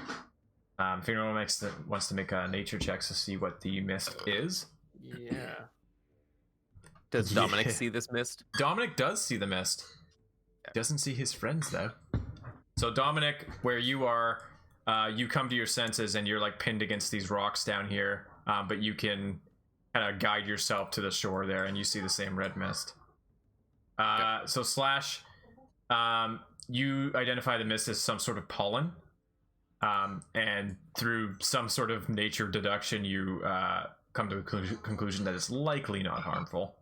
If anyone wants to make nature checks to see what the mist is. Yeah. Does Dominic see this mist? Dominic does see the mist. Doesn't see his friends though. So Dominic, where you are, you come to your senses and you're like pinned against these rocks down here, but you can kind of guide yourself to the shore there, and you see the same red mist. So Slash, you identify the mist as some sort of pollen, and through some sort of nature deduction, you come to a conclusion that it's likely not harmful.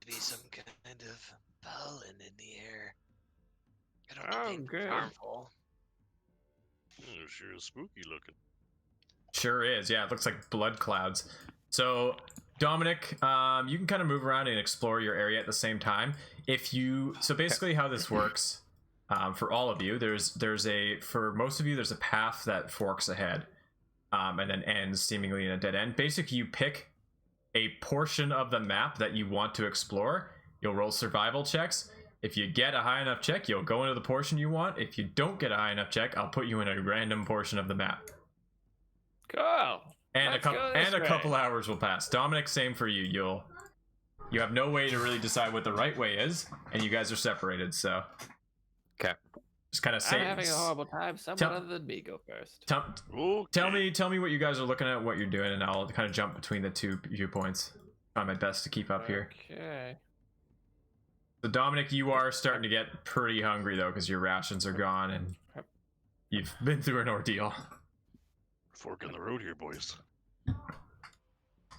Be some kind of pollen in the air. I Oh, don't think good. harmful. Sure is spooky looking. Sure is, yeah. It looks like blood clouds. So, Dominic, you can kind of move around and explore your area at the same time. So basically, how this works, for all of you, for most of you, there's a path that forks ahead, and then ends seemingly in a dead end. Basically, you pick a portion of the map that you want to explore. You'll roll survival checks. If you get a high enough check, you'll go into the portion you want. If you don't get a high enough check, I'll put you in a random portion of the map. Cool. And Let's a go this way. couple hours will pass. Dominic, same for you. You have no way to really decide what the right way is, and you guys are separated. So, okay, just kind of I'm having a horrible time. Someone other than me go first. Tell me what you guys are looking at, what you're doing, and I'll kind of jump between the two viewpoints. Try my best to keep up here. Okay. So Dominic, you are starting to get pretty hungry though, because your rations are gone and you've been through an ordeal. Fork in the road here, boys.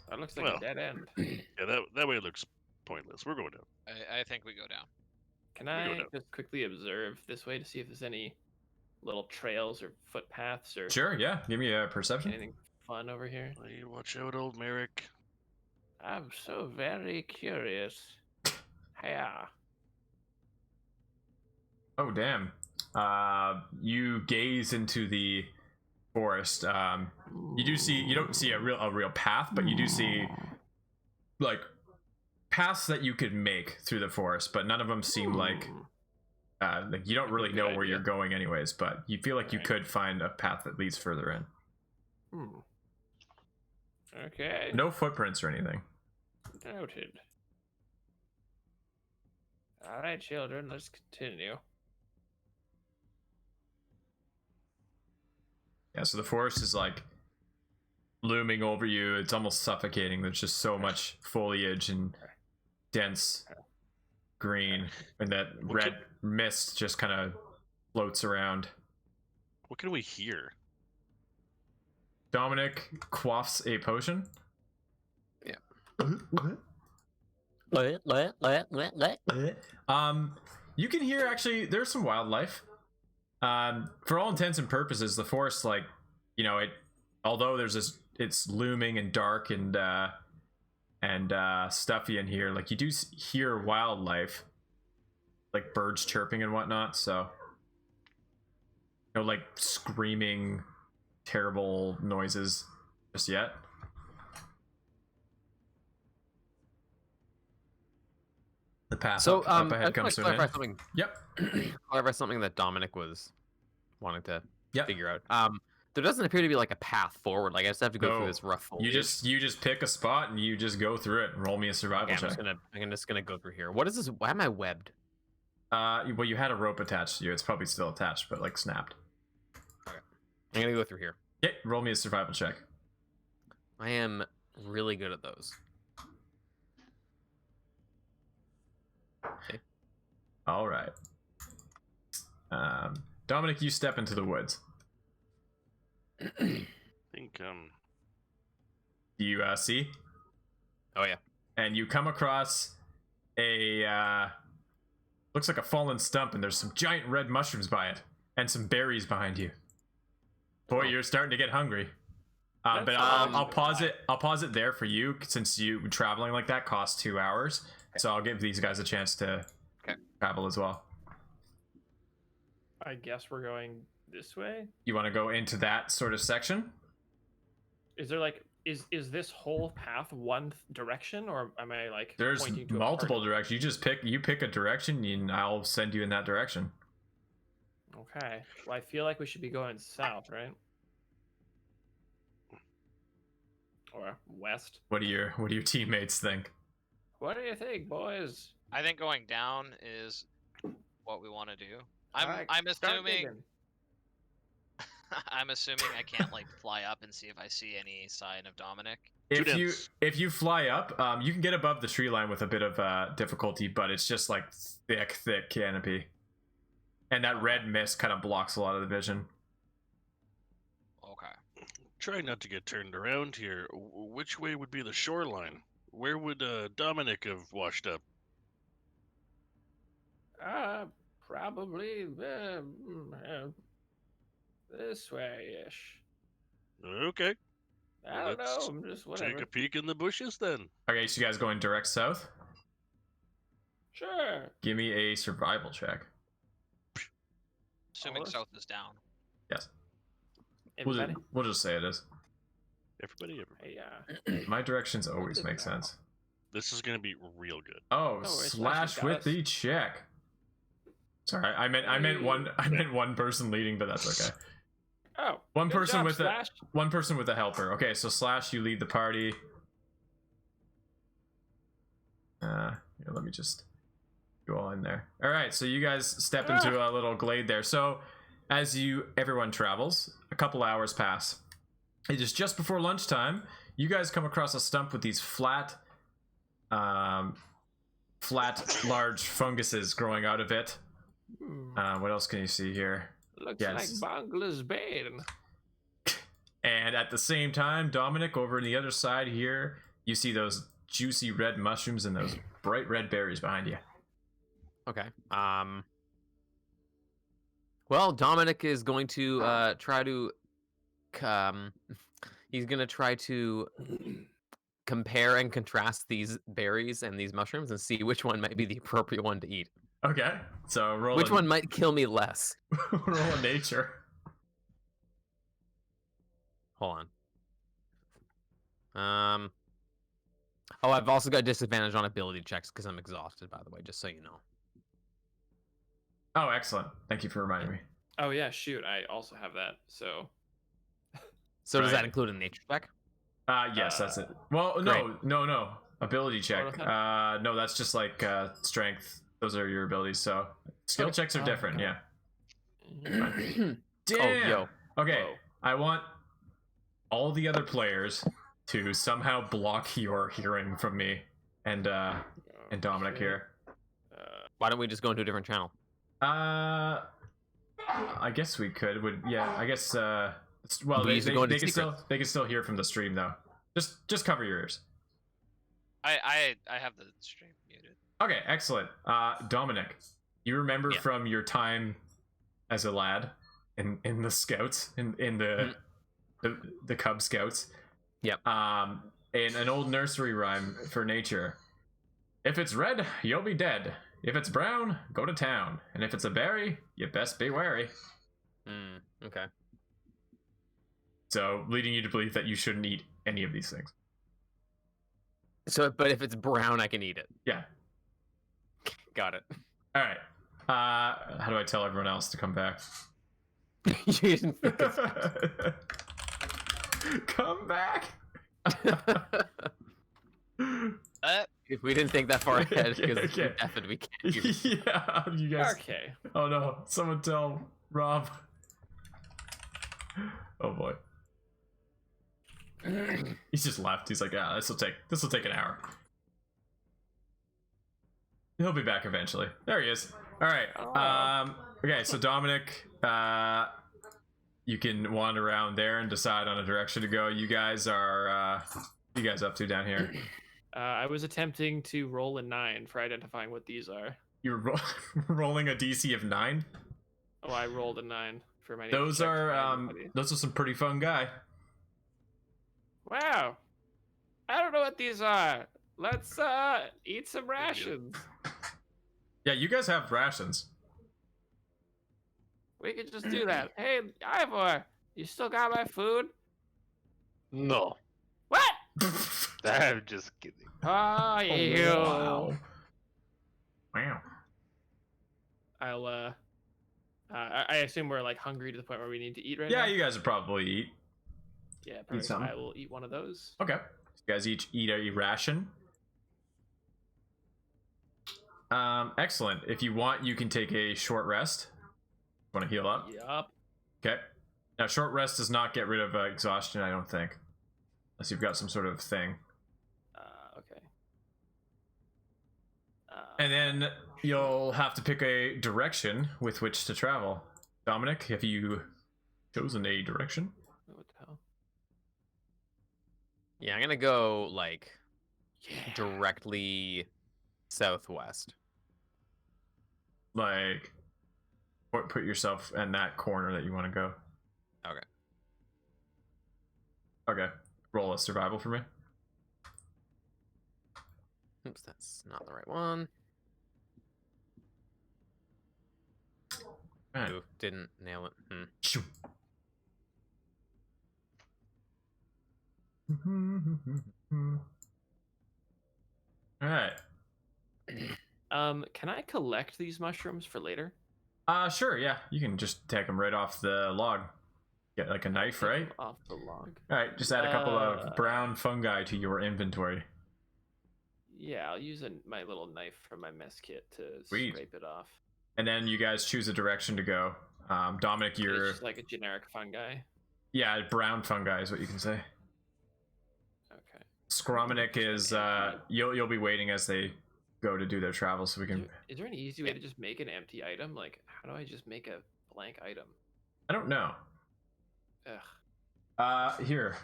That looks like a dead end. Yeah, that way it looks pointless. We're going down. I think we go down. Can I just quickly observe this way to see if there's any little trails or footpaths or Sure, yeah. Give me a perception. anything fun over here? Hey, watch out, old Merrick. I'm so very curious. Yeah. Oh damn. You gaze into the forest. You don't see a real path, but you do see like paths that you could make through the forest, but none of them seem like you don't really know where you're going anyways, but you feel like you could find a path that leads further in. Okay. No footprints or anything. Noted. All right, children, let's continue. Yeah, so the forest is like looming over you. It's almost suffocating. There's just so much foliage and dense green, and that red mist just kind of floats around. What can we hear? Dominic quaffs a potion. Yeah. You can hear, actually, there's some wildlife. For all intents and purposes, the forest, like, you know, although it's looming and dark and stuffy in here, like, you do hear wildlife, like birds chirping and whatnot, so, no, like, screaming, terrible noises just yet. The path up ahead comes to an end. Yep. Clarify something that Dominic was wanting to figure out. There doesn't appear to be like a path forward. Like I just have to go through this rough foliage. You just pick a spot and you just go through it and roll me a survival check. I'm just gonna go through here. What is this? Why am I webbed? Well, you had a rope attached to you. It's probably still attached, but like snapped. Okay. I'm gonna go through here. Yeah, roll me a survival check. I am really good at those. Okay. All right. Dominic, you step into the woods. I think Do you see? Oh yeah. And you come across a looks like a fallen stump, and there's some giant red mushrooms by it, and some berries behind you. Boy, you're starting to get hungry. But I'll pause it. I'll pause it there for you, since you traveling like that costs 2 hours. So I'll give these guys a chance to travel as well. I guess we're going this way. You want to go into that sort of section? Is there like is this whole path one direction, or am I like there's pointing to multiple directions? You just pick a direction and I'll send you in that direction. Okay. Well, I feel like we should be going south, right? Or west. What do your teammates think? What do you think, boys? I think going down is what we want to do. I'm assuming I'm assuming I can't like fly up and see if I see any sign of Dominic. If you fly up, you can get above the tree line with a bit of difficulty, but it's just like thick canopy, and that red mist kind of blocks a lot of the vision. Okay. Try not to get turned around here. Which way would be the shoreline? Where would Dominic have washed up? Probably this way-ish. Okay. I don't know. I'm just whatever. Take a peek in the bushes then. Okay, so you guys going direct south? Sure. Give me a survival check. Assuming south is down. Yes. Everybody? We'll just say it is. Everybody. Yeah. My directions always make sense. This is gonna be real good. Oh, slash with the check. Sorry, I meant one person leading, but that's okay. Oh, one person with a helper. Okay, so slash, you lead the party. Here, let me just go all in there. All right, so you guys step into a little glade there. So as everyone travels, a couple hours pass. It is just before lunchtime. You guys come across a stump with these flat, large funguses growing out of it. What else can you see here? Looks like Bangla's bane. And at the same time, Dominic, over on the other side here, you see those juicy red mushrooms and those bright red berries behind you. Okay. Well, Dominic is going to try to he's going to try to compare and contrast these berries and these mushrooms and see which one might be the appropriate one to eat. Okay, so roll. Which one might kill me less? Roll a nature. Hold on. Oh, I've also got disadvantage on ability checks because I'm exhausted, by the way, just so you know. Oh, excellent. Thank you for reminding me. Oh yeah, shoot. I also have that. So does that include a nature check? Yes, that's it. Well, no. Ability check. No, that's just like strength. Those are your abilities. So skill checks are different. Yeah. Damn. Oh, yo. Okay. Whoa. I want all the other players to somehow block your hearing from me and Dominic here. Why don't we just go into a different channel? I guess we could. I guess. Well, We they go into can still hear from the stream though. Just cover your ears. I have the stream muted. Okay, excellent. Dominic, you remember from your time as a lad in the Scouts in the Cub Scouts? Yep. In an old nursery rhyme for nature. If it's red, you'll be dead. If it's brown, go to town. And if it's a berry, you best be wary. Okay. So, leading you to believe that you shouldn't eat any of these things. So, but if it's brown, I can eat it. Yeah. Got it. All right. How do I tell everyone else to come back? You didn't think it's- Come back. If we didn't think that far ahead, because Okay. we can't. Yeah, you guys. Okay. Oh no! Someone tell Rob. Oh boy. He's just left. He's like, yeah, this will take an hour. He'll be back eventually. There he is. All right. Okay, so Dominic, you can wander around there and decide on a direction to go. You guys are, what are you guys up to down here? I was attempting to roll a 9 for identifying what these are. You're rolling a DC of 9. Oh, I rolled a 9 for my. Those are some pretty fun guy. Wow. I don't know what these are. Let's eat some rations. Yeah, you guys have rations. We could just do that. Hey, Ivor, you still got my food? No, What? I'm just kidding. Oh, you. Wow. I'll I assume we're like hungry to the point where we need to eat right Yeah, now. you guys would probably eat. Yeah, perfect. something. I will eat one of those. Okay. You guys each eat a ration. Excellent. If you want, you can take a short rest. Want to heal up? Yup. Okay. Now, short rest does not get rid of exhaustion, I don't think. Unless you've got some sort of thing. Okay. And then you'll have to pick a direction with which to travel. Dominic, have you chosen a direction? What the hell? Yeah, I'm gonna go like directly southwest. Like, put yourself in that corner that you want to go. Okay. Okay. Roll a survival for me. Oops, that's not the right one. Alright. Ooh, didn't nail it. Shoo. Alright. Can I collect these mushrooms for later? Sure, yeah. You can just take them right off the log. Get like a knife, right? Off the log. Alright, just add a couple of brown fungi to your inventory. Yeah, I'll use my little knife from my mess kit to Sweet. scrape it off. And then you guys choose a direction to go. Dominic, you're... It's just like a generic fungi. Yeah, brown fungi is what you can say. Okay. Skrominic is, you'll be waiting as they go to do their travel so we can... Is there any easy way to just make an empty item? Like, how do I just make a blank item? I don't know. Ugh. Here.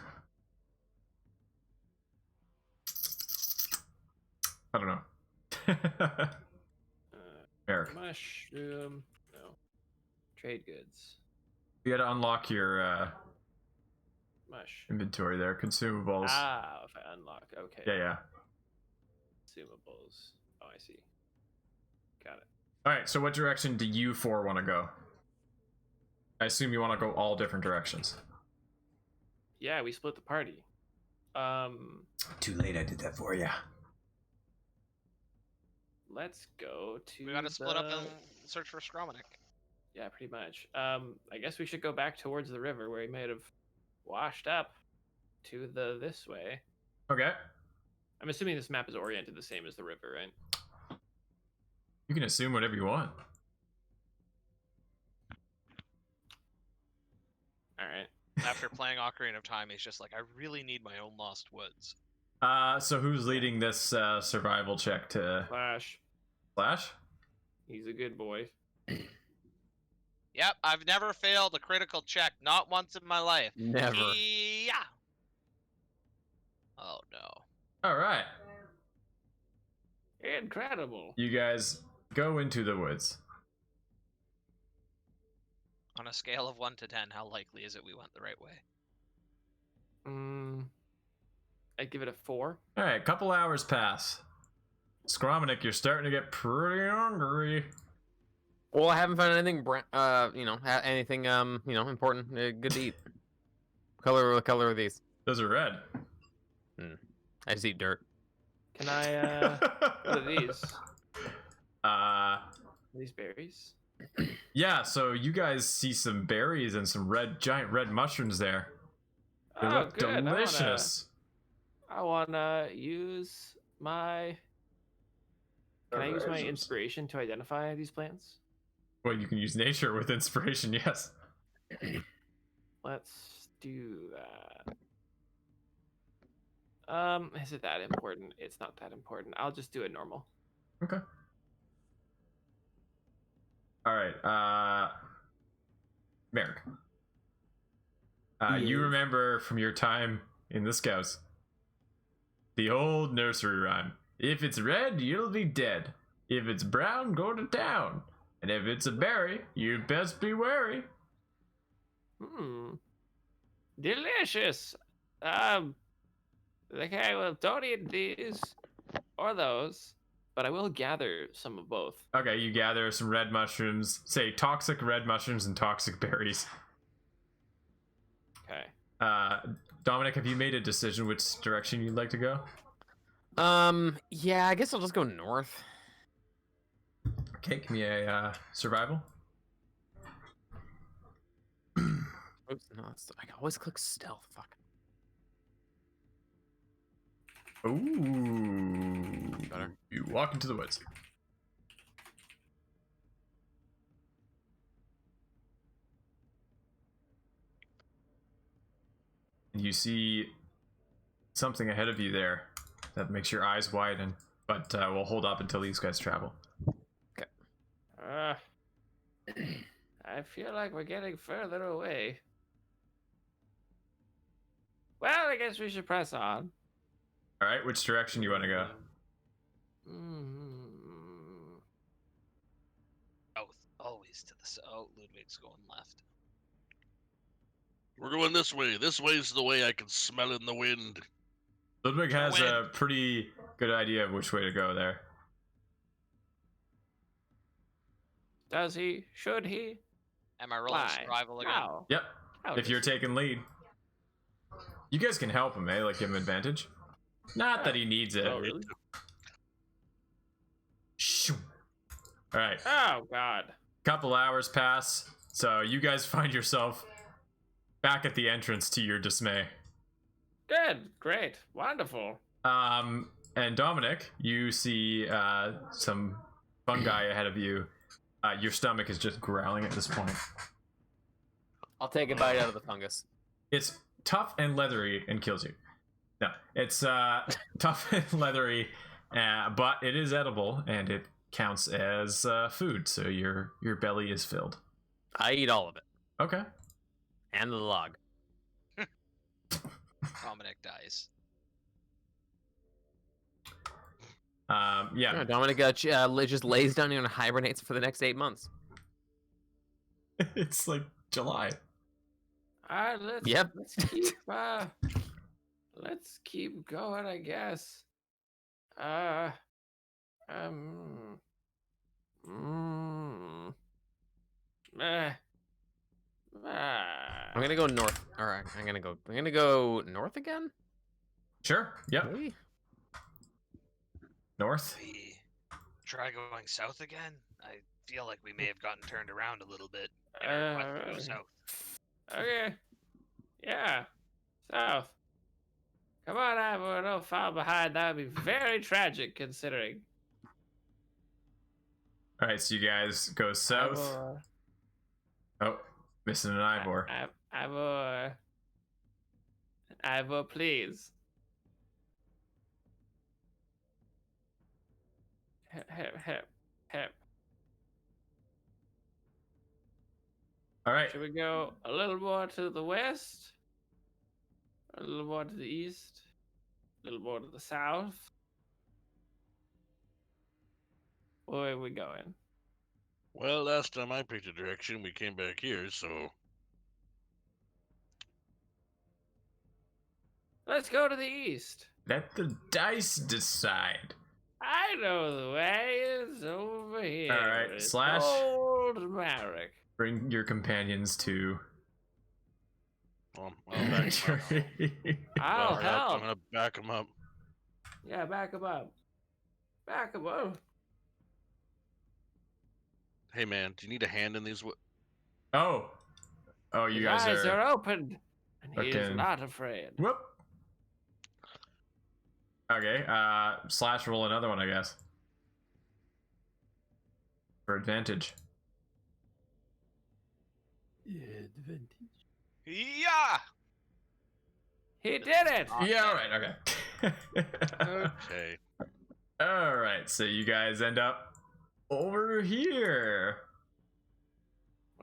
I don't know. Eric. Mushroom. No. Trade goods. You gotta unlock your Mush. inventory there. Consumables. Ah, if I unlock. Okay. Yeah. Consumables. Oh, I see. Got it. Alright, so what direction do you four want to go? I assume you want to go all different directions. Yeah, we split the party. Too late, I did that for you. Let's go to. We gotta split up and search for Skrominic. Yeah, pretty much. I guess we should go back towards the river where he might have washed up to this way. Okay. I'm assuming this map is oriented the same as the river, right? You can assume whatever you want. Alright. After playing Ocarina of Time, he's just like, I really need my own Lost Woods. So who's leading this survival check to... Flash. Flash? He's a good boy. Yep, I've never failed a critical check, not once in my life. Never. Yeah. Oh no. All right. Incredible. You guys go into the woods. On a scale of 1 to 10, how likely is it we went the right way? I'd give it a 4. All right, couple hours pass. Skrominik, you're starting to get pretty hungry. Well, I haven't found anything, anything, important, good to eat. What color are these? Those are red. I just eat dirt. Can I, what are these? Are these berries? Yeah, so you guys see some berries and some giant red mushrooms there. They look good. delicious. I wanna use my... Can I use my inspiration to identify these plants? Well, you can use nature with inspiration, yes. Let's do that. Is it that important? It's not that important. I'll just do it normal. Okay. All right, Merrick. You remember from your time in the Scouts the old nursery rhyme. If it's red, you'll be dead. If it's brown, go to town. And if it's a berry, you'd best be wary. Delicious. Okay, well, don't eat these or those, but I will gather some of both. Okay, you gather some red mushrooms. Say toxic red mushrooms and toxic berries. Okay. Dominic, have you made a decision which direction you'd like to go? Yeah, I guess I'll just go north. Okay, give me a survival. Oops, no, I always click stealth. Fuck. Ooh. Better. You walk into the woods. And you see something ahead of you there that makes your eyes widen, but we'll hold up until these guys travel. Okay. I feel like we're getting further away. Well, I guess we should press on. All right, which direction do you want to go? South, always to the south. Oh, Ludwig's going left. We're going this way. This way's the way I can smell in the wind. Ludwig has a pretty good idea of which way to go there. Does he? Should he? Am I rolling survival again? How? Yep. How If you're does he? taking lead. You guys can help him, eh? Like give him advantage. Not that he needs it. Oh, really? Shoo. All right. Oh, God. Couple hours pass, so you guys find yourself back at the entrance to your dismay. Good. Great. Wonderful. And Dominic, you see some fungi ahead of you. Your stomach is just growling at this point. I'll take a bite out of the fungus. It's tough and leathery and kills you. No, it's tough and leathery, but it is edible and it counts as food, so your belly is filled. I eat all of it. Okay. And the log. Dominic dies. Yeah. Dominic just lays down here and hibernates for the next 8 months. It's like July. Let's keep going, I guess. I'm gonna go north. All right, I'm gonna go north again. Sure. Yep. Maybe. North. We try going south again? I feel like we may have gotten turned around a little bit. South. Okay. Yeah. South. Come on, Ivor. Don't fall behind. That would be very tragic, considering. All right, so you guys go south. Ivor. Oh, missing an Ivor. Ivor. Ivor, please. Hip. All right. Should we go a little more to the west? A little more to the east? A little more to the south? Where are we going? Well, last time I picked a direction, we came back here, so... Let's go to the east. Let the dice decide. I know the way is over here. All right, It's Slash. Old Marek. Bring your companions to. I'll back him up. I'll help. I'm gonna back him up. Yeah, back him up. Back him up. Hey, man, do you need a hand in these? Oh, you His guys eyes are open, and he is fucking- not afraid. Whoop. Okay, Slash roll another one, I guess. For advantage. Yeah! He did it! Yeah, alright, okay. Okay. Alright, so you guys end up over here.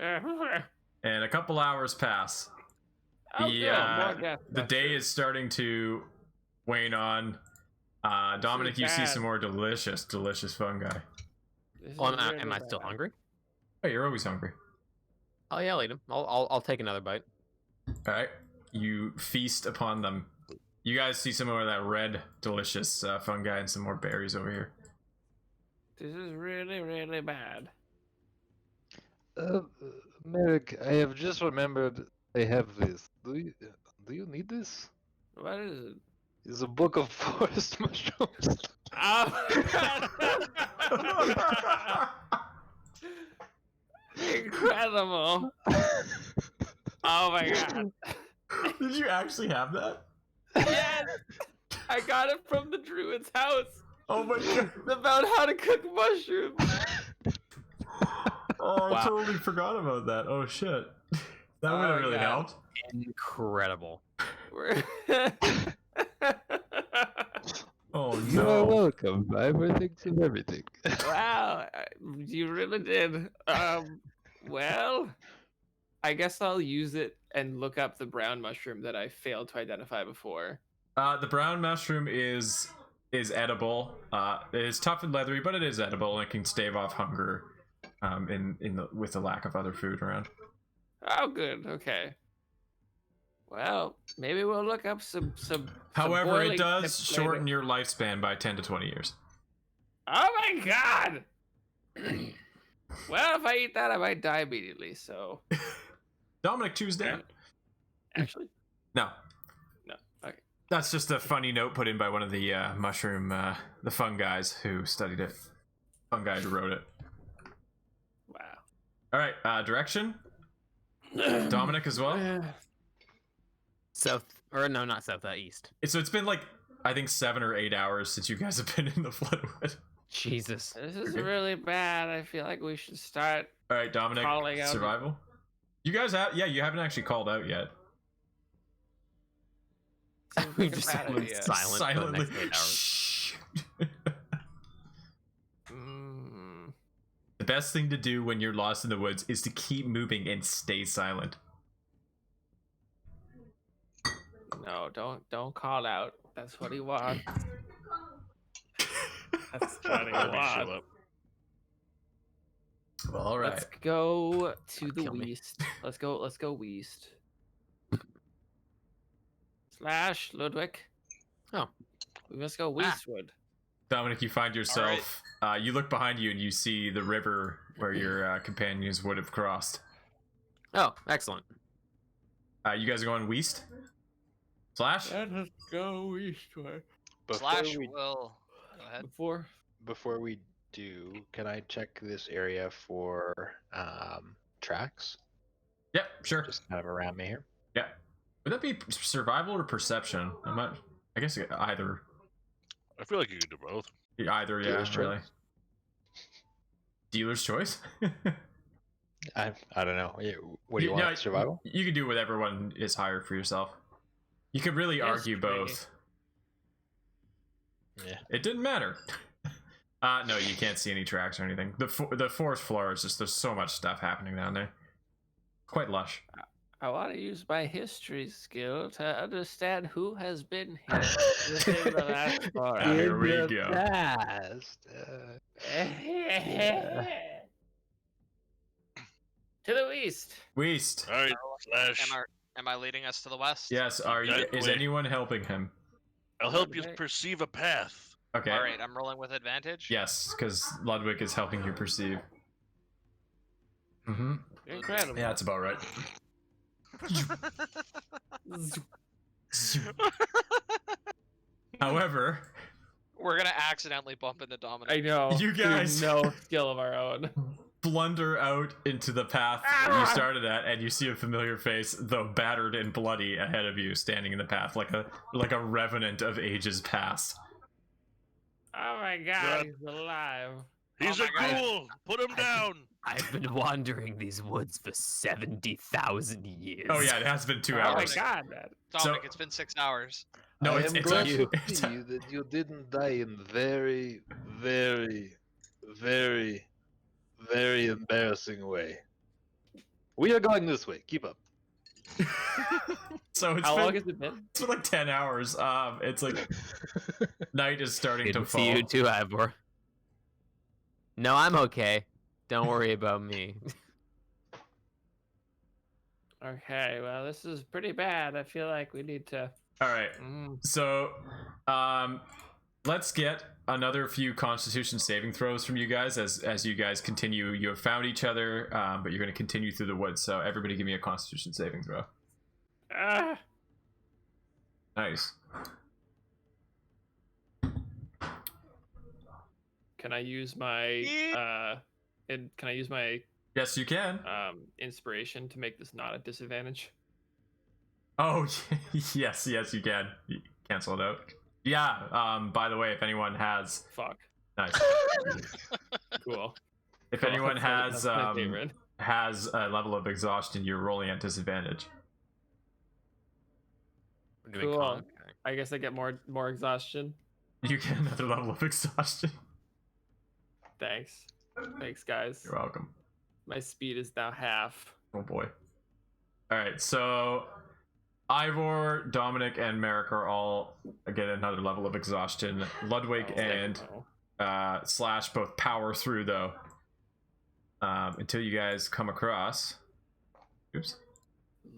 And a couple hours pass. Oh, good. More death The day is starting to wane on. Dominic, you see bad. some more delicious fungi. This Oh, is really am I still bad. hungry? Oh, you're always hungry. Oh yeah, I'll eat 'em. I'll take another bite. All right, you feast upon them. You guys see some more of that red, delicious fungi and some more berries over here. This is really, really bad. Merrick, I have just remembered I have this. Do you need this? What is it? It's a book of forest mushrooms. Incredible! Oh my god! Did you actually have that? Yes! I got it from the druid's house. Oh my god! It's about how to cook mushrooms. Oh, I Wow. totally forgot about that. Oh shit. That would have really God. helped. Incredible. Oh You are no. welcome. I ever think of everything. Wow, you really did. Well, I guess I'll use it and look up the brown mushroom that I failed to identify before. The brown mushroom is edible. It is tough and leathery, but it is edible and it can stave off hunger. With the lack of other food around. Oh, good. Okay. Well, maybe we'll look up some However, boiling it does tips shorten later. your lifespan by 10 to 20 years. Oh my god! Well, if I eat that, I might die immediately. So Dominic, choose down. actually, No, no. Okay. that's just a funny note put in by one of the mushroom, the fun guys who studied it. Fun guy who wrote it. Wow. All right, direction. Dominic as well. South, or no, not south, east. So it's been like I think 7 or 8 hours since you guys have been in the Floodwood. Jesus. This is really bad. I feel like we should start. All right, Dominic, Calling out. survival. You guys have, yeah, you haven't actually called out yet. Seems We've like a just bad been idea. silent for the next 8 hours. Shh. Mm. The best thing to do when you're lost in the woods is to keep moving and stay silent. No, don't call out. That's what he wants. That's what he Let me wants. show up. Well, all right. Let's go to the Kill me. west. Let's go west. Slash Ludwig. Oh. We must go westward. Dominic, you find yourself. You look behind you and you see the river where your companions would have crossed. Oh, excellent. You guys are going west? Slash? Let us go eastward. Slash will. Go ahead. Before we do, can I check this area for tracks? Yep, sure. Just kind of around me here. Yeah. Would that be survival or perception? I'm not. I guess either. I feel like you could do both. Either, yeah, Dealer's really. choice. Dealer's choice? I don't know. What do you want? Survival? You can do whatever one is higher for yourself. You could really argue both. Yeah. It didn't matter. No, you can't see any tracks or anything. The forest floor is just, there's so much stuff happening down there. quite lush. I want to use my history skill to understand who has been here within the last 4 Ah, here hours. we In the go. past, To the east. Weast. All right, Slash. Am I leading us to the west? Yes, are you? Is Exactly. anyone helping him? I'll help you perceive a path. Okay. All right, I'm rolling with advantage. Yes, because Ludwig is helping you perceive. Mm-hmm. Incredible. Yeah, that's about right. However, We're gonna accidentally bump into Dominic. I know. You guys- through no skill of our own. blunder out into the path you started at, and you see a familiar face, though battered and bloody, ahead of you, standing in the path like a revenant of ages past. Oh my god, he's alive. He's Oh a my God. ghoul. Put him down. I've been wandering these woods for 70,000 years. Oh yeah, it has been 2 Oh my hours. god, man. Dominic, So- it's been 6 hours. No, I it's am glad actually to see that you didn't die in very, very, very, very embarrassing way. We are going this way. Keep up. so it's How been, long has it been? it's been like 10 hours. It's like night is starting Good to to fall. see you too, Ivor. No, I'm okay. Don't worry about me. Okay, well, this is pretty bad. I feel like we need to. All right. So, let's get another few Constitution saving throws from you guys as you guys continue. You have found each other, but you're going to continue through the woods. So everybody, give me a Constitution saving throw. Ah, Nice. can I use my can I use my Yes, you can. inspiration to make this not a disadvantage? Oh, yes, you can. You cancel it out. Yeah. By the way, if anyone has Fuck. nice, Cool. if Cool, anyone that's my favorite. has a level of exhaustion, you're rolling at disadvantage. We're doing Cool. con. I guess I get more exhaustion. You get another level of exhaustion. Thanks. Thanks, guys. You're welcome. My speed is now half. Oh boy. All right, so Ivor, Dominic, and Merrick are all get another level of exhaustion. Ludwig Oh, and Slash both power through though, until you guys come across. Oops.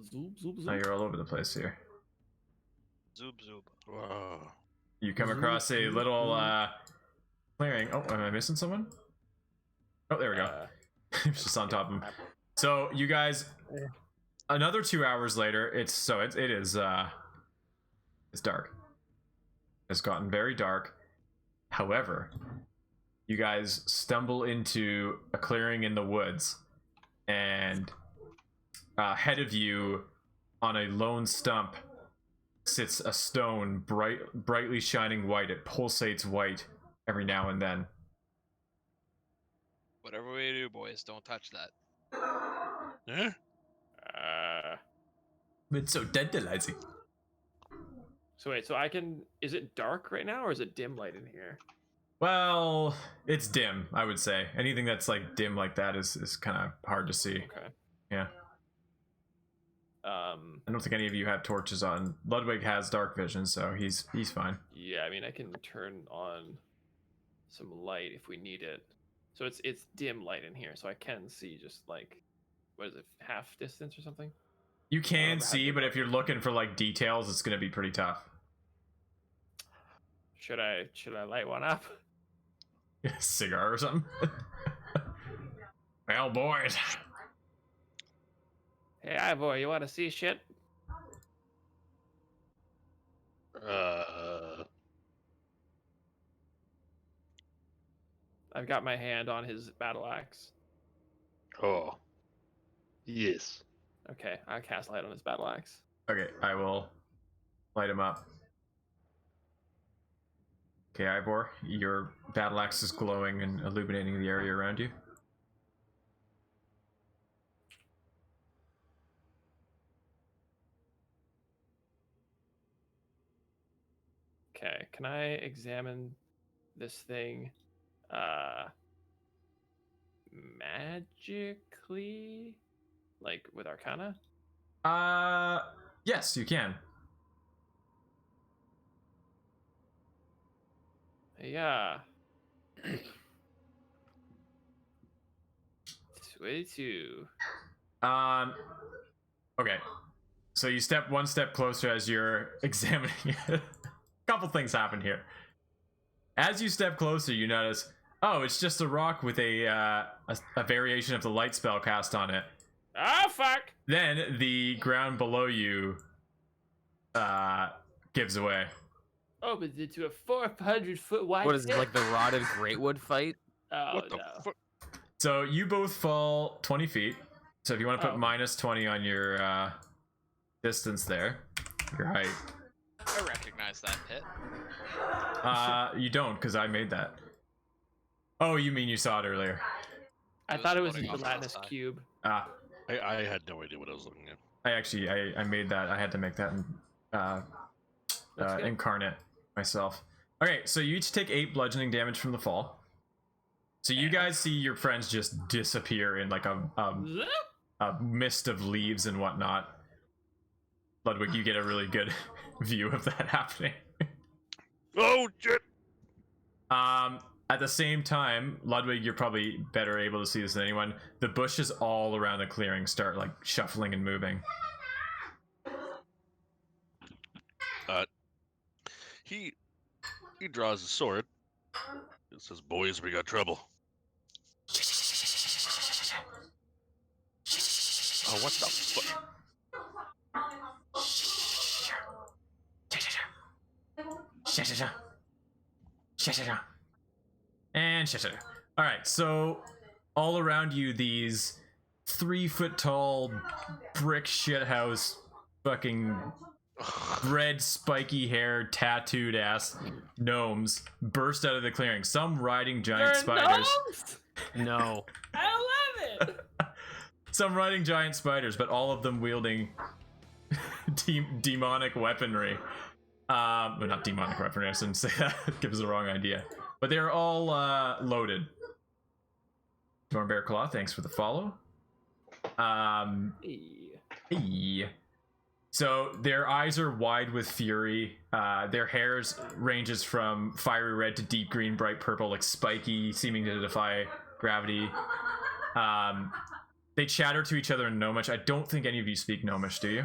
Zoop, zoop, zoop. Now you're all over the place here. Zoob zoob. Whoa. You come across a little clearing. Oh, am I missing someone? Oh, there we go. It's just on top of him. So you guys, another 2 hours later, it's dark. It's gotten very dark. However, you guys stumble into a clearing in the woods, and ahead of you, on a lone stump, sits a stone, brightly shining white. It pulsates white every now and then. Whatever we do, boys, don't touch that. Huh? It's so tantalizing. So wait, so I can. Is it dark right now, or is it dim light in here? Well, it's dim, I would say. Anything that's like dim like that is kind of hard to see. Okay. Yeah. I don't think any of you have torches on. Ludwig has dark vision, so he's fine. Yeah, I mean, I can turn on some light if we need it. So it's dim light in here, so I can see just like, what is it, half distance or something? You can see, but if you're looking for like details, it's gonna be pretty tough. Should I light one up? Cigar or something. Well, boys. Hey, Ivor, you want to see shit? I've got my hand on his battle axe. Oh. Yes. Okay, I cast light on his battle axe. Okay, I will light him up. Okay, Ivor, your battle axe is glowing and illuminating the area around you. Okay, can I examine this thing magically? like with Arcana? Yes, you can. Yeah. 22. Okay. So you step one step closer as you're examining it. A couple things happen here. As you step closer, you notice, oh, it's just a rock with a variation of the light spell cast on it. Ah, fuck! Then the ground below you gives away. Opens into a 400-foot wide. What is it, like the rotted greatwood fight? Oh, What the no. fuck? So you both fall 20 feet. So if you want to put Oh. minus 20 on your distance there, your height. I recognize that pit. You don't, because I made that. Oh, you mean you saw it earlier? I was thought it was floating the off the Lattice outside. Cube. I had no idea what I was looking at. I made that. I had to make that That's good. incarnate myself. Okay, so you each take 8 bludgeoning damage from the fall. So you guys see your friends just disappear in like a mist of leaves and whatnot. Ludwig, you get a really good view of that happening. Oh shit! At the same time, Ludwig, you're probably better able to see this than anyone. The bushes all around the clearing start like shuffling and moving. He draws his sword. It says, "Boys, we got trouble." Oh, what the fuck? And all right, so all around you, these 3-foot tall brick shithouse, fucking red spiky hair, tattooed ass gnomes burst out of the clearing. Some riding giant spiders. No. I love it! Some riding giant spiders, but all of them wielding demonic weaponry. Well, not demonic weaponry, I shouldn't say that. It gives the wrong idea. But they're all loaded. Dornbear Claw, thanks for the follow. Hey. So their eyes are wide with fury. Their hairs ranges from fiery red to deep green, bright purple, like spiky, seeming to defy gravity. They chatter to each other in Gnomish. I don't think any of you speak Gnomish, do you?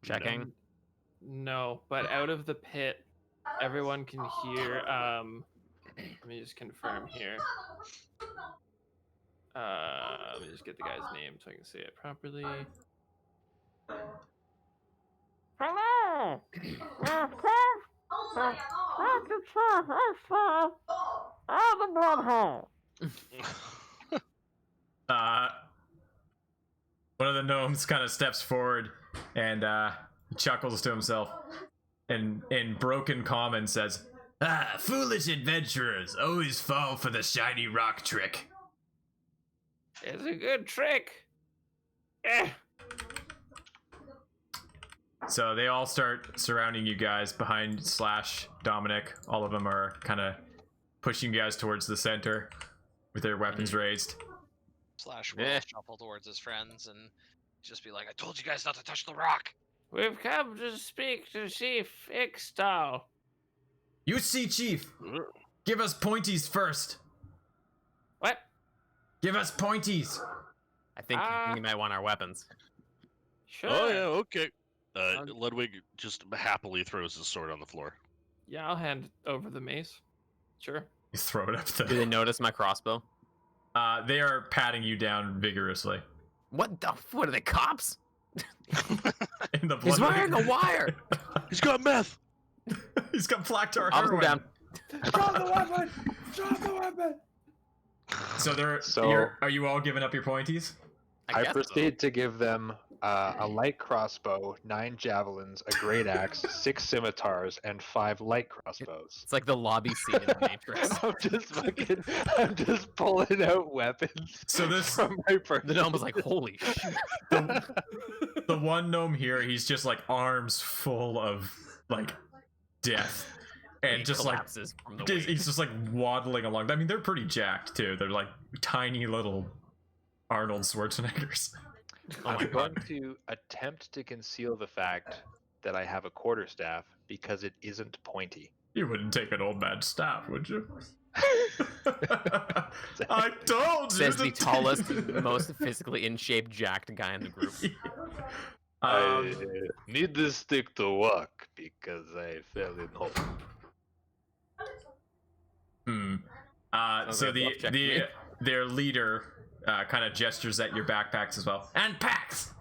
Checking. No, but out of the pit, everyone can hear. Let me just confirm here. Let me just get the guy's name so I can say it properly. Hello. One of the gnomes kind of steps forward and chuckles to himself and in broken common says, "Ah, foolish adventurers always fall for the shiny rock trick." It's a good trick. Eh. So they all start surrounding you guys behind Slash, Dominic. All of them are kind of pushing you guys towards the center with their weapons raised. Slash will shuffle towards his friends and just be like, "I told you guys not to touch the rock." We've come to speak to Chief Ixtal. You see, Chief. Give us pointies first. What? Give us pointies. I think you might want our weapons. Sure. Oh yeah, okay. Ludwig just happily throws his sword on the floor. Yeah, I'll hand over the mace. Sure. You throw it up Do there. they notice my crossbow? They are patting you down vigorously. What the? What are they, cops? In the He's wearing a wire. He's got meth. He's got Flactar I'll come heroin. down. Drop the weapon! Drop the weapon! Are you all giving up your pointies? I guess so. proceed to give them a light crossbow, 9 javelins, a great axe, 6 scimitars, and 5 light crossbows. It's like the lobby scene in the Matrix. I'm just pulling out weapons. So this from my person. The gnome was like, "Holy shit!" The one gnome here, he's just like arms full of like death, and He just like collapses from the weight. he's just like waddling along. I mean, they're pretty jacked too. They're like tiny little Arnold Schwarzeneggers. Oh my I'm going god. to attempt to conceal the fact that I have a quarterstaff because it isn't pointy. You wouldn't take an old man's staff, would you? I told you. Says to the tallest, take- most physically in shape, jacked guy in the group. I need this stick to work because I fell in hole. Sounds So like a bluff check to me. their leader kind of gestures at your backpacks as well. And packs.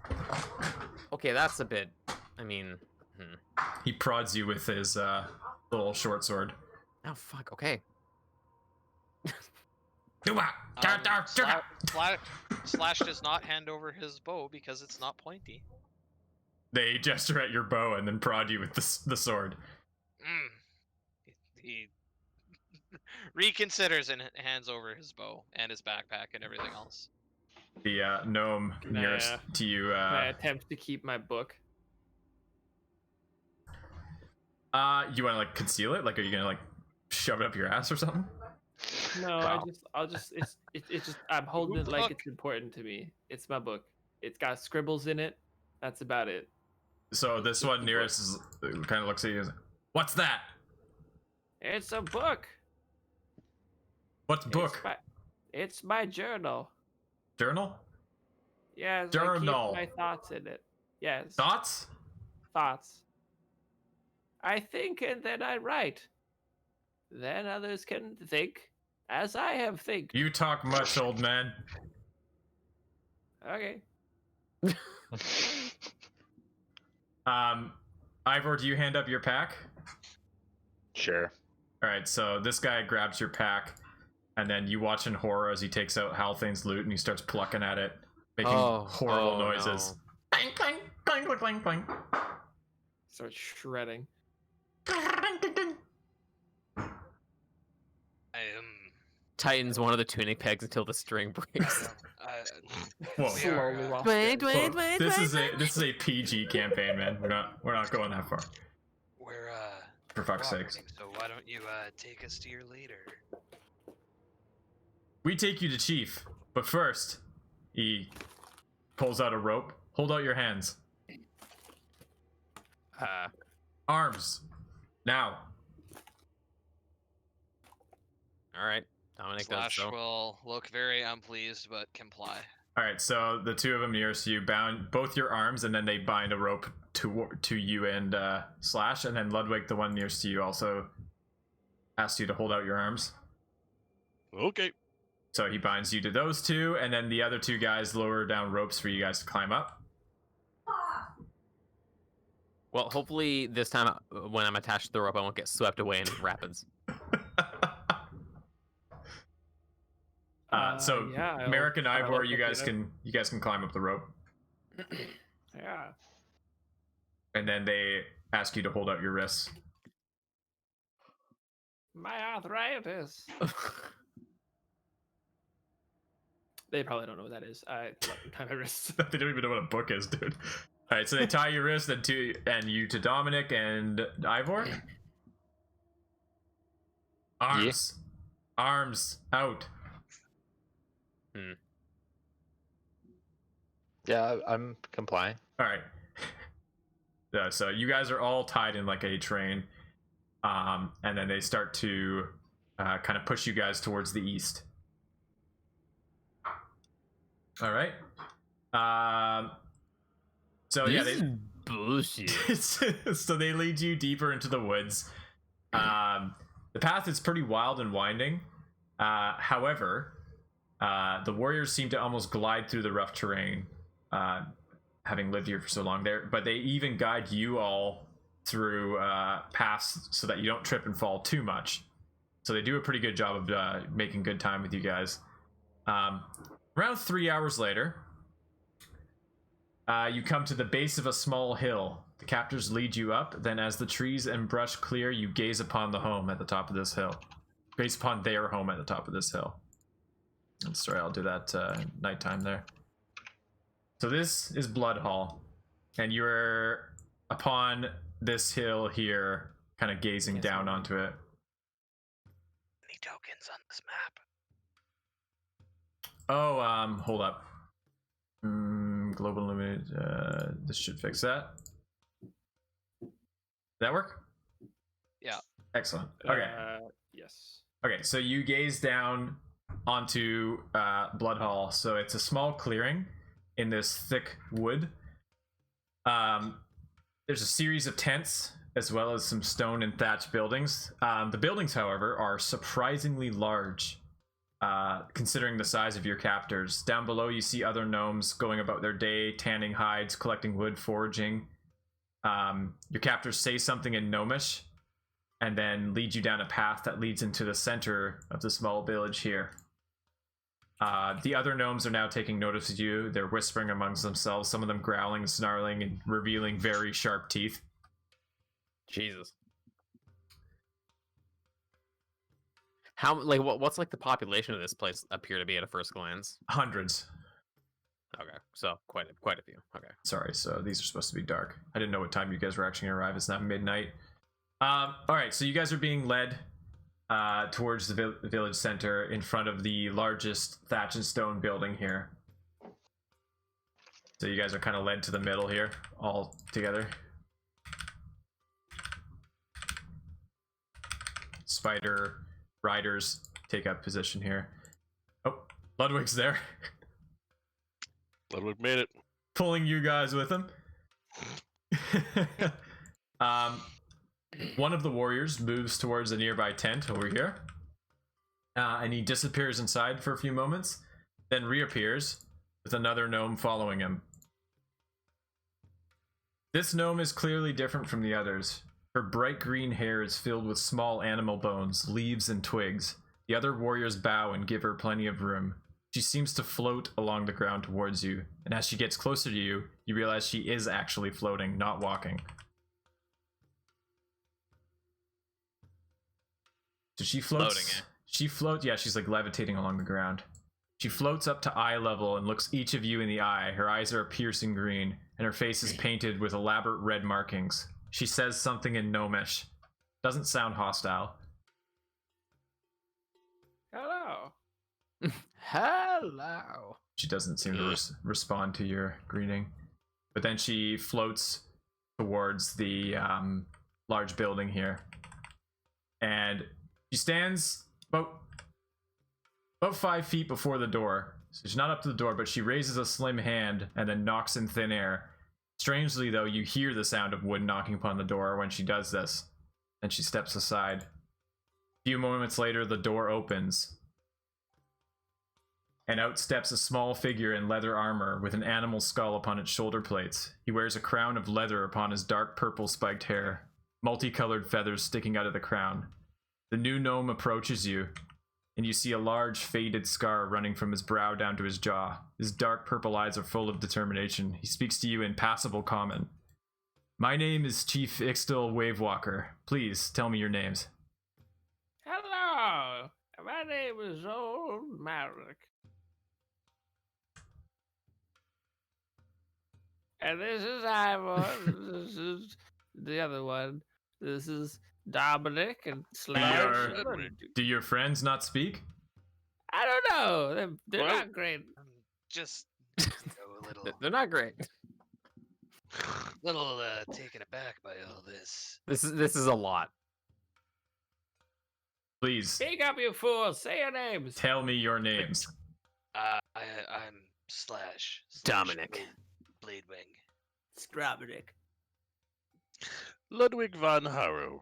Okay, that's a bit. I mean, He prods you with his little short sword. oh fuck. Okay. Slash does not hand over his bow because it's not pointy. They gesture at your bow and then prod you with the sword. He reconsiders and hands over his bow and his backpack and everything else. The gnome nearest to you. I attempt to keep my book. You want to like conceal it? Like, are you gonna like shove it up your ass or something? No, Wow. it's just I'm holding it like it's important to me. It's my book. It's got scribbles in it. That's about it. So this one nearest is, kind of looks at you. And, what's that? It's a book. What's book? It's my journal. Journal? Yes, Journal. I keep my thoughts in it. Yes. Thoughts? Thoughts. I think and then I write. Then others can think as I have think. You talk much, old man. Okay. Ivor, do you hand up your pack? Sure. All right, so this guy grabs your pack, and then you watch in horror as he takes out Halthane's loot and he starts plucking at it, making horrible noises. Clang, clang, clang, clang, clang, clang. Start shredding. Tightens one of the tuning pegs until the string breaks. Whoa. Slowly Whoa. Wait. This is a PG campaign, man. We're not going that far. We're For fuck's sakes. So why don't you take us to your leader? We take you to Chief, but first, he pulls out a rope. Hold out your hands. Arms. Now. All right. Dominic does Slash so. will look very unpleased but comply. All right, so the two of them nearest you bound both your arms, and then they bind a rope to you and Slash, and then Ludwig, the one nearest to you, also asks you to hold out your arms. Okay. So he binds you to those two, and then the other two guys lower down ropes for you guys to climb up. Well, hopefully this time when I'm attached to the rope, I won't get swept away in rapids. So yeah, Merrick and I'll Ivor, you look guys it up. can climb up the rope, Yeah. and then they ask you to hold out your wrists. My arthritis. They probably don't know what that is. I tie my wrists. They don't even know what a book is, dude. All right, so they tie your wrists and you to Dominic and Ivor. Arms, arms out. Yeah, I'm complying. All right. So you guys are all tied in like a train, and then they start to kind of push you guys towards the east. All right. So yeah, This is bullshit. so they lead you deeper into the woods. The path is pretty wild and winding. However, the warriors seem to almost glide through the rough terrain, having lived here for so long there. But they even guide you all through paths so that you don't trip and fall too much. So they do a pretty good job of making good time with you guys. Around 3 hours later, you come to the base of a small hill. The captors lead you up. Then as the trees and brush clear, you gaze upon the home at the top of this hill. Gaze upon their home at the top of this hill. Sorry, I'll do that nighttime there. So this is Blood Hall. And you're upon this hill here, kind of gazing down onto it. Any tokens on this map? Oh, hold up. Global illuminated. This should fix that. Did that work? Yeah. Excellent. Okay. Yes. Okay, so you gaze down onto Blood Hall. So it's a small clearing in this thick wood. There's a series of tents as well as some stone and thatched buildings. The buildings, however, are surprisingly large, considering the size of your captors. Down below, you see other gnomes going about their day, tanning hides, collecting wood, foraging. Your captors say something in Gnomish, and then lead you down a path that leads into the center of the small village here. The other gnomes are now taking notice of you. They're whispering amongst themselves, some of them growling, snarling, and revealing very sharp teeth. Jesus. What's like the population of this place appear to be at a first glance? Hundreds. Okay, so quite a few. Okay. Sorry, so these are supposed to be dark. I didn't know what time you guys were actually gonna arrive. It's not midnight. All right, so you guys are being led towards the village center in front of the largest thatch and stone building here. So you guys are kind of led to the middle here, all together. Spider riders take up position here. Oh, Ludwig's there. Ludwig made it. Pulling you guys with him. One of the warriors moves towards a nearby tent over here. And he disappears inside for a few moments, then reappears with another gnome following him. This gnome is clearly different from the others. Her bright green hair is filled with small animal bones, leaves, and twigs. The other warriors bow and give her plenty of room. She seems to float along the ground towards you, and as she gets closer to you, you realize she is actually floating, not walking. So she floats. Floating, Yeah, she's like levitating along the ground. She floats up to eye level and looks each of you in the eye. Her eyes are a piercing green, and her face is painted with elaborate red markings. She says something in Gnomish. Doesn't sound hostile. Hello. Hello. She doesn't seem to respond to your greeting. But then she floats towards the large building here. And she stands about 5 feet before the door. So she's not up to the door, but she raises a slim hand and then knocks in thin air. Strangely, though, you hear the sound of wood knocking upon the door when she does this. And she steps aside. A few moments later, the door opens. And out steps a small figure in leather armor with an animal skull upon its shoulder plates. He wears a crown of leather upon his dark purple spiked hair, multicolored feathers sticking out of the crown. The new gnome approaches you, and you see a large faded scar running from his brow down to his jaw. His dark purple eyes are full of determination. He speaks to you in passable common. My name is Chief Ixtal Wavewalker. Please tell me your names. Hello. My name is Old Maverick. And this is Ivan. This is the other one. This is Dominic and Slash. Do your friends not speak? I don't know. They're not great. Just a little. They're not great. Little taken aback by all this. This is a lot. Please. Speak up, you fools. Say your names. Tell me your names. I'm Slash. Dominic. Bladewing. Scrabinic. Ludwig von Harrow.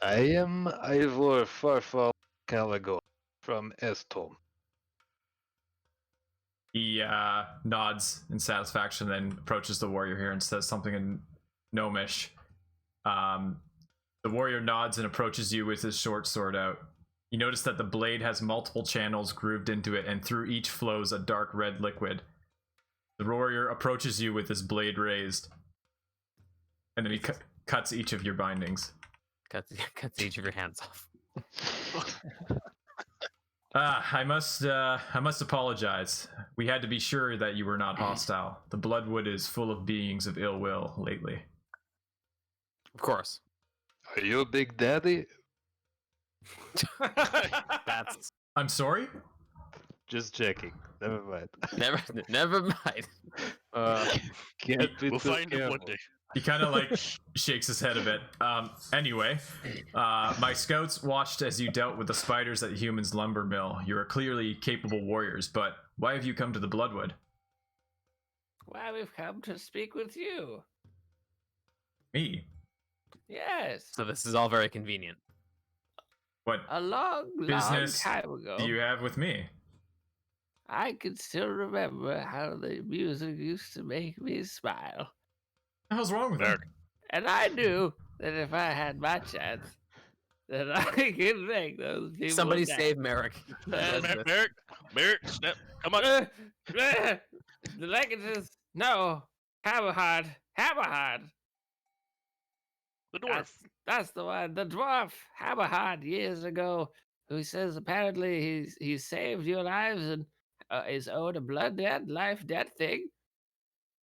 I am Ivor Farfall Caligo from Estholm. He nods in satisfaction, then approaches the warrior here and says something in Gnomish. The warrior nods and approaches you with his short sword out. You notice that the blade has multiple channels grooved into it, and through each flows a dark red liquid. The warrior approaches you with his blade raised, and then he cuts each of your bindings. Cuts each of your hands off. I must apologize. We had to be sure that you were not hostile. The Bloodwood is full of beings of ill will lately. Of course. Are you a big daddy? That's. I'm sorry? Just checking. Never mind. Never mind. Can't be We'll too find him one careful. day. He kind of like shakes his head a bit. Anyway, my scouts watched as you dealt with the spiders at the human's lumber mill. You are clearly capable warriors, but why have you come to the Bloodwood? Why, we've come to speak with you. Me? Yes. So this is all very convenient. What A long business time ago, do you have with me? I can still remember how the music used to make me smile. What the hell's wrong with that? And I knew that if I had my chance, that I could make those people Somebody dance. save Merrick. Merrick, snap, come on. The languages, no, Hammerhard. The dwarf. That's the one, the dwarf, Hammerhard, years ago, who says apparently he saved your lives and is owed a blood debt, life debt thing.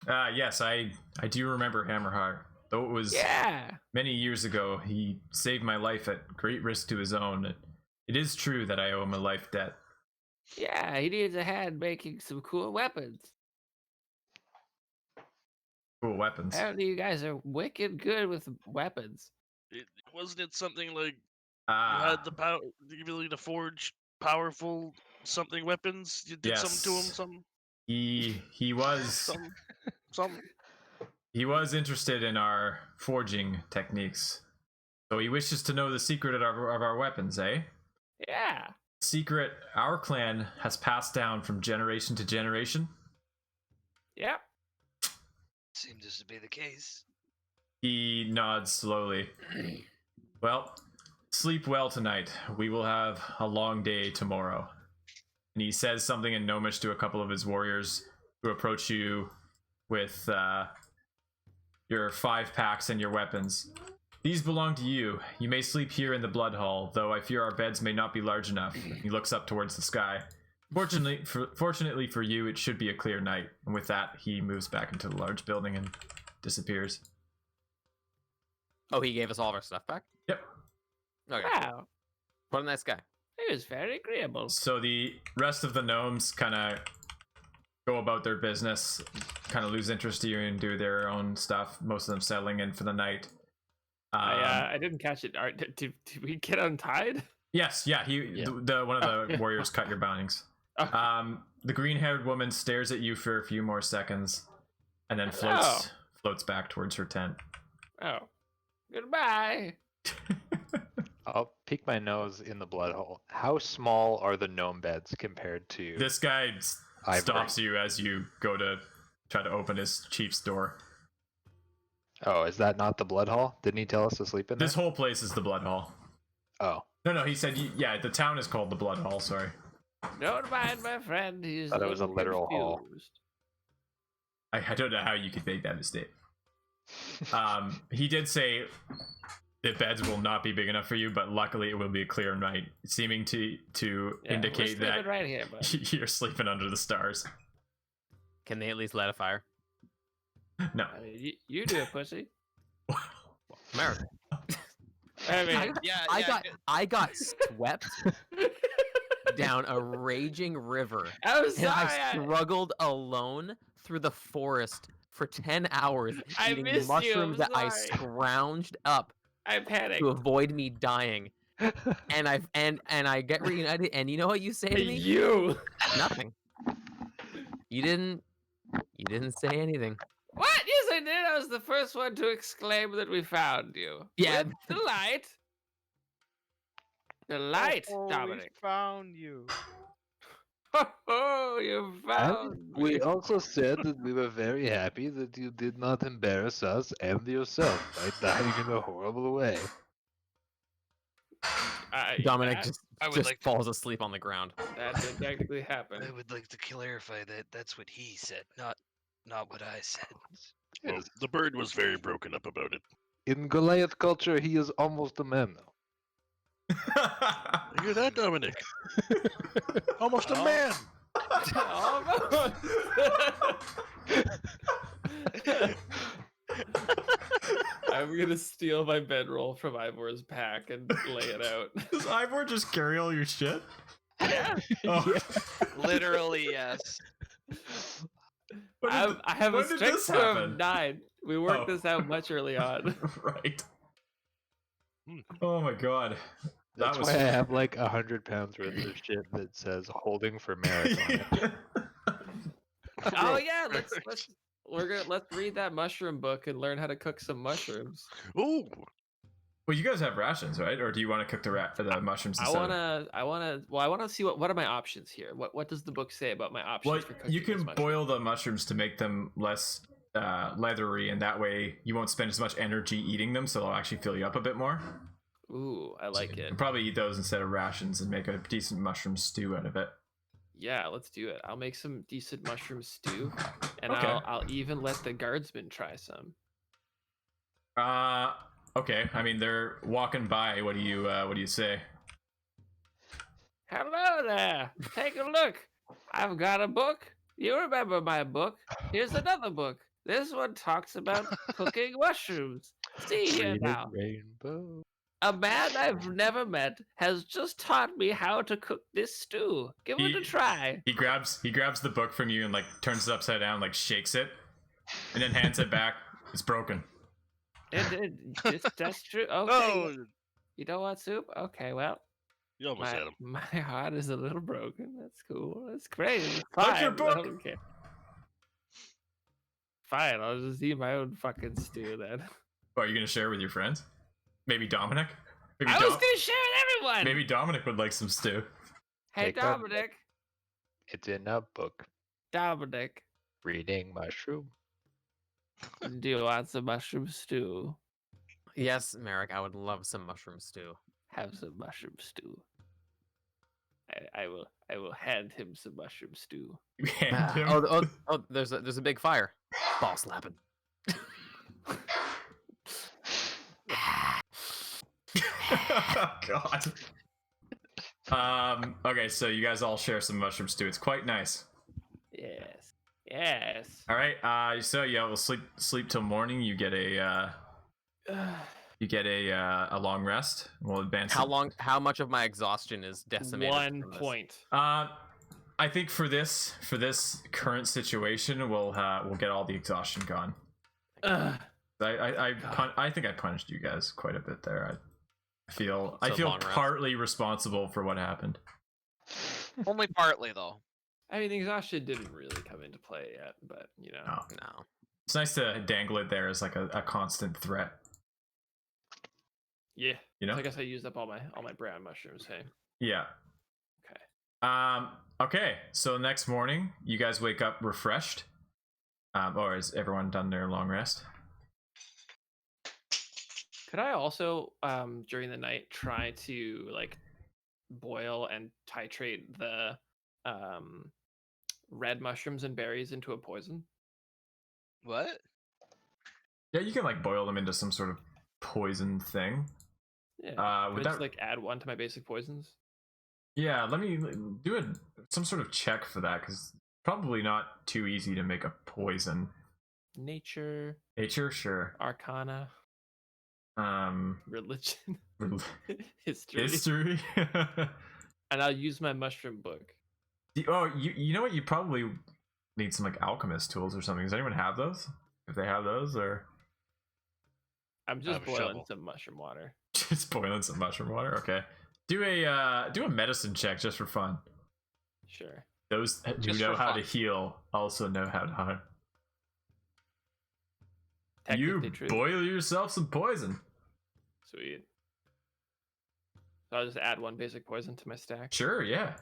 Yes, I do remember Hammerheart. Though it was many years ago, he saved my life at great risk to his own. It is true that I owe him a life debt. Yeah, he needs a hand making some cool weapons. Cool weapons. Apparently you guys are wicked good with weapons. Wasn't it something like you had the power, the ability to forge powerful something weapons? You did something to him, something? He was something. He was interested in our forging techniques. So he wishes to know the secret of our weapons, eh? Yeah. Secret our clan has passed down from generation to generation. Yep. Seems to be the case. He nods slowly. Well, sleep well tonight. We will have a long day tomorrow. And he says something in Gnomish to a couple of his warriors who approach you with your 5 packs and your weapons. These belong to you. You may sleep here in the Blood Hall, though I fear our beds may not be large enough. He looks up towards the sky. Fortunately for you, it should be a clear night. And with that, he moves back into the large building and disappears. Oh, he gave us all of our stuff back? Yep. Okay. Wow. What a nice guy. He was very agreeable. So the rest of the gnomes kind of go about their business, kind of lose interest in you and do their own stuff. Most of them settling in for the night. I didn't catch it. Did we get untied? Yes, yeah. The one of the warriors cut your bindings. Okay. The green-haired woman stares at you for a few more seconds, and then floats back towards her tent. Oh, goodbye. I'll peek my nose in the blood hole. How small are the gnome beds compared to This guy Ivory? stops you as you go to try to open his chief's door. Oh, is that not the blood hall? Didn't he tell us to sleep in there? This whole place is the Blood Hall. Oh. No, he said, yeah, the town is called the Blood Hall, sorry. Don't mind my friend. He's Thought it was a literal hall. confused. I don't know how you could make that mistake. He did say the beds will not be big enough for you, but luckily it will be a clear night, seeming to indicate we're that right here, bud. you're sleeping under the stars. Can they at least light a fire? No. I mean, you do it, pussy. America. I mean, I got swept down a raging river. I'm And sorry. I struggled alone through the forest for 10 hours I eating missed you, mushrooms I'm that I sorry. scrounged up I panicked. to avoid me dying. And I get reunited, and you know what you say to me? You. Nothing. You didn't say anything. What? Yes, I did. I was the first one to exclaim that we found you. Yeah. With the light. The light, Dominic. Found you. Oh, you found And me. we also said that we were very happy that you did not embarrass us and yourself by dying in a horrible way. Dominic that- just I would like to- falls asleep on the ground. That did technically happen. I would like to clarify that that's what he said, not what I said. Well, the bird was very broken up about it. In Goliath culture, he is almost a man now. You hear that, Dominic? Almost a man. Almost. I'm gonna steal my bedroll from Ivor's pack and lay it out. Does Ivor just carry all your shit? Yeah. Oh. Literally, yes. When I have a when did strength this score of happen? 9. We worked Oh. this out much early on. Right. Oh my god. That's That was why I have like 100 pounds worth of shit that says holding for Merrick on it. Oh yeah, let's let's read that mushroom book and learn how to cook some mushrooms. Ooh. Well, you guys have rations, right? Or do you want to cook the mushrooms I instead? wanna see what are my options here. What does the book say about my options Well, for cooking you these can mushrooms? boil the mushrooms to make them less leathery, and that way you won't spend as much energy eating them, so they'll actually fill you up a bit more. Ooh, I like You it. can probably eat those instead of rations and make a decent mushroom stew out of it. Yeah, let's do it. I'll make some decent mushroom stew, and Okay. I'll even let the guardsmen try some. Okay. I mean, they're walking by. What do you say? Hello there. Take a look. I've got a book. You remember my book? Here's another book. This one talks about cooking mushrooms. See here Read it, now. Rainbow. A man I've never met has just taught me how to cook this stew. Give it a try. He grabs the book from you and like turns it upside down, like shakes it, and then hands it back. It's broken. That's true. Okay. Oh, You don't want soup? Okay, well. you almost had him. My heart is a little broken. That's cool. That's great. It's Like fine. your book. I don't care. Fine, I'll just eat my own fucking stew then. Oh, are you gonna share with your friends? Maybe Dominic? Maybe I was gonna share with everyone! Maybe Dominic would like some stew. Hey, Take a- Dominic. It's in a book. Dominic, Reading mushroom. do you want some mushroom stew? Yes, Merrick, I would love some mushroom stew. Have some mushroom stew. I will hand him some mushroom stew. Hand him. Oh, there's a big fire. Ball slapping. Oh, God. Okay, so you guys all share some mushroom stew. It's quite nice. Yes. Yes. All right. So yeah, we'll sleep till morning. You get a a long rest. We'll advance. How much of my exhaustion is decimated? 1 point. I think for this current situation, we'll get all the exhaustion gone. I think I punished you guys quite a bit there. I feel partly responsible for what happened. Only partly, though. I mean, the exhaustion didn't really come into play yet, but you know. No. It's nice to dangle it there as like a constant threat. Yeah. You know. I guess I used up all my brown mushrooms. Hey. Yeah. Okay. Okay. So next morning, you guys wake up refreshed. Or has everyone done their long rest? Could I also, during the night, try to like boil and titrate the red mushrooms and berries into a poison? What? Yeah, you can like boil them into some sort of poison thing. Yeah. Would Could I just that like add one to my basic poisons? Yeah, let me do some sort of check for that, because probably not too easy to make a poison. Nature, Sure. Arcana, religion, history. And I'll use my mushroom book. Oh, you know what? You probably need some like alchemist tools or something. Does anyone have those? If they have those, or I'm just boiling some mushroom water. Just boiling some mushroom water. Okay. Do a medicine check just for fun. Sure. Those who know how to heal also know how to harm. You boil yourself some poison. Sweet. So I'll just add one basic poison to my stack. Sure, yeah.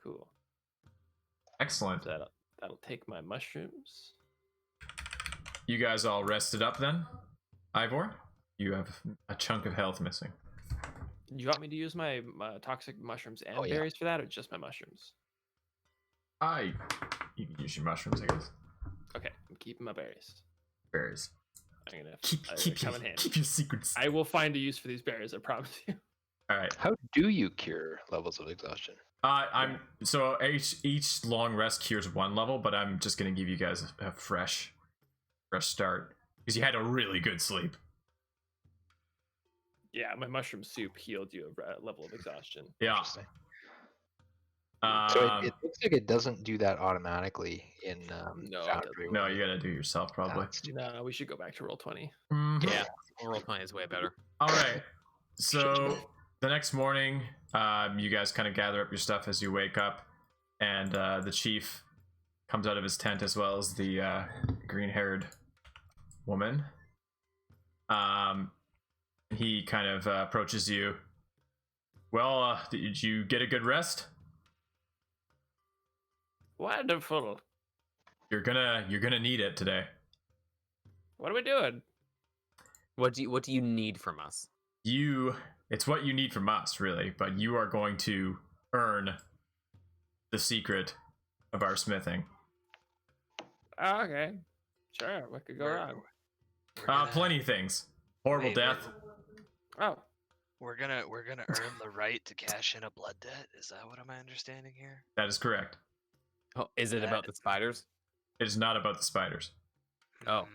Cool. Excellent. So that'll take my mushrooms. You guys all rested up then? Ivor? You have a chunk of health missing. Do you want me to use my toxic mushrooms and berries for that, or just my mushrooms? You can use your mushrooms, I guess. Okay, I'm keeping my berries. Berries. I'm gonna keep your secrets. I will find a use for these berries, I promise you. All right. How do you cure levels of exhaustion? So each long rest cures one level, but I'm just gonna give you guys a fresh start because you had a really good sleep. Yeah, my mushroom soup healed you a level of exhaustion. Yeah. So it looks like it doesn't do that automatically in No, Foundry. No, you gotta do it yourself probably. No, we should go back to roll 20. Yeah, roll 20 is way better. All right. So the next morning, you guys kind of gather up your stuff as you wake up, and the chief comes out of his tent as well as the green-haired woman. He kind of approaches you. Well, did you get a good rest? Wonderful. You're gonna need it today. What are we doing? What do you need from us? It's what you need from us, really, but you are going to earn the secret of our smithing. Oh, okay. Sure, what could go wrong? Plenty of things. Horrible death. Oh. We're gonna earn the right to cash in a blood debt. Is that what am I understanding here? That is correct. Oh, is it about the spiders? It is not about the spiders. Oh.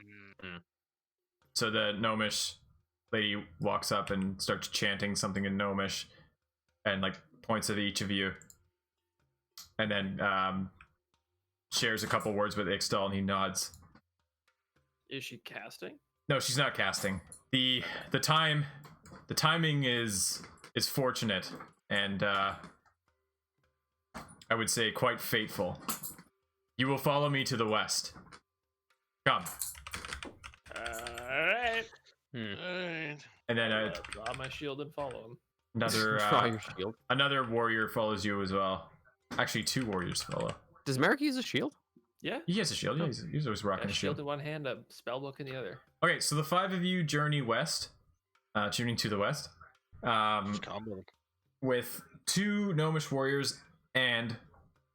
So the gnomish lady walks up and starts chanting something in gnomish, and like points at each of you, and then shares a couple words with Ixtal, and he nods. Is she casting? No, she's not casting. The timing is fortunate, and I would say quite fateful. You will follow me to the west. Come. Alright. Alright. And then Draw my shield and follow him. another Draw your shield. another warrior follows you as well. Actually, 2 warriors follow. Does Merrick use a shield? Yeah. He has a shield. Yeah, he's always rocking A a shield shield. in one hand, a spell book in the other. Okay, so the 5 of you journey west, journey to the west, with 2 gnomish warriors and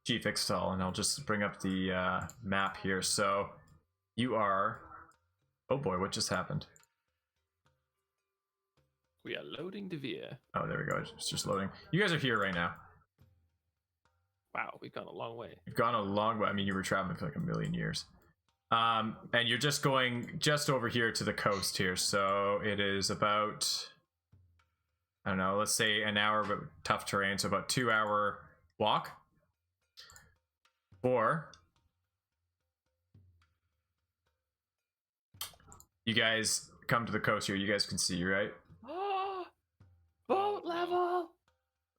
Chief Ixtal, and I'll just bring up the map here. So you are. Oh boy, what just happened? We are loading Devere. Oh, there we go. It's just loading. You guys are here right now. Wow, we've gone a long way. You've gone a long way. I mean, you were traveling for like a million years. And you're just going just over here to the coast here. So it is about, I don't know, let's say an hour, but tough terrain. So about 2-hour walk. Or you guys come to the coast here. You guys can see, right? Oh, boat level.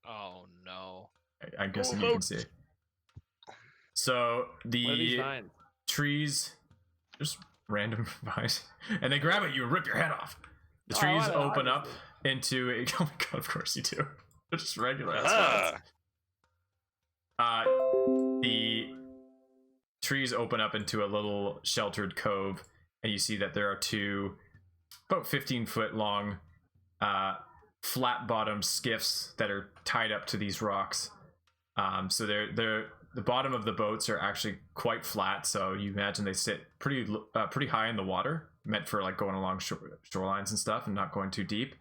Oh no. I'm guessing you can see. So What are these the vines? trees, just random vines, and they grab at you and rip your head off. The trees I know, open up obviously. into a. Oh my god! Of course you do. They're just regular ass Ah. vines. The trees open up into a little sheltered cove, and you see that there are 2 about 15-foot long flat bottom skiffs that are tied up to these rocks. So they're the bottom of the boats are actually quite flat, so you imagine they sit pretty high in the water, meant for like going along shorelines and stuff and not going too deep,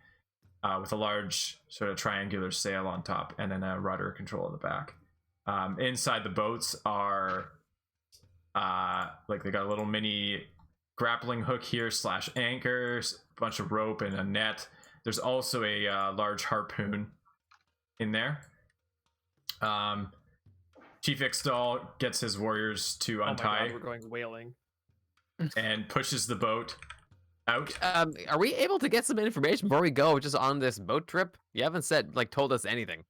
with a large sort of triangular sail on top and then a rudder control at the back. Inside the boats are like they got a little mini grappling hook here / anchors, a bunch of rope and a net. There's also a large harpoon in there. Chief Ixtal gets his warriors to Oh my untie God, we're going whaling. and pushes the boat out. Are we able to get some information before we go just on this boat trip? You haven't told us anything.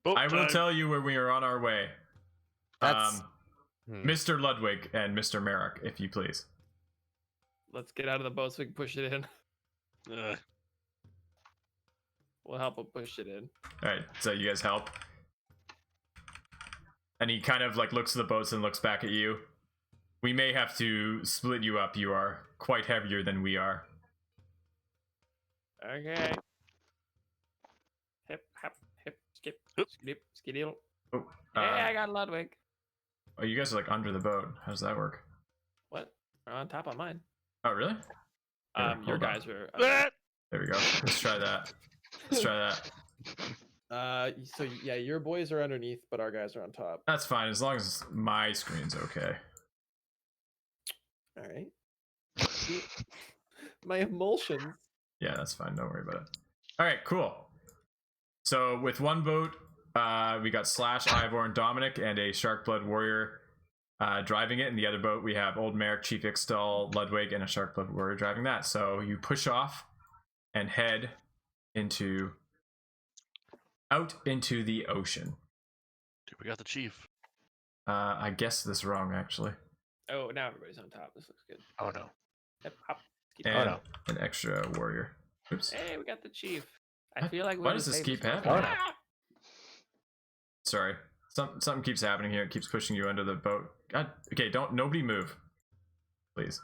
Boat I will time. tell you when we are on our way. That's Mr. Ludwig and Mr. Merrick, if you please. Let's get out of the boat so we can push it in. We'll help him push it in. All right, so you guys help. And he kind of like looks at the boats and looks back at you. We may have to split you up. You are quite heavier than we are. Okay. Hip, hop, hip, skip, skip, skiddiddle. Oh, Hey, I got Ludwig. oh, you guys are like under the boat. How does that work? What? We're on top of mine. Oh, really? Here, Your hold on. guys are. There we go. Let's try that. Let's try that. So yeah, your boys are underneath, but our guys are on top. That's fine as long as my screen's okay. All right. My emulsions. Yeah, that's fine. Don't worry about it. All right, cool. So with one boat we got Slash, Ivor, and Dominic, and a Sharkblood warrior driving it. In the other boat, we have Old Merrick, Chief Ixtal, Ludwig, and a Sharkblood warrior driving that. So you push off and head out into the ocean. Dude, we got the chief. I guessed this wrong, actually. Oh, now everybody's on top. This looks good. Oh no. Hip hop. And an extra warrior. Oops. Hey, we got the chief. I feel like why does this keep happening? Oh, no. Sorry. Something keeps happening here. It keeps pushing you under the boat. God. Okay, nobody move. Please.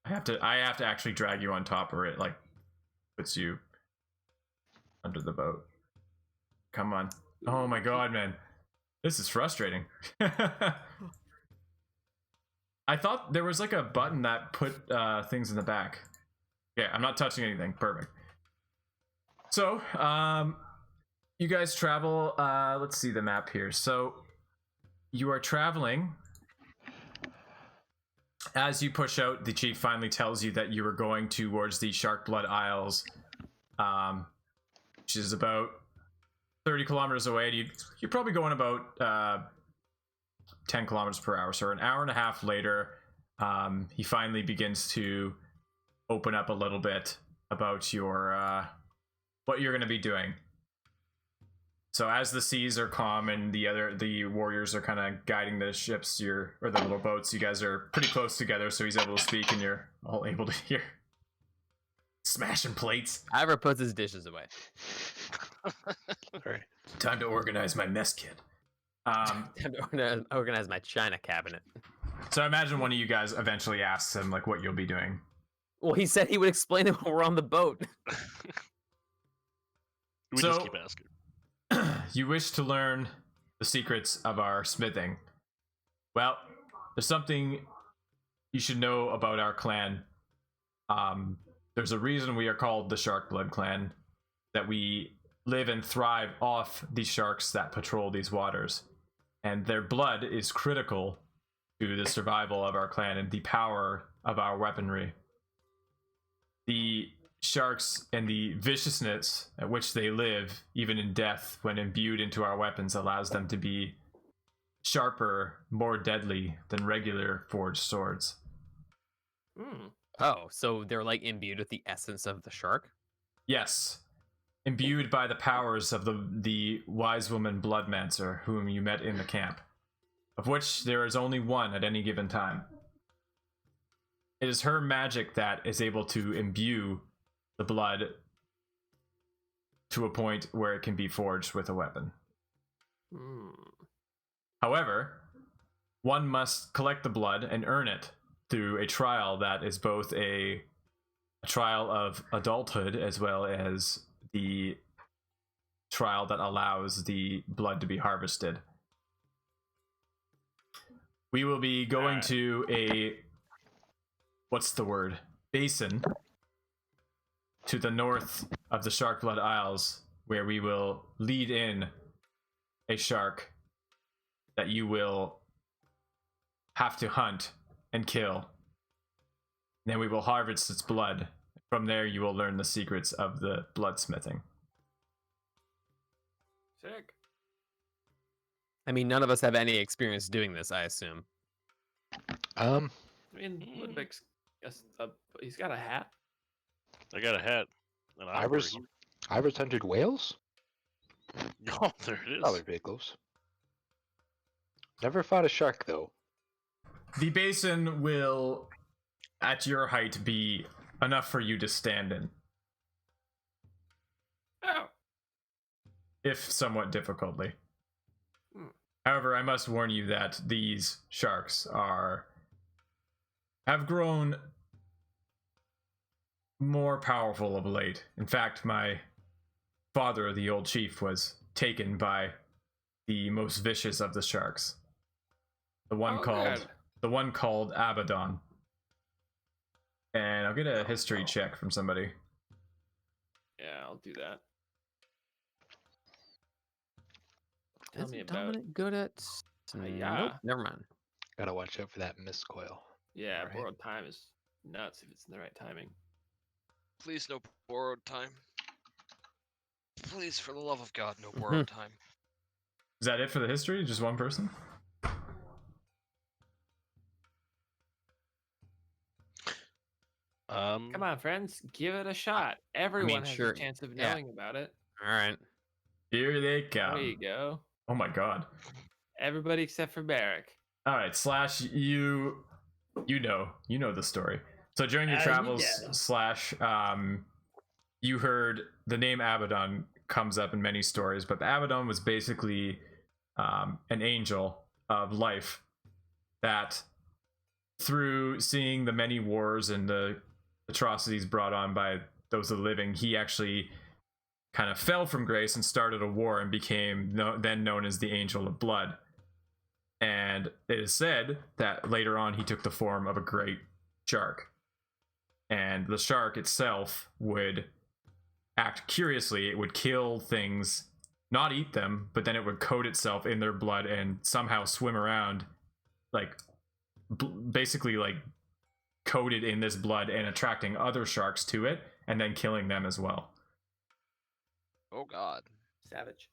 I have to actually drag you on top, or it like puts you under the boat. Come on. Oh my god, man. This is frustrating. I thought there was like a button that put things in the back. Yeah, I'm not touching anything. Perfect. So, you guys travel, let's see the map here. So, you are traveling. As you push out, the chief finally tells you that you are going towards the Sharkblood Isles, which is about 30 kilometers away. You're probably going about 10 kilometers per hour. So an hour and a half later, he finally begins to open up a little bit about your what you're going to be doing. So as the seas are calm and the warriors are kind of guiding the ships, or the little boats, you guys are pretty close together, so he's able to speak and you're all able to hear. Smashing plates. Ivor puts his dishes away. Right. Time to organize my mess kit. Time to organize my china cabinet. So I imagine one of you guys eventually asks him like what you'll be doing. Well, he said he would explain it when we're on the boat. We just keep asking. You wish to learn the secrets of our smithing. Well, there's something you should know about our clan. There's a reason we are called the Sharkblood clan, that we live and thrive off these sharks that patrol these waters, and their blood is critical to the survival of our clan and the power of our weaponry. The sharks and the viciousness at which they live, even in death, when imbued into our weapons, allows them to be sharper, more deadly than regular forged swords. Oh, so they're like imbued with the essence of the shark? Yes. Imbued by the powers of the wise woman Bloodmancer, whom you met in the camp, of which there is only one at any given time. It is her magic that is able to imbue the blood to a point where it can be forged with a weapon. However, one must collect the blood and earn it through a trial that is both a trial of adulthood as well as the trial that allows the blood to be harvested. We will be going to a basin to the north of the Sharkblood Isles, where we will lead in a shark that you will have to hunt and kill. Then we will harvest its blood. From there, you will learn the secrets of the bloodsmithing. Sick. I mean, none of us have any experience doing this, I assume. I mean, Ludwig's he's got a hat. I got a hat. And Ivor's hunted whales? Oh, there it is. Probably pickles. Never fought a shark, though. The basin will, at your height, be enough for you to stand in. Oh. If somewhat difficultly. However, I must warn you that these sharks have grown more powerful of late. In fact, my father, the old chief, was taken by the most vicious of the sharks. The one called Abaddon. And I'll get a history check from somebody. Yeah, I'll do that. Tell Isn't me about Dominic good at... yeah. Nope, never mind. Gotta watch out for that miscoil. Yeah, Right. borrowed time is nuts if it's in the right timing. Please, no borrowed time. Please, for the love of God, no borrowed time. Is that it for the history? Just one person? Come on, friends, give it a shot. Everyone has sure, a chance of yeah. knowing about it. All right. Here they come. There you go. Oh my god. Everybody except for Barrick. All right, Slash, you know the story. So during your travels, Slash, you heard the name Abaddon comes up in many stories, but the Abaddon was basically an angel of life that, through seeing the many wars and the atrocities brought on by those of the living, he actually kind of fell from grace and started a war and became then known as the Angel of Blood. And it is said that later on he took the form of a great shark. And the shark itself would act curiously. It would kill things, not eat them, but then it would coat itself in their blood and somehow swim around, like basically like coated in this blood and attracting other sharks to it and then killing them as well. Oh god. Savage.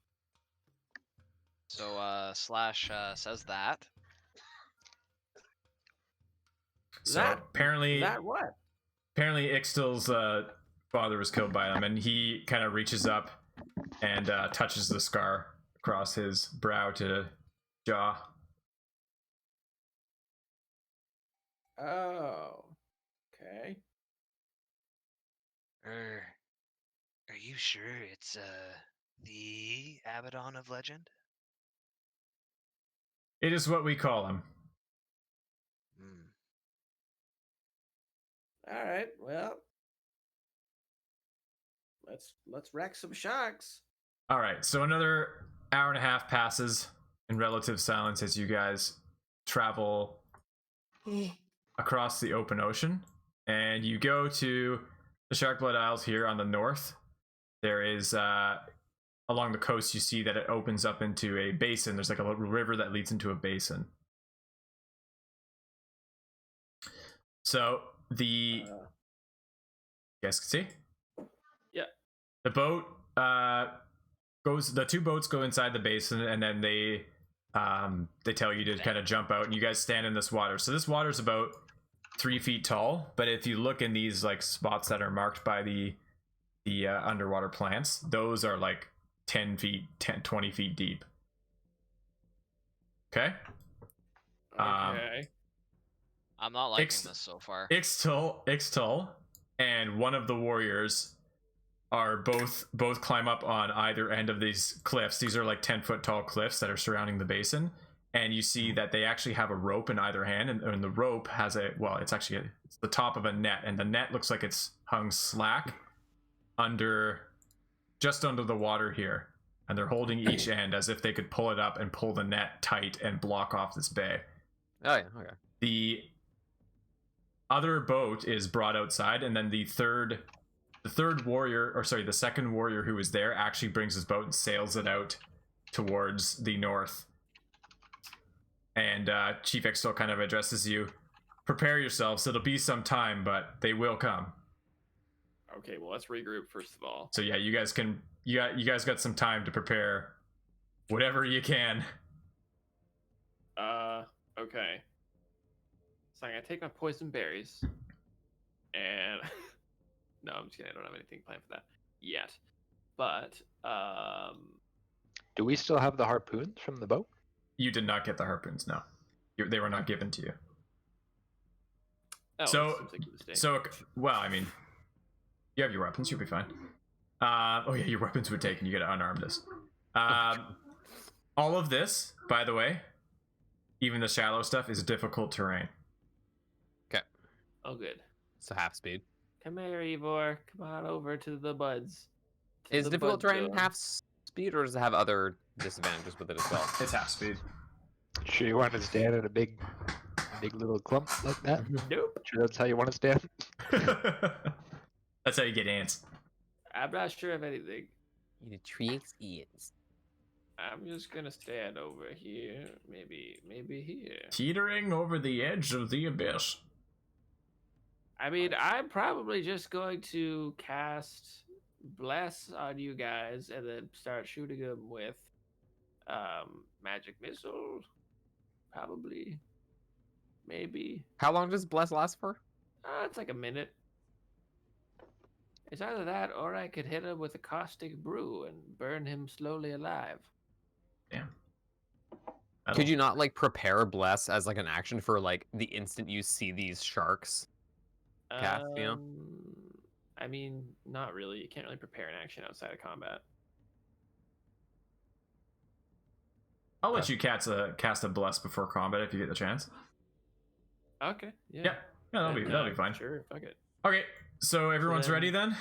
So Slash says that. So apparently what? Apparently Ixtal's father was killed by him, and he kind of reaches up and touches the scar across his brow to jaw. Oh. Okay. Are you sure it's the Abaddon of legend? It is what we call him. All right. Well, let's wreck some sharks. All right. So another hour and a half passes in relative silence as you guys travel across the open ocean, and you go to the Sharkblood Isles here on the north. There is along the coast, you see that it opens up into a basin. There's like a little river that leads into a basin. So you guys can see? Yeah. The boat the two boats go inside the basin, and then they tell you to kind of jump out, and you guys stand in this water. So this water is about 3 feet tall, but if you look in these like spots that are marked by the underwater plants, those are like 20 feet deep. Okay. Okay. I'm not liking this so far. Ixtal and one of the warriors are both climb up on either end of these cliffs. These are like 10-foot tall cliffs that are surrounding the basin, and you see that they actually have a rope in either hand, and the rope has it's the top of a net, and the net looks like it's hung slack just under the water here, and they're holding each end as if they could pull it up and pull the net tight and block off this bay. Oh yeah, okay. The other boat is brought outside, and then the second warrior who was there actually brings his boat and sails it out towards the north. And Chief Ixtal kind of addresses you. Prepare yourselves. It'll be some time, but they will come. Okay, well, let's regroup first of all. So yeah, you guys got some time to prepare whatever you can. Okay. So I'm gonna take my poison berries, and no, I'm just kidding. I don't have anything planned for that yet. But do we still have the harpoons from the boat? You did not get the harpoons. No, they were not given to you. Oh, so well, I mean, you have your weapons. You'll be fine. Oh yeah, your weapons were taken. You get to unarm this. All of this, by the way, even the shallow stuff, is difficult terrain. Okay. Oh, good. So half speed. Come here, Ivor. Come on over to the buds. Is difficult terrain half speed, or does it have other disadvantages with it as well? It's half speed. Sure you want to stand in a big little clump like that? Nope. Sure that's how you want to stand? That's how you get ants. I'm not sure of anything. You tricks ants. I'm just gonna stand over here. Maybe here. Teetering over the edge of the abyss. I mean, I'm probably just going to cast Bless on you guys and then start shooting them with Magic missile, probably, maybe. How long does Bless last for? It's like a minute. It's either that or I could hit him with a caustic brew and burn him slowly alive. Damn. Could you not like prepare Bless as like an action for like the instant you see these sharks cast? You know. I mean, not really. You can't really prepare an action outside of combat. I'll let you cast a bless before combat if you get the chance. Okay. Yeah. Yeah, that'll be fine. Sure. Fuck it. Okay, so everyone's ready then?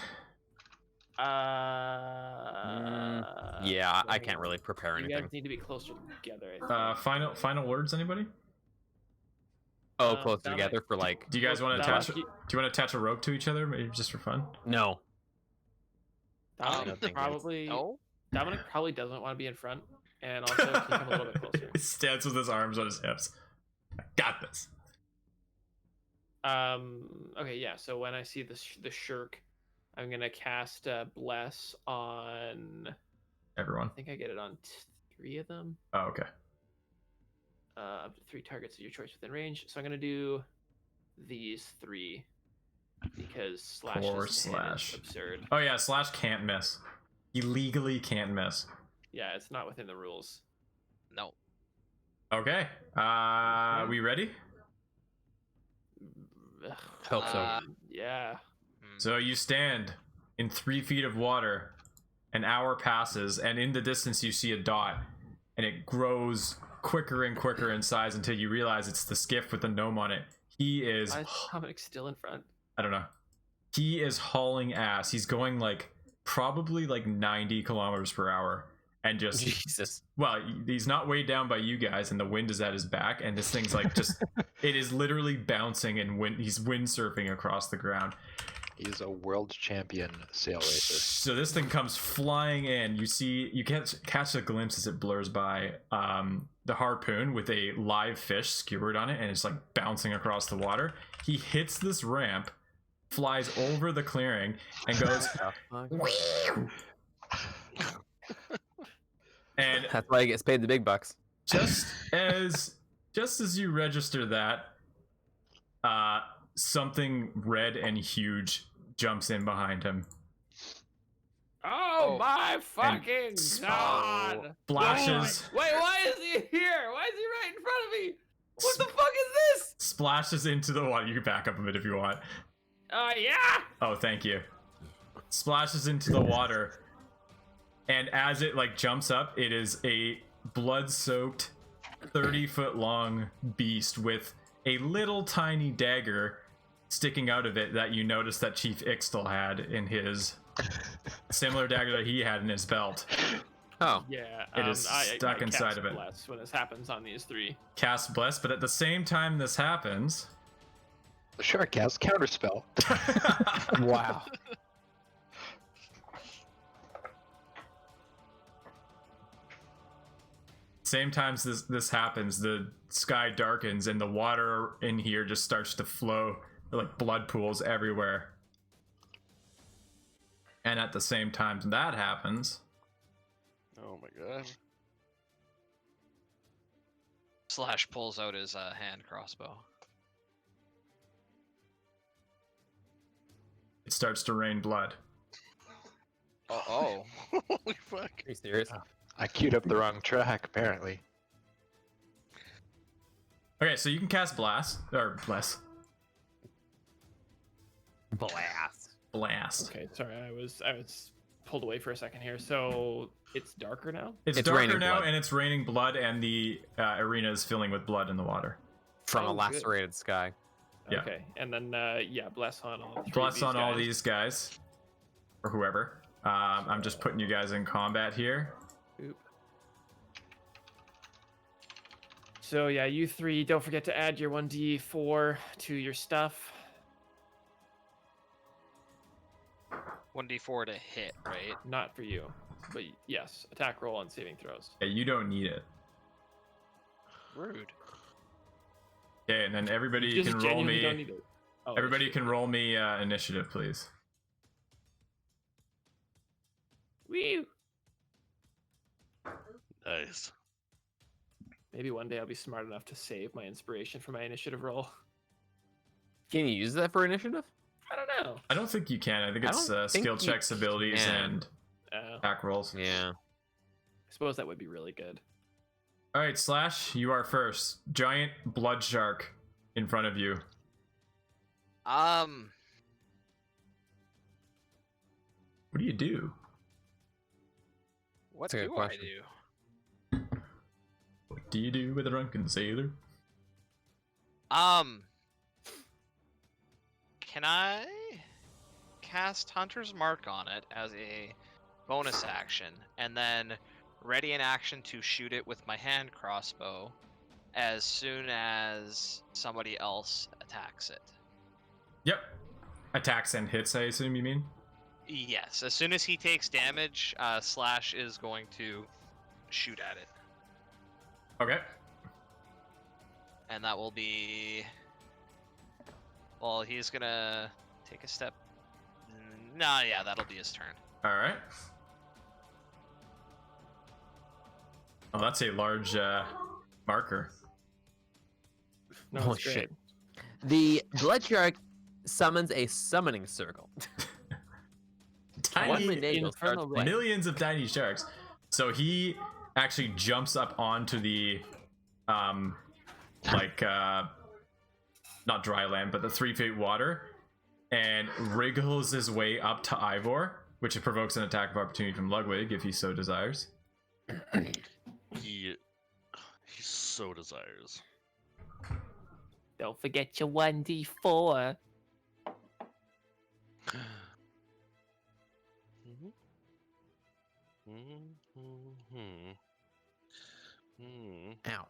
Yeah, I can't really prepare You anything. guys need to be closer together. I think. Final words, anybody? Oh, closer together for like. Do you guys want to attach? Do you want to attach a rope to each other, maybe just for fun? No. Dominic probably. No. Dominic probably doesn't want to be in front, and also can come a little bit closer. He stands with his arms on his hips. I got this. Okay. Yeah. So when I see the shirk, I'm gonna cast Bless on everyone. I think I get it on 3 of them. Oh, okay. Up to 3 targets of your choice within range. So I'm gonna do these 3 because slash is absurd. Oh yeah, slash can't miss. He legally can't miss. Yeah, it's not within the rules. No. Okay. We ready? Hope so. Yeah. So you stand in 3 feet of water. An hour passes, and in the distance you see a dot, and it grows quicker and quicker in size until you realize it's the skiff with the gnome on it. He is. Why is Dominic still in front? I don't know. He is hauling ass. He's going like probably like 90 kilometers per hour, and just Jesus. Well, he's not weighed down by you guys, and the wind is at his back, and this thing's like just it is literally bouncing and he's windsurfing across the ground. He's a world champion sail racer. So this thing comes flying in. You can't catch a glimpse as it blurs by the harpoon with a live fish skewered on it, and it's like bouncing across the water. He hits this ramp, flies over the clearing, and goes. And that's why he gets paid the big bucks. Just as you register that, something red and huge jumps in behind him. Oh my fucking god! Splashes. Wait, why is he here? Why is he right in front of me? What the fuck is this? Splashes into the water. You can back up a bit if you want. Yeah. Oh, thank you. Splashes into the water, and as it like jumps up, it is a blood-soaked, 30-foot long beast with a little tiny dagger sticking out of it that you notice that Chief Ixtal had in his similar dagger that he had in his belt. Oh. Yeah. It is stuck inside of it. Bless when this happens on these 3. Cast Bless, but at the same time this happens... The shark casts Counterspell. Wow. Same time this happens, the sky darkens and the water in here just starts to flow. Like blood pools everywhere. And at the same time that happens... Oh my god. Slash pulls out his hand crossbow. It starts to rain blood. Oh. Holy fuck. Are you serious? I queued up the wrong track, apparently. Okay, so you can cast Blast. Or Bless. Blast. Okay, sorry, I was pulled away for a second here. So it's darker now? It's darker now, and it's raining blood, and the arena is filling with blood in the water. From a lacerated sky. Yeah. Okay, and then bless on all 3 Bless on all guys. these guys. Or whoever. I'm just putting you guys in combat here. Oop. So yeah, you 3, don't forget to add your 1d4 to your stuff. 1d4 to hit, right? Not for you, but yes, attack roll on saving throws. Yeah, you don't need it. Rude. Okay, and then everybody You can just roll genuinely me. don't need it. Oh, Everybody can roll me initiative, please. Woo! Nice. Maybe one day I'll be smart enough to save my inspiration for my initiative roll. Can you use that for initiative? I don't know. I don't think you can. I think it's skill checks, abilities, and attack rolls. Yeah. I suppose that would be really good. All right, Slash, you are first. Giant blood shark in front of you. Um, What do you do? what That's a good do I question. do? What do you do with a drunken sailor? Can I cast Hunter's Mark on it as a bonus action, and then ready an action to shoot it with my hand crossbow as soon as somebody else attacks it? Yep. Attacks and hits, I assume you mean? Yes, as soon as he takes damage, Slash is going to shoot at it. Okay. And that will be... Well, he's gonna take a step... Nah, yeah, that'll be his turn. All right. Oh, that's a large marker. No, Holy it's great. shit. The blood shark summons a summoning circle. Tiny, infernal ray. millions of tiny sharks. So he actually jumps up onto the, not dry land, but the 3 feet water, and wriggles his way up to Ivor, which provokes an attack of opportunity from Ludwig if he so desires. He so desires. Don't forget your 1d4. Ow.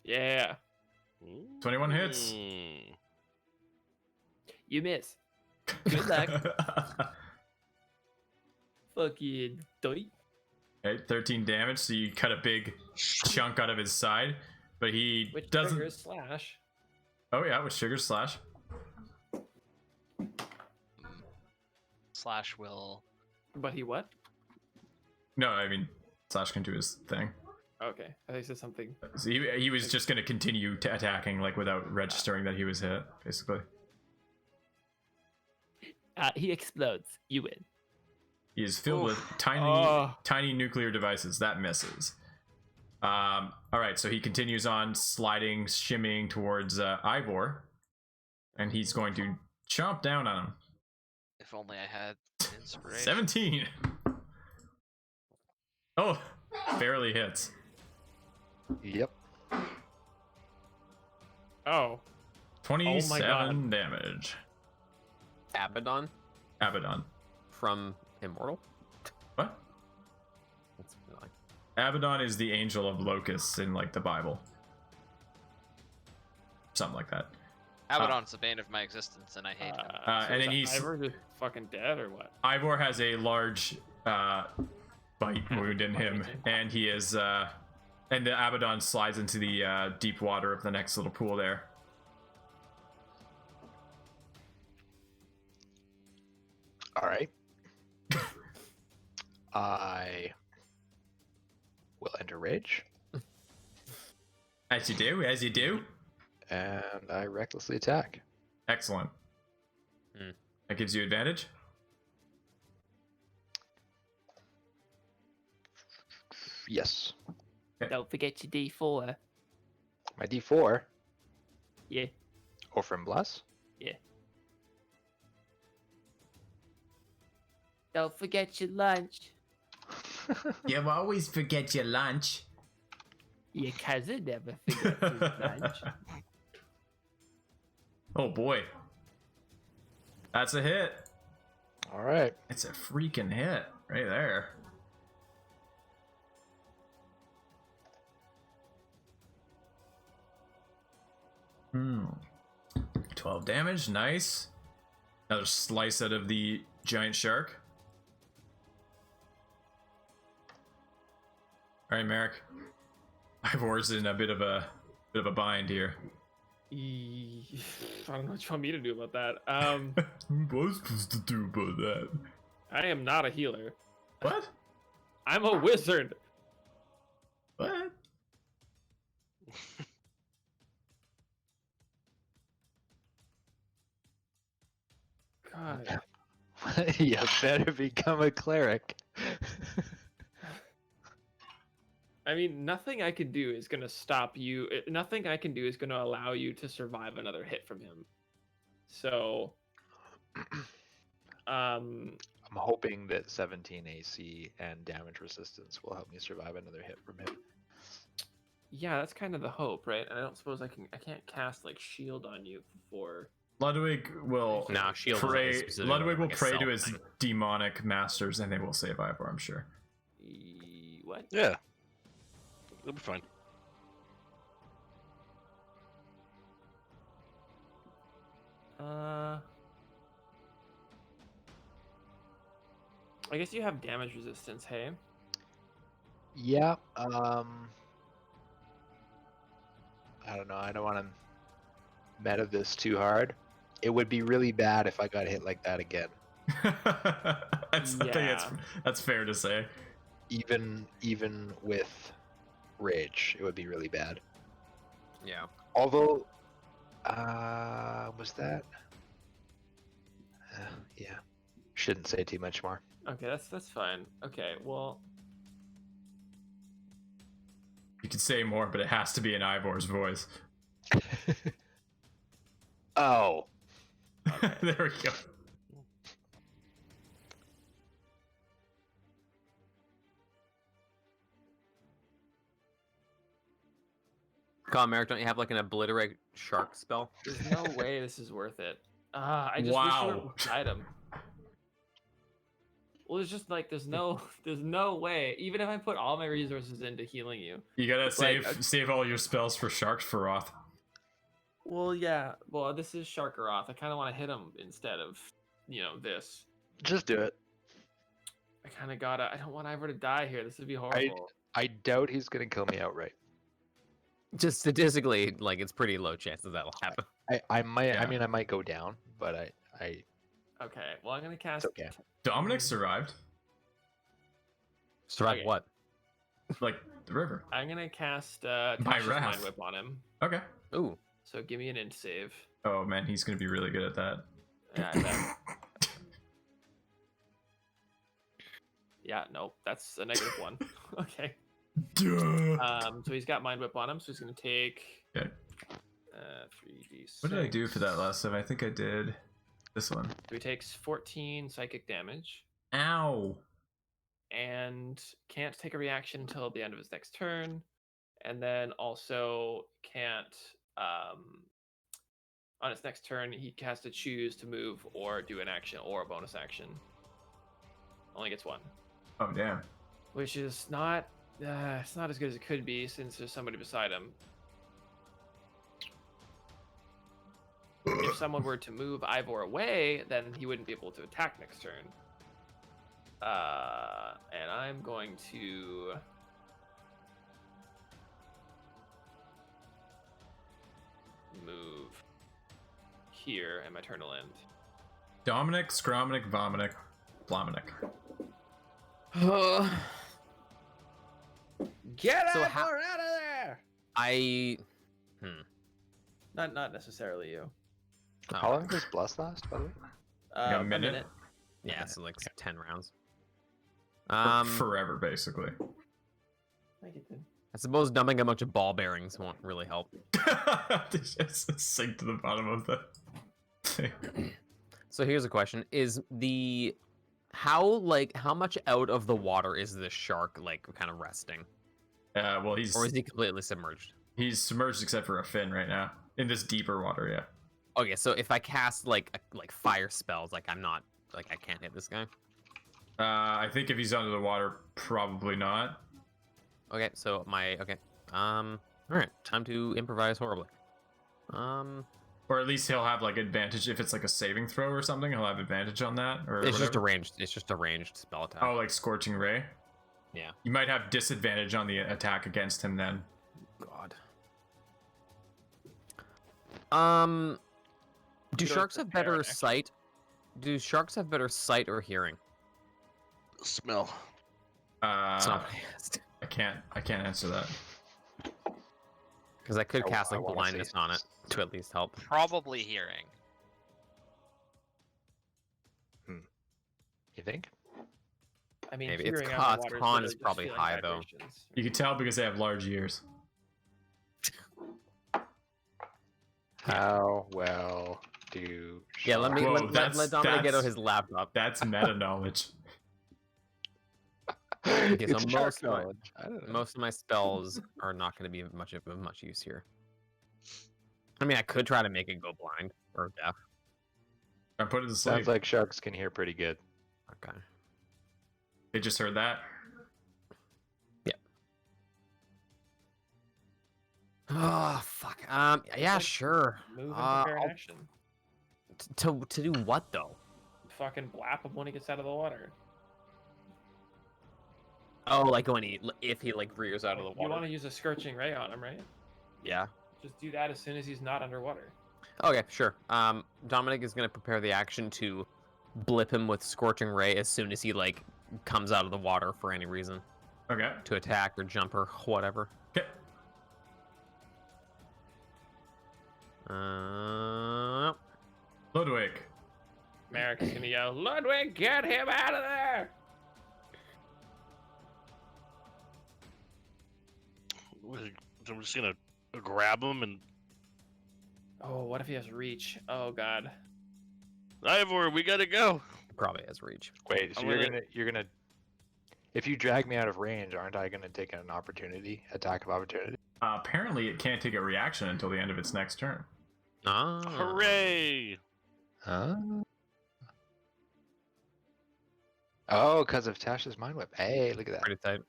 Yeah. 21 hits. You miss. Good luck. Fucking doit. Okay, 13 damage, so you cut a big chunk out of his side, but he Which doesn't. triggers Slash. Oh yeah, with Sugar Slash. Slash will... But he what? No, I mean Slash can do his thing. Okay, I think he said something. So he was just going to continue attacking, like without registering that he was hit, basically. He explodes. You win. He is filled with tiny nuclear devices. That misses. All right, so he continues on sliding, shimmying towards Ivor, and he's going to chomp down on him. If only I had inspiration. 17. Oh, barely hits. Yep. Oh. 27 damage. Abaddon Abaddon. from Immortal? What? That's like... Abaddon is the angel of locusts in like the Bible. Something like that. Abaddon's the bane of my existence, and I hate him. And then he's Ivor just fucking dead or what? Ivor has a large bite wound in him, and he is and the Abaddon slides into the deep water of the next little pool there. All right. I will enter rage, As you do. and I recklessly attack. Excellent. That gives you advantage. Yes. Don't forget your D4. My D4. Yeah. Or from Bless. Yeah. Don't forget your lunch. You always forget your lunch. Your cousin never forgets his lunch. Oh boy. That's a hit. All right. It's a freaking hit right there. Hmm. 12 damage, nice. Another slice out of the giant shark. All right, Merrick. Ivor's in a bit of a bind here. I don't know what you want me to do about that. What was I supposed to do about that? I am not a healer. What? I'm a wizard. God. You better become a cleric. I mean, nothing I can do is gonna stop you. Nothing I can do is gonna allow you to survive another hit from him. So, I'm hoping that 17 AC and damage resistance will help me survive another hit from him. yeah, that's kind of the hope, right? And I don't suppose I can't cast like shield on you for. Ludwig will shield pray. is specifically Ludwig will like a pray to self his thing. demonic masters, and they will save Ivor, I'm sure. What? Yeah. It'll be fine. I guess you have damage resistance, hey? Yeah. I don't know. I don't want to meta this too hard. It would be really bad if I got hit like that again. I think that's fair to say. Even with rage, it would be really bad. Yeah. Although, was that? Yeah. Shouldn't say too much more. Okay, that's fine. Okay, well. You could say more, but it has to be in Ivor's voice. Oh. Okay. There we go. Come on, Merrick, don't you have like an obliterate shark spell? There's no way this is worth it. I just wish you were beside him. Well, it's just like there's no way. Even if I put all my resources into healing you, You gotta save all your spells for Sharks for Roth. Well, yeah. Well, this is Sharkaroth. I kind of want to hit him instead of, this. Just do it. I kind of gotta. I don't want Ivor to die here. This would be horrible. I doubt he's gonna kill me outright. Just statistically, like it's pretty low chances that'll happen. I might. Yeah. I mean, I might go down, but I. Okay. Well, I'm gonna cast. It's okay. Dominic survived. Survive Okay. what? Like the river. I'm gonna cast By Tasha's wrath. Mind Whip on him. Okay. Ooh. So give me an int save. Oh man, he's gonna be really good at that. Yeah, I bet. Yeah, nope. That's a -1. Okay. Duh. So he's got Mind Whip on him, so he's gonna take. Okay. 3d6. What did I do for that last time? I think I did this one. So he takes 14 psychic damage Ow. and can't take a reaction until the end of his next turn, and then also can't. On his next turn, he has to choose to move or do an action or a bonus action. Only gets one. Oh damn. Which is not. It's not as good as it could be since there's somebody beside him. If someone were to move Ivor away, then he wouldn't be able to attack next turn. And I'm going to move here, and my turn will end. Dominic, Scrominic, Vominic, Blominic. Get So Ivor out of there! Not necessarily you. How long does Bless last, by the way? a minute? Yeah, so like 10 rounds. Forever, basically. I suppose dumping a bunch of ball bearings won't really help. Just sink to the bottom of the thing. So here's a question: how much out of the water is this shark like kind of resting? Well, Or is he completely submerged? He's submerged except for a fin right now in this deeper water. Yeah. Okay, so if I cast like fire spells, like I can't hit this guy. I think if he's under the water, probably not. Okay, so all right, time to improvise horribly. Or at least he'll have like advantage if it's like a saving throw or something. He'll have advantage on that. Or It's just whatever. a ranged spell attack. Oh, like Scorching Ray. Yeah. You might have disadvantage on the attack against him then. God. Do Go sharks have better prepare an action. sight? Do sharks have better sight or hearing? Smell. It's not what I asked. I can't answer that. Because I could cast I like wanna blindness say on it to at least help. Probably hearing. You think? I mean, Maybe. Its hearing con underwater is just probably feeling high, though. vibrations. You can tell because they have large ears. How well do Yeah, let me Whoa, let Dominic get out that's- his laptop. That's meta knowledge. Okay, It's so shark most of my, knowledge. I don't know. most of my spells are not going to be of much use here. I mean, I could try to make it go blind or deaf. I put it to sleep. Sounds like sharks can hear pretty good. Okay. They just heard that. Oh fuck. Yeah, sure. Move and prepare an action. To do what though? Fucking blap him when he gets out of the water. Oh, like if he like rears out of the You water. want to use a scorching ray on him, right? Yeah. Just do that as soon as he's not underwater. Okay, sure. Dominic is gonna prepare the action to blip him with scorching ray as soon as he like comes out of the water for any reason. Okay. To attack or jump or whatever. Okay. Ludwig. Merrick's gonna yell, "Ludwig, get him out of there!" I'm just gonna grab him and. Oh, what if he has reach? Oh god. Ivor, we gotta go. Probably has reach. Wait, so I'm you're gonna if you drag me out of range, aren't I gonna take an attack of opportunity? Apparently, it can't take a reaction until the end of its next turn. Ah. Hooray! Huh? Oh, because of Tasha's mind whip. Hey, look at that. Pretty tight.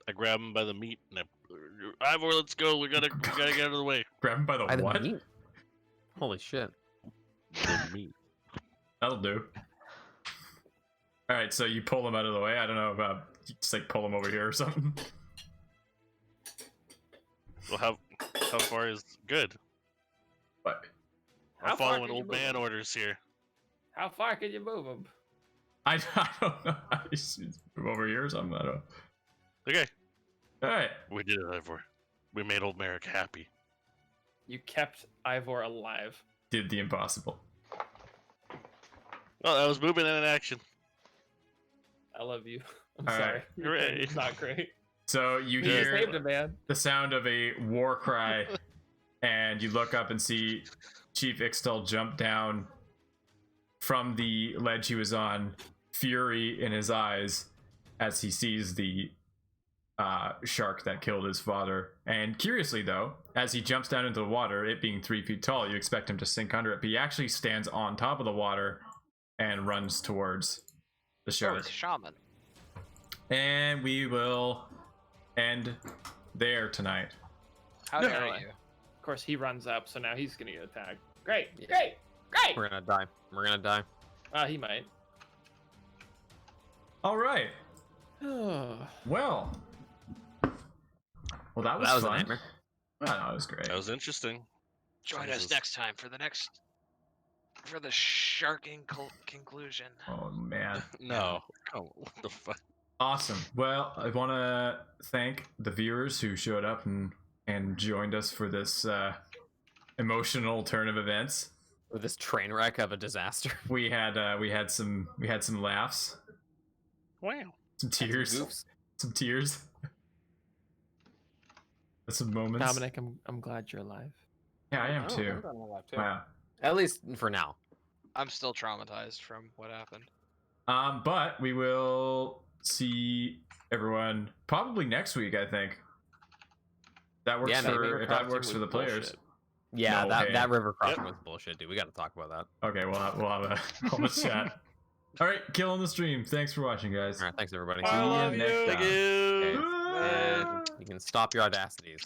I grab him by the meat and Ivor, let's go. We gotta get out of the way. Grab him by the what? meat? Holy shit. The meat. That'll do. All right, so you pull him out of the way. I don't know about you just like pull him over here or something. Well, how far is good? What? I'm How far following can you old move man him? orders here. How far can you move him? I don't know. I just move over here or something. I don't know. Okay, All right. we did it, Ivor. We made old Merrick happy. You kept Ivor alive. Did the impossible. Well, that was movement and an action. I love you. I'm All sorry. right. Your Hooray. game's not great. So you You hear saved him, man. the sound of a war cry, and you look up and see Chief Ixtal jump down from the ledge he was on, fury in his eyes as he sees the shark that killed his father. And curiously, though, as he jumps down into the water, it being 3 feet tall, you expect him to sink under it, but he actually stands on top of the water and runs towards the Oh, shark. it's a shaman. And we will end there tonight. How No. dare you? Of course, he runs up, so now he's gonna get attacked. Great, Yeah. great, great! We're gonna die. We're gonna die. He might. All right. Oh, Well, that was That was a fun. nightmare. Oh, no, it was great. That was interesting. Join Jesus. us next time for the sharking conclusion. Oh man, No. Oh, what the fuck? awesome. Well, I want to thank the viewers who showed up and joined us for this emotional turn of events. With this train wreck of a disaster. We had some laughs, Wow. some tears, Goofs. some tears, some moments. Dominic, I'm glad you're alive. Yeah, I am Oh, too. I'm glad I'm alive, too. Wow. At least for now. I'm still traumatized from what happened. But we will see everyone probably next week. I think that works Yeah, maybe. for if that Crossing works for was the players. bullshit. Yeah, No, that, hey. that river crossing was bullshit, dude. We gotta talk about that. Okay, we'll have a chat. All right, kill on the stream. Thanks for watching, guys. Alright, thanks everybody. See I you love next you. time. Thank you. Okay. You can stop your audacities.